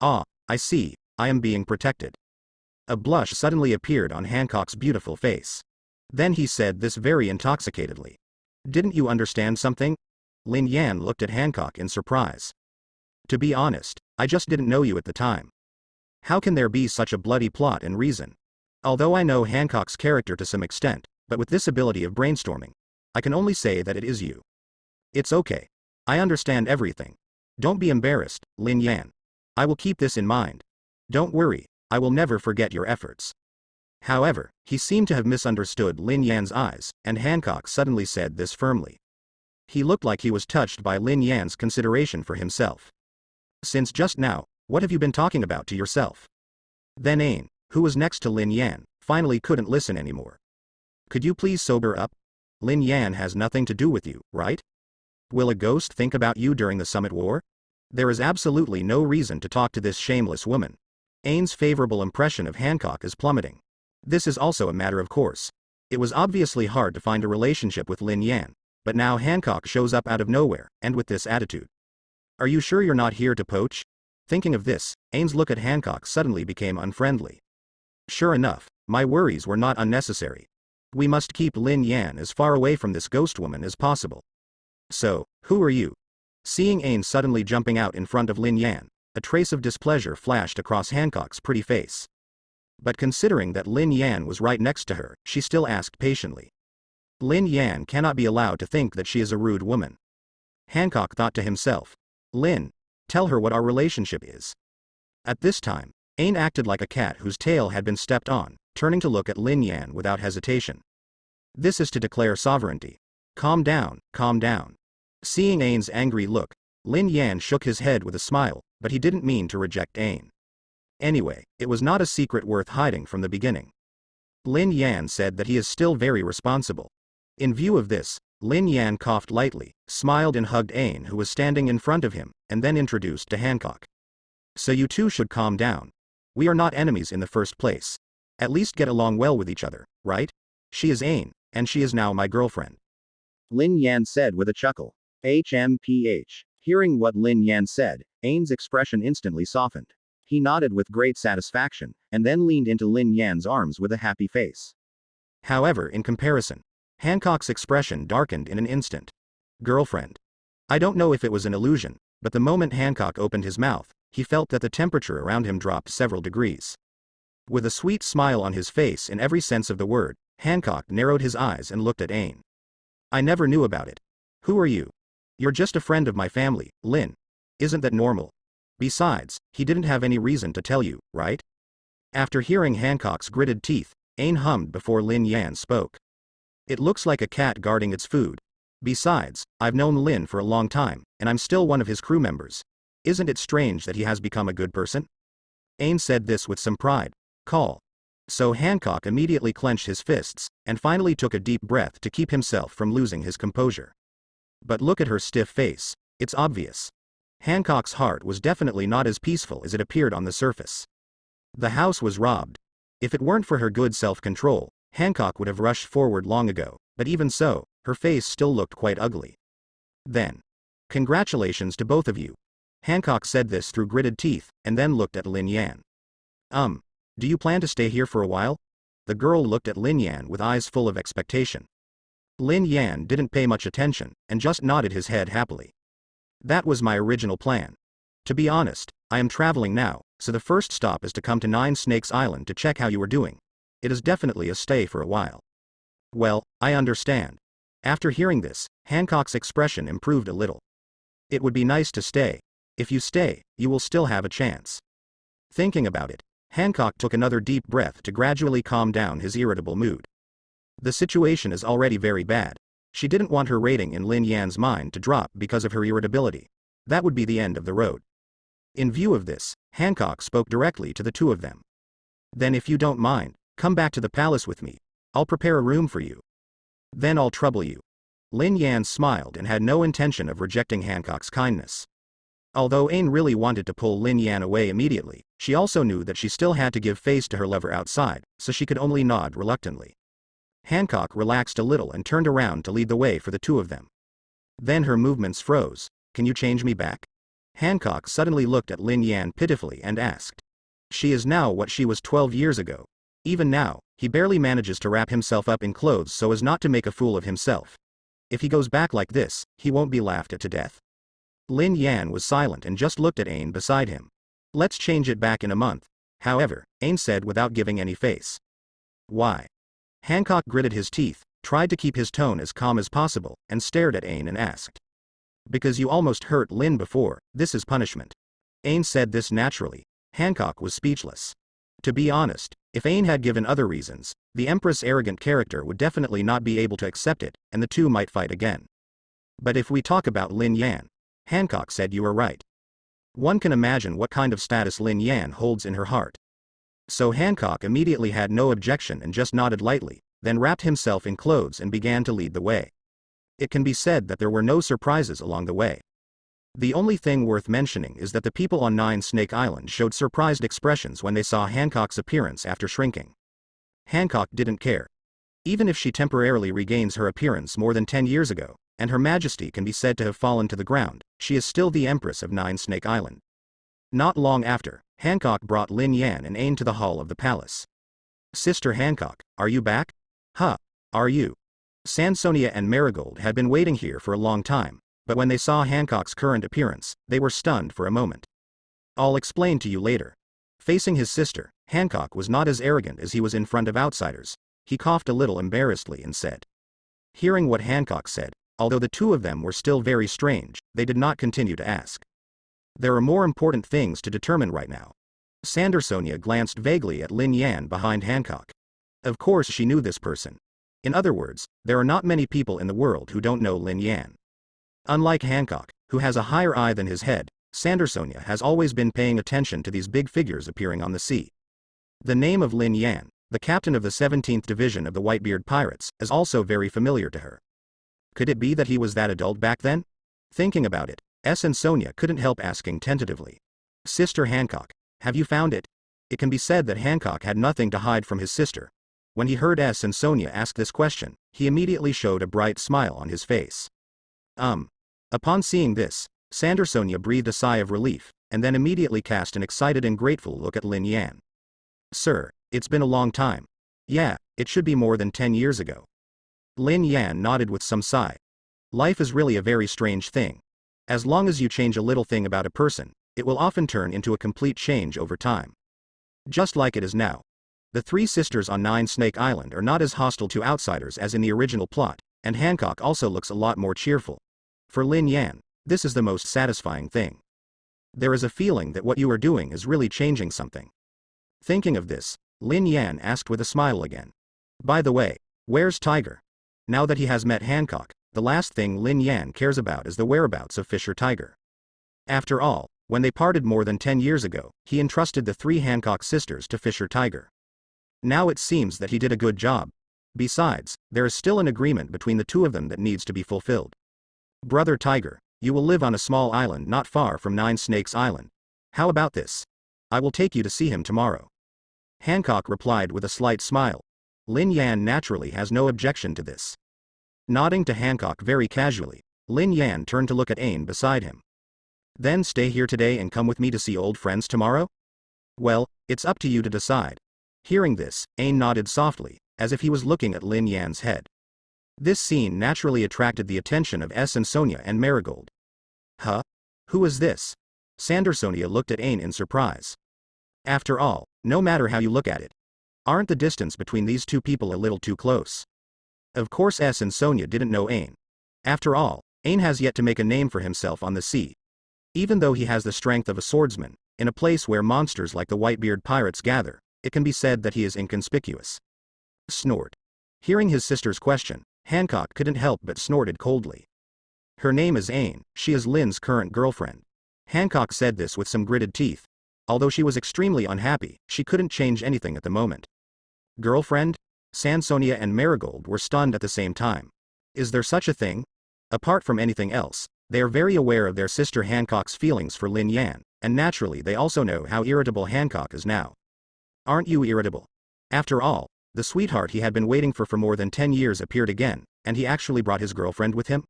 Ah, I see, I am being protected. A blush suddenly appeared on Hancock's beautiful face. Then he said this very intoxicatedly. Didn't you understand something? Lin Yan looked at Hancock in surprise. To be honest, I just didn't know you at the time. How can there be such a bloody plot and reason? Although I know Hancock's character to some extent, but with this ability of brainstorming, I can only say that it is you. It's okay. I understand everything. Don't be embarrassed, Lin Yan. I will keep this in mind. Don't worry, I will never forget your efforts. However, he seemed to have misunderstood Lin Yan's eyes, and Hancock suddenly said this firmly. He looked like he was touched by Lin Yan's consideration for himself. Since just now, what have you been talking about to yourself? Then Ain, who was next to Lin Yan, finally couldn't listen anymore. Could you please sober up? Lin Yan has nothing to do with you, right? Will a ghost think about you during the Summit War? There is absolutely no reason to talk to this shameless woman. Ain's favorable impression of Hancock is plummeting. This is also a matter of course. It was obviously hard to find a relationship with Lin Yan, but now Hancock shows up out of nowhere, and with this attitude. Are you sure you're not here to poach? Thinking of this, Ain's look at Hancock suddenly became unfriendly. Sure enough, my worries were not unnecessary. We must keep Lin Yan as far away from this ghost woman as possible. So, who are you? Seeing Ain suddenly jumping out in front of Lin Yan, a trace of displeasure flashed across Hancock's pretty face. But considering that Lin Yan was right next to her, she still asked patiently. Lin Yan cannot be allowed to think that she is a rude woman. Hancock thought to himself. Lin, tell her what our relationship is. At this time, Ain acted like a cat whose tail had been stepped on, turning to look at Lin Yan without hesitation. This is to declare sovereignty. Calm down, calm down. Seeing Ain's angry look, Lin Yan shook his head with a smile, but he didn't mean to reject Ain. Anyway, it was not a secret worth hiding from the beginning. Lin Yan said that he is still very responsible. In view of this, Lin Yan coughed lightly, smiled and hugged Ain who was standing in front of him, and then introduced to Hancock. So you two should calm down. We are not enemies in the first place. At least get along well with each other, right? She is Ain, and she is now my girlfriend. Lin Yan said with a chuckle. HMPH. Hearing what Lin Yan said, Ain's expression instantly softened. He nodded with great satisfaction, and then leaned into Lin Yan's arms with a happy face. However, in comparison, Hancock's expression darkened in an instant. Girlfriend. I don't know if it was an illusion, but the moment Hancock opened his mouth, he felt that the temperature around him dropped several degrees. With a sweet smile on his face in every sense of the word, Hancock narrowed his eyes and looked at Ain. I never knew about it. Who are you? You're just a friend of my family, Lin. Isn't that normal? Besides, he didn't have any reason to tell you, right? After hearing Hancock's gritted teeth, Ain hummed before Lin Yan spoke. It looks like a cat guarding its food. Besides, I've known Lin for a long time, and I'm still one of his crew members. Isn't it strange that he has become a good person? Ain said this with some pride. Call. So Hancock immediately clenched his fists, and finally took a deep breath to keep himself from losing his composure. But look at her stiff face, it's obvious. Hancock's heart was definitely not as peaceful as it appeared on the surface. The house was robbed. If it weren't for her good self-control, Hancock would have rushed forward long ago, but even so, her face still looked quite ugly. Then, congratulations to both of you. Hancock said this through gritted teeth, and then looked at Lin Yan. Do you plan to stay here for a while? The girl looked at Lin Yan with eyes full of expectation. Lin Yan didn't pay much attention, and just nodded his head happily. That was my original plan. To be honest, I am traveling now, so the first stop is to come to Nine Snakes Island to check how you are doing. It is definitely a stay for a while. Well, I understand. After hearing this, Hancock's expression improved a little. It would be nice to stay. If you stay, you will still have a chance. Thinking about it, Hancock took another deep breath to gradually calm down his irritable mood. The situation is already very bad. She didn't want her rating in Lin Yan's mind to drop because of her irritability. That would be the end of the road. In view of this, Hancock spoke directly to the two of them. Then if you don't mind, come back to the palace with me. I'll prepare a room for you. Then I'll trouble you. Lin Yan smiled and had no intention of rejecting Hancock's kindness. Although Ain really wanted to pull Lin Yan away immediately, she also knew that she still had to give face to her lover outside, so she could only nod reluctantly. Hancock relaxed a little and turned around to lead the way for the two of them. Then her movements froze. Can you change me back? Hancock suddenly looked at Lin Yan pitifully and asked. She is now what she was 12 years ago. Even now, he barely manages to wrap himself up in clothes so as not to make a fool of himself. If he goes back like this, he won't be laughed at to death. Lin Yan was silent and just looked at Ain beside him. Let's change it back in a month. However, Ain said without giving any face. Why? Hancock gritted his teeth, tried to keep his tone as calm as possible, and stared at Ain and asked. Because you almost hurt Lin before, this is punishment. Ain said this naturally. Hancock was speechless. To be honest, if Ain had given other reasons, the Empress' arrogant character would definitely not be able to accept it, and the two might fight again. But if we talk about Lin Yan, Hancock said you are right. One can imagine what kind of status Lin Yan holds in her heart. So Hancock immediately had no objection and just nodded lightly, then wrapped himself in clothes and began to lead the way. It can be said that there were no surprises along the way. The only thing worth mentioning is that the people on Nine Snake Island showed surprised expressions when they saw Hancock's appearance after shrinking. Hancock didn't care. Even if she temporarily regains her appearance more than 10 years ago, and her majesty can be said to have fallen to the ground, she is still the Empress of Nine Snake Island. Not long after, Hancock brought Lin Yan and Ain to the hall of the palace. Sister Hancock, are you back? Huh, are you? Sansonia and Marigold had been waiting here for a long time, but when they saw Hancock's current appearance, they were stunned for a moment. I'll explain to you later. Facing his sister, Hancock was not as arrogant as he was in front of outsiders. He coughed a little embarrassedly and said. Hearing what Hancock said, although the two of them were still very strange, they did not continue to ask. There are more important things to determine right now. Sandersonia glanced vaguely at Lin Yan behind Hancock. Of course she knew this person. In other words, there are not many people in the world who don't know Lin Yan. Unlike Hancock, who has a higher eye than his head, Sandersonia has always been paying attention to these big figures appearing on the sea. The name of Lin Yan, the captain of the 17th Division of the Whitebeard Pirates, is also very familiar to her. Could it be that he was that adult back then? Thinking about it, Sandersonia couldn't help asking tentatively. Sister Hancock, have you found it? It can be said that Hancock had nothing to hide from his sister. When he heard Sandersonia ask this question, he immediately showed a bright smile on his face. Upon seeing this, Sandersonia breathed a sigh of relief, and then immediately cast an excited and grateful look at Lin Yan. Sir, it's been a long time. Yeah, it should be more than 10 years ago. Lin Yan nodded with some sigh. Life is really a very strange thing. As long as you change a little thing about a person, it will often turn into a complete change over time. Just like it is now. The three sisters on Nine Snake Island are not as hostile to outsiders as in the original plot, and Hancock also looks a lot more cheerful. For Lin Yan, this is the most satisfying thing. There is a feeling that what you are doing is really changing something. Thinking of this, Lin Yan asked with a smile again. By the way, where's Tiger? Now that he has met Hancock, the last thing Lin Yan cares about is the whereabouts of Fisher Tiger. After all, when they parted more than 10 years ago, he entrusted the three Hancock sisters to Fisher Tiger. Now it seems that he did a good job. Besides, there is still an agreement between the two of them that needs to be fulfilled. Brother Tiger, you will live on a small island not far from Nine Snakes Island. How about this? I will take you to see him tomorrow. Hancock replied with a slight smile. Lin Yan naturally has no objection to this. Nodding to Hancock very casually, Lin Yan turned to look at Ain beside him. Then stay here today and come with me to see old friends tomorrow? Well, it's up to you to decide. Hearing this, Ain nodded softly, as if he was looking at Lin Yan's head. This scene naturally attracted the attention of S and Sonia and Marigold. Huh? Who is this? Sandersonia looked at Ain in surprise. After all, no matter how you look at it, aren't the distance between these two people a little too close? Of course S and Sonia didn't know Ain. After all, Ain has yet to make a name for himself on the sea. Even though he has the strength of a swordsman, in a place where monsters like the Whitebeard pirates gather, it can be said that he is inconspicuous. Snort. Hearing his sister's question, Hancock couldn't help but snorted coldly. Her name is Ain, she is Lin's current girlfriend. Hancock said this with some gritted teeth. Although she was extremely unhappy, she couldn't change anything at the moment. Girlfriend? Sansonia and Marigold were stunned at the same time. Is there such a thing? Apart from anything else, they are very aware of their sister Hancock's feelings for Lin Yan, and naturally they also know how irritable Hancock is now. Aren't you irritable? After all, the sweetheart he had been waiting for more than 10 years appeared again, and he actually brought his girlfriend with him?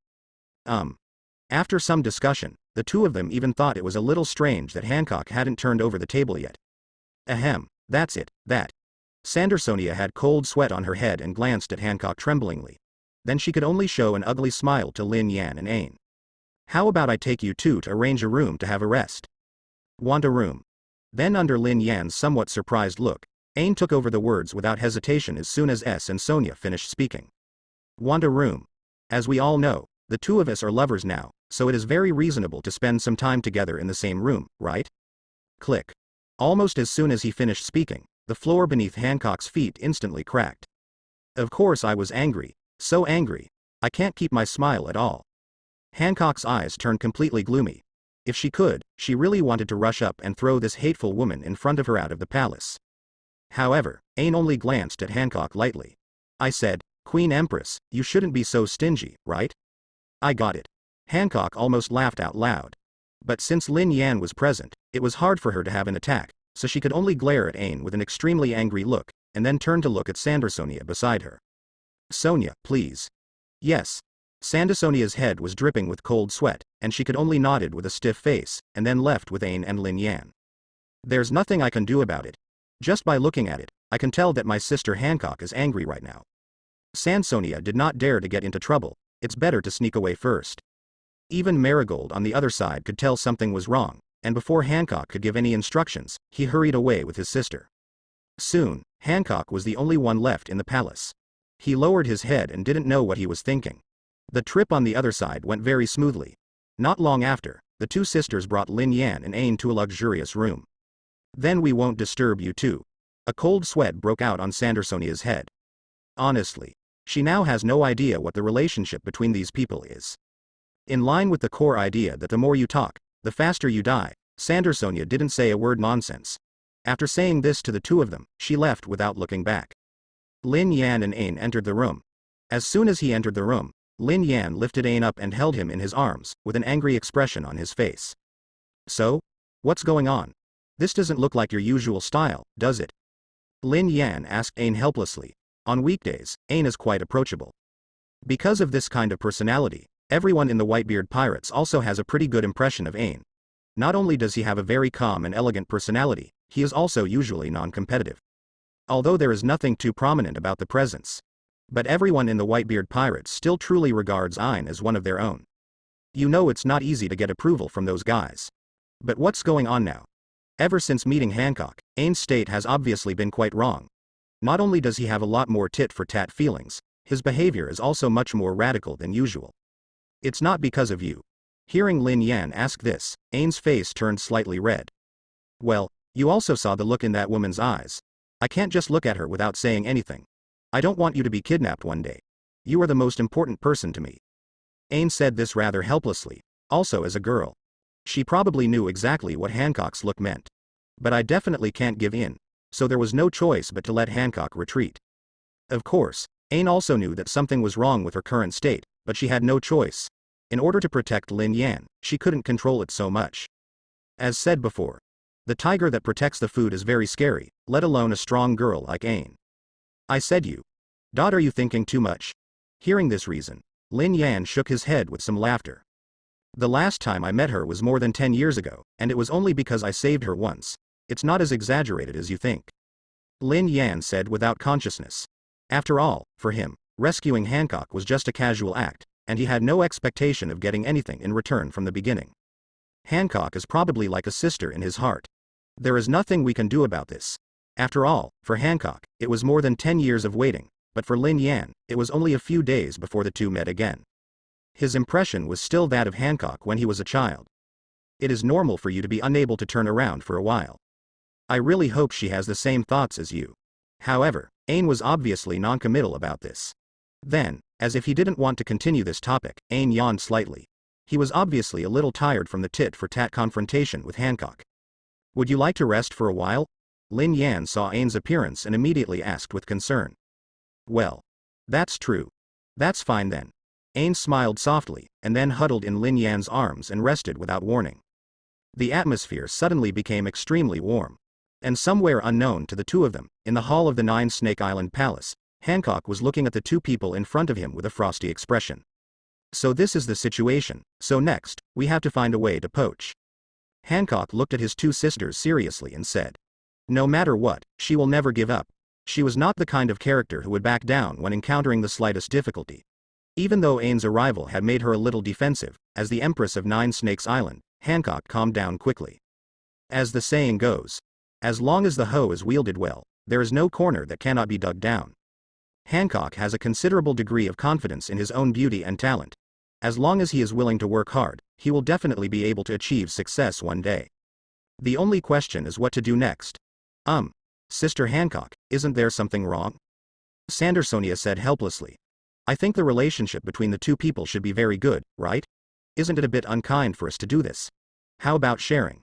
After some discussion, the two of them even thought it was a little strange that Hancock hadn't turned over the table yet. Ahem, that's it, that. Sandersonia had cold sweat on her head and glanced at Hancock tremblingly. Then she could only show an ugly smile to Lin Yan and Ain. How about I take you two to arrange a room to have a rest? Want a room? Then under Lin Yan's somewhat surprised look, Ain took over the words without hesitation as soon as S and Sonia finished speaking. Want a room? As we all know, the two of us are lovers now, so it is very reasonable to spend some time together in the same room, right? Click. Almost as soon as he finished speaking, the floor beneath Hancock's feet instantly cracked. Of course I was angry, so angry, I can't keep my smile at all. Hancock's eyes turned completely gloomy. If she could, she really wanted to rush up and throw this hateful woman in front of her out of the palace. However, Ain only glanced at Hancock lightly. I said, Queen Empress, you shouldn't be so stingy, right? I got it. Hancock almost laughed out loud. But since Lin Yan was present, it was hard for her to have an attack, so she could only glare at Ain with an extremely angry look, and then turn to look at Sandersonia beside her. Sonia, please. Yes. Sandersonia's head was dripping with cold sweat, and she could only nodded with a stiff face, and then left with Ain and Lin Yan. There's nothing I can do about it. Just by looking at it, I can tell that my sister Hancock is angry right now. Sansonia did not dare to get into trouble, it's better to sneak away first. Even Marigold on the other side could tell something was wrong, and before Hancock could give any instructions, he hurried away with his sister. Soon, Hancock was the only one left in the palace. He lowered his head and didn't know what he was thinking. The trip on the other side went very smoothly. Not long after, the two sisters brought Lin Yan and Ain to a luxurious room. Then we won't disturb you two. A cold sweat broke out on Sandersonia's head. Honestly, she now has no idea what the relationship between these people is. In line with the core idea that the more you talk, the faster you die, Sandersonia didn't say a word nonsense. After saying this to the two of them, she left without looking back. Lin Yan and Ain entered the room. As soon as he entered the room, Lin Yan lifted Ain up and held him in his arms, with an angry expression on his face. So? What's going on? This doesn't look like your usual style, does it? Lin Yan asked Ain helplessly. On weekdays, Ain is quite approachable. Because of this kind of personality, everyone in the Whitebeard Pirates also has a pretty good impression of Ain. Not only does he have a very calm and elegant personality, he is also usually non-competitive. Although there is nothing too prominent about the presence. But everyone in the Whitebeard Pirates still truly regards Ain as one of their own. You know it's not easy to get approval from those guys. But what's going on now? Ever since meeting Hancock, Ain's state has obviously been quite wrong. Not only does he have a lot more tit-for-tat feelings, his behavior is also much more radical than usual. It's not because of you. Hearing Lin Yan ask this, Ain's face turned slightly red. Well, you also saw the look in that woman's eyes. I can't just look at her without saying anything. I don't want you to be kidnapped one day. You are the most important person to me. Ain said this rather helplessly, also as a girl. She probably knew exactly what Hancock's look meant. But I definitely can't give in, so there was no choice but to let Hancock retreat. Of course, Ain also knew that something was wrong with her current state, but she had no choice. In order to protect Lin Yan, she couldn't control it so much. As said before, the tiger that protects the food is very scary, let alone a strong girl like Ain. I said you. Are you thinking too much? Hearing this reason, Lin Yan shook his head with some laughter. The last time I met her was more than 10 years ago, and it was only because I saved her once. It's not as exaggerated as you think. Lin Yan said without consciousness. After all, for him, Rescuing Hancock was just a casual act, and he had no expectation of getting anything in return from the beginning. Hancock is probably like a sister in his heart. There is nothing we can do about this. After all, for Hancock, it was more than 10 years of waiting, but for Lin Yan, it was only a few days before the two met again. His impression was still that of Hancock when he was a child. It is normal for you to be unable to turn around for a while. I really hope she has the same thoughts as you. However, Ain was obviously non-committal about this. Then, as if he didn't want to continue this topic, Ain yawned slightly. He was obviously a little tired from the tit-for-tat confrontation with Hancock. Would you like to rest for a while? Lin Yan saw Ain's appearance and immediately asked with concern. Well, that's true. That's fine then. Ain smiled softly, and then huddled in Lin Yan's arms and rested without warning. The atmosphere suddenly became extremely warm. And somewhere unknown to the two of them, in the hall of the Nine Snake Island Palace, Hancock was looking at the two people in front of him with a frosty expression. So this is the situation, so next, we have to find a way to poach. Hancock looked at his two sisters seriously and said. No matter what, she will never give up. She was not the kind of character who would back down when encountering the slightest difficulty. Even though Ain's arrival had made her a little defensive, as the Empress of Nine Snakes Island, Hancock calmed down quickly. As the saying goes, as long as the hoe is wielded well, there is no corner that cannot be dug down. Hancock has a considerable degree of confidence in his own beauty and talent. As long as he is willing to work hard, he will definitely be able to achieve success one day. The only question is what to do next. Sister Hancock, isn't there something wrong? Sandersonia said helplessly. I think the relationship between the two people should be very good, right? Isn't it a bit unkind for us to do this? How about sharing?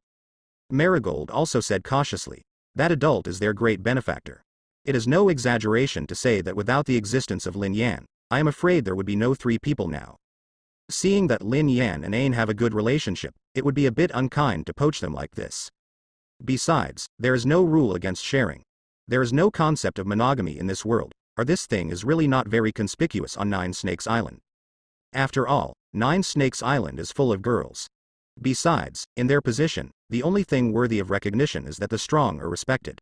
Marigold also said cautiously. That adult is their great benefactor. It is no exaggeration to say that without the existence of Lin Yan, I am afraid there would be no three people now. Seeing that Lin Yan and Ain have a good relationship, it would be a bit unkind to poach them like this. Besides, there is no rule against sharing. There is no concept of monogamy in this world, or this thing is really not very conspicuous on Nine Snakes Island. After all, Nine Snakes Island is full of girls. Besides, in their position, the only thing worthy of recognition is that the strong are respected.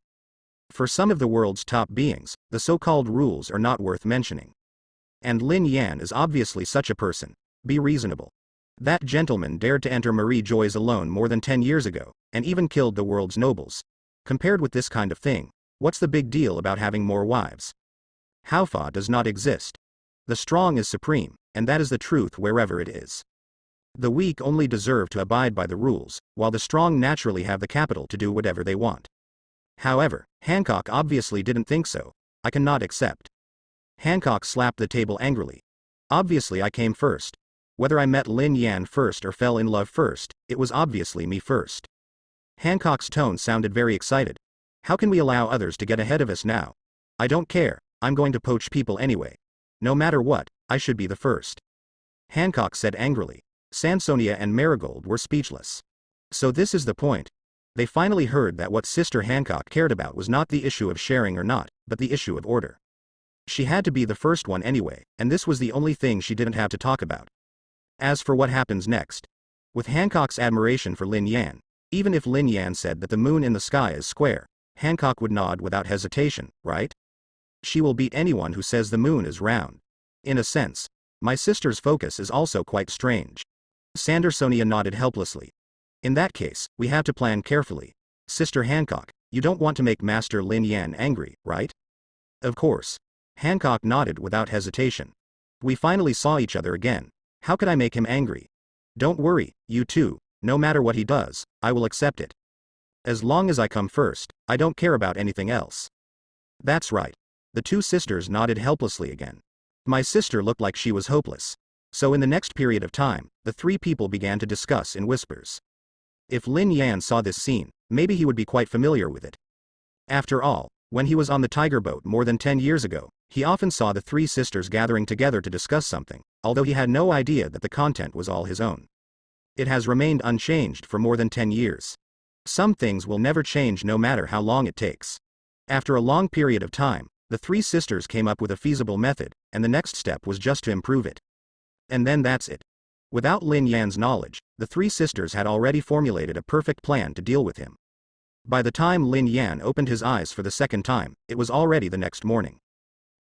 For some of the world's top beings, the so-called rules are not worth mentioning. And Lin Yan is obviously such a person. Be reasonable. That gentleman dared to enter Marie Joy's alone more than 10 years ago, and even killed the world's nobles. Compared with this kind of thing, what's the big deal about having more wives? Haofa does not exist. The strong is supreme, and that is the truth wherever it is. The weak only deserve to abide by the rules, while the strong naturally have the capital to do whatever they want. However, Hancock obviously didn't think so. I cannot accept. Hancock slapped the table angrily. Obviously I came first. Whether I met Lin Yan first or fell in love first, it was obviously me first. Hancock's tone sounded very excited. How can we allow others to get ahead of us now? I don't care, I'm going to poach people anyway. No matter what, I should be the first. Hancock said angrily. Sansonia and Marigold were speechless. So this is the point. They finally heard that what Sister Hancock cared about was not the issue of sharing or not, but the issue of order. She had to be the first one anyway, and this was the only thing she didn't have to talk about. As for what happens next. With Hancock's admiration for Lin Yan, even if Lin Yan said that the moon in the sky is square, Hancock would nod without hesitation, right? She will beat anyone who says the moon is round. In a sense, my sister's focus is also quite strange. Sandersonia nodded helplessly. In that case, we have to plan carefully. Sister Hancock, you don't want to make Master Lin Yan angry, right? Of course. Hancock nodded without hesitation. We finally saw each other again. How could I make him angry? Don't worry, you two, no matter what he does, I will accept it. As long as I come first, I don't care about anything else. That's right. The two sisters nodded helplessly again. My sister looked like she was hopeless. So in the next period of time, the three people began to discuss in whispers. If Lin Yan saw this scene, maybe he would be quite familiar with it. After all, when he was on the tiger boat more than 10 years ago, he often saw the three sisters gathering together to discuss something, although he had no idea that the content was all his own. It has remained unchanged for more than 10 years. Some things will never change no matter how long it takes. After a long period of time, the three sisters came up with a feasible method, and the next step was just to improve it. And then that's it. Without Lin Yan's knowledge, the three sisters had already formulated a perfect plan to deal with him. By the time Lin Yan opened his eyes for the second time, it was already the next morning.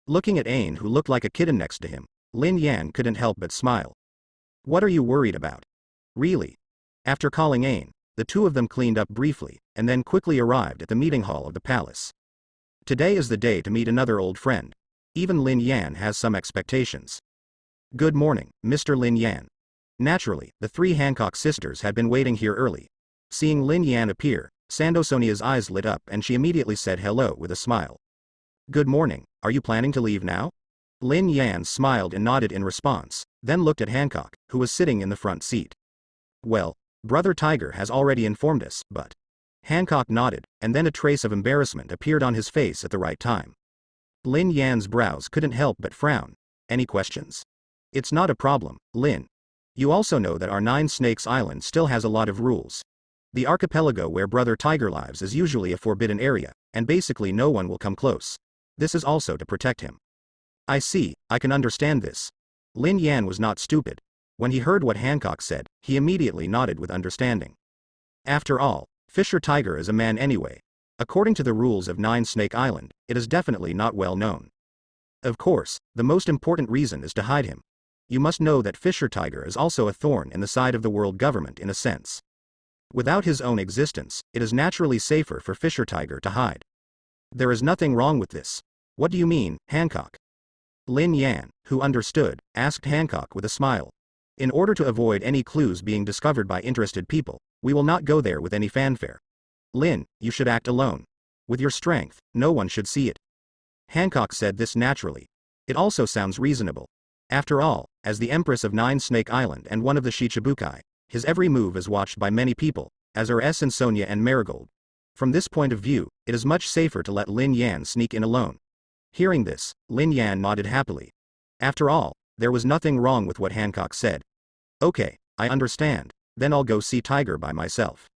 Looking at Ain, who looked like a kitten next to him, Lin Yan couldn't help but smile. What are you worried about? Really? After calling Ain, the two of them cleaned up briefly, and then quickly arrived at the meeting hall of the palace. Today is the day to meet another old friend. Even Lin Yan has some expectations. Good morning, Mr. Lin Yan. Naturally, the three Hancock sisters had been waiting here early. Seeing Lin Yan appear, Sandosonia's eyes lit up and she immediately said hello with a smile. Good morning, are you planning to leave now? Lin Yan smiled and nodded in response, then looked at Hancock, who was sitting in the front seat. Well, Brother Tiger has already informed us, but... Hancock nodded, and then a trace of embarrassment appeared on his face at the right time. Lin Yan's brows couldn't help but frown. Any questions? It's not a problem, Lin. You also know that our Nine Snakes Island still has a lot of rules. The archipelago where Brother Tiger lives is usually a forbidden area, and basically no one will come close. This is also to protect him. I see, I can understand this. Lin Yan was not stupid. When he heard what Hancock said, he immediately nodded with understanding. After all, Fisher Tiger is a man anyway. According to the rules of Nine Snake Island, it is definitely not well known. Of course, the most important reason is to hide him. You must know that Fisher Tiger is also a thorn in the side of the world government in a sense. Without his own existence, it is naturally safer for Fisher Tiger to hide. There is nothing wrong with this. What do you mean, Hancock? Lin Yan, who understood, asked Hancock with a smile. In order to avoid any clues being discovered by interested people, we will not go there with any fanfare. Lin, you should act alone. With your strength, no one should see it. Hancock said this naturally. It also sounds reasonable. After all, as the Empress of Nine Snake Island and one of the Shichibukai, his every move is watched by many people, as are and Sonia and Marigold. From this point of view, it is much safer to let Lin Yan sneak in alone. Hearing this, Lin Yan nodded happily. After all, there was nothing wrong with what Hancock said. Okay, I understand, then I'll go see Tiger by myself.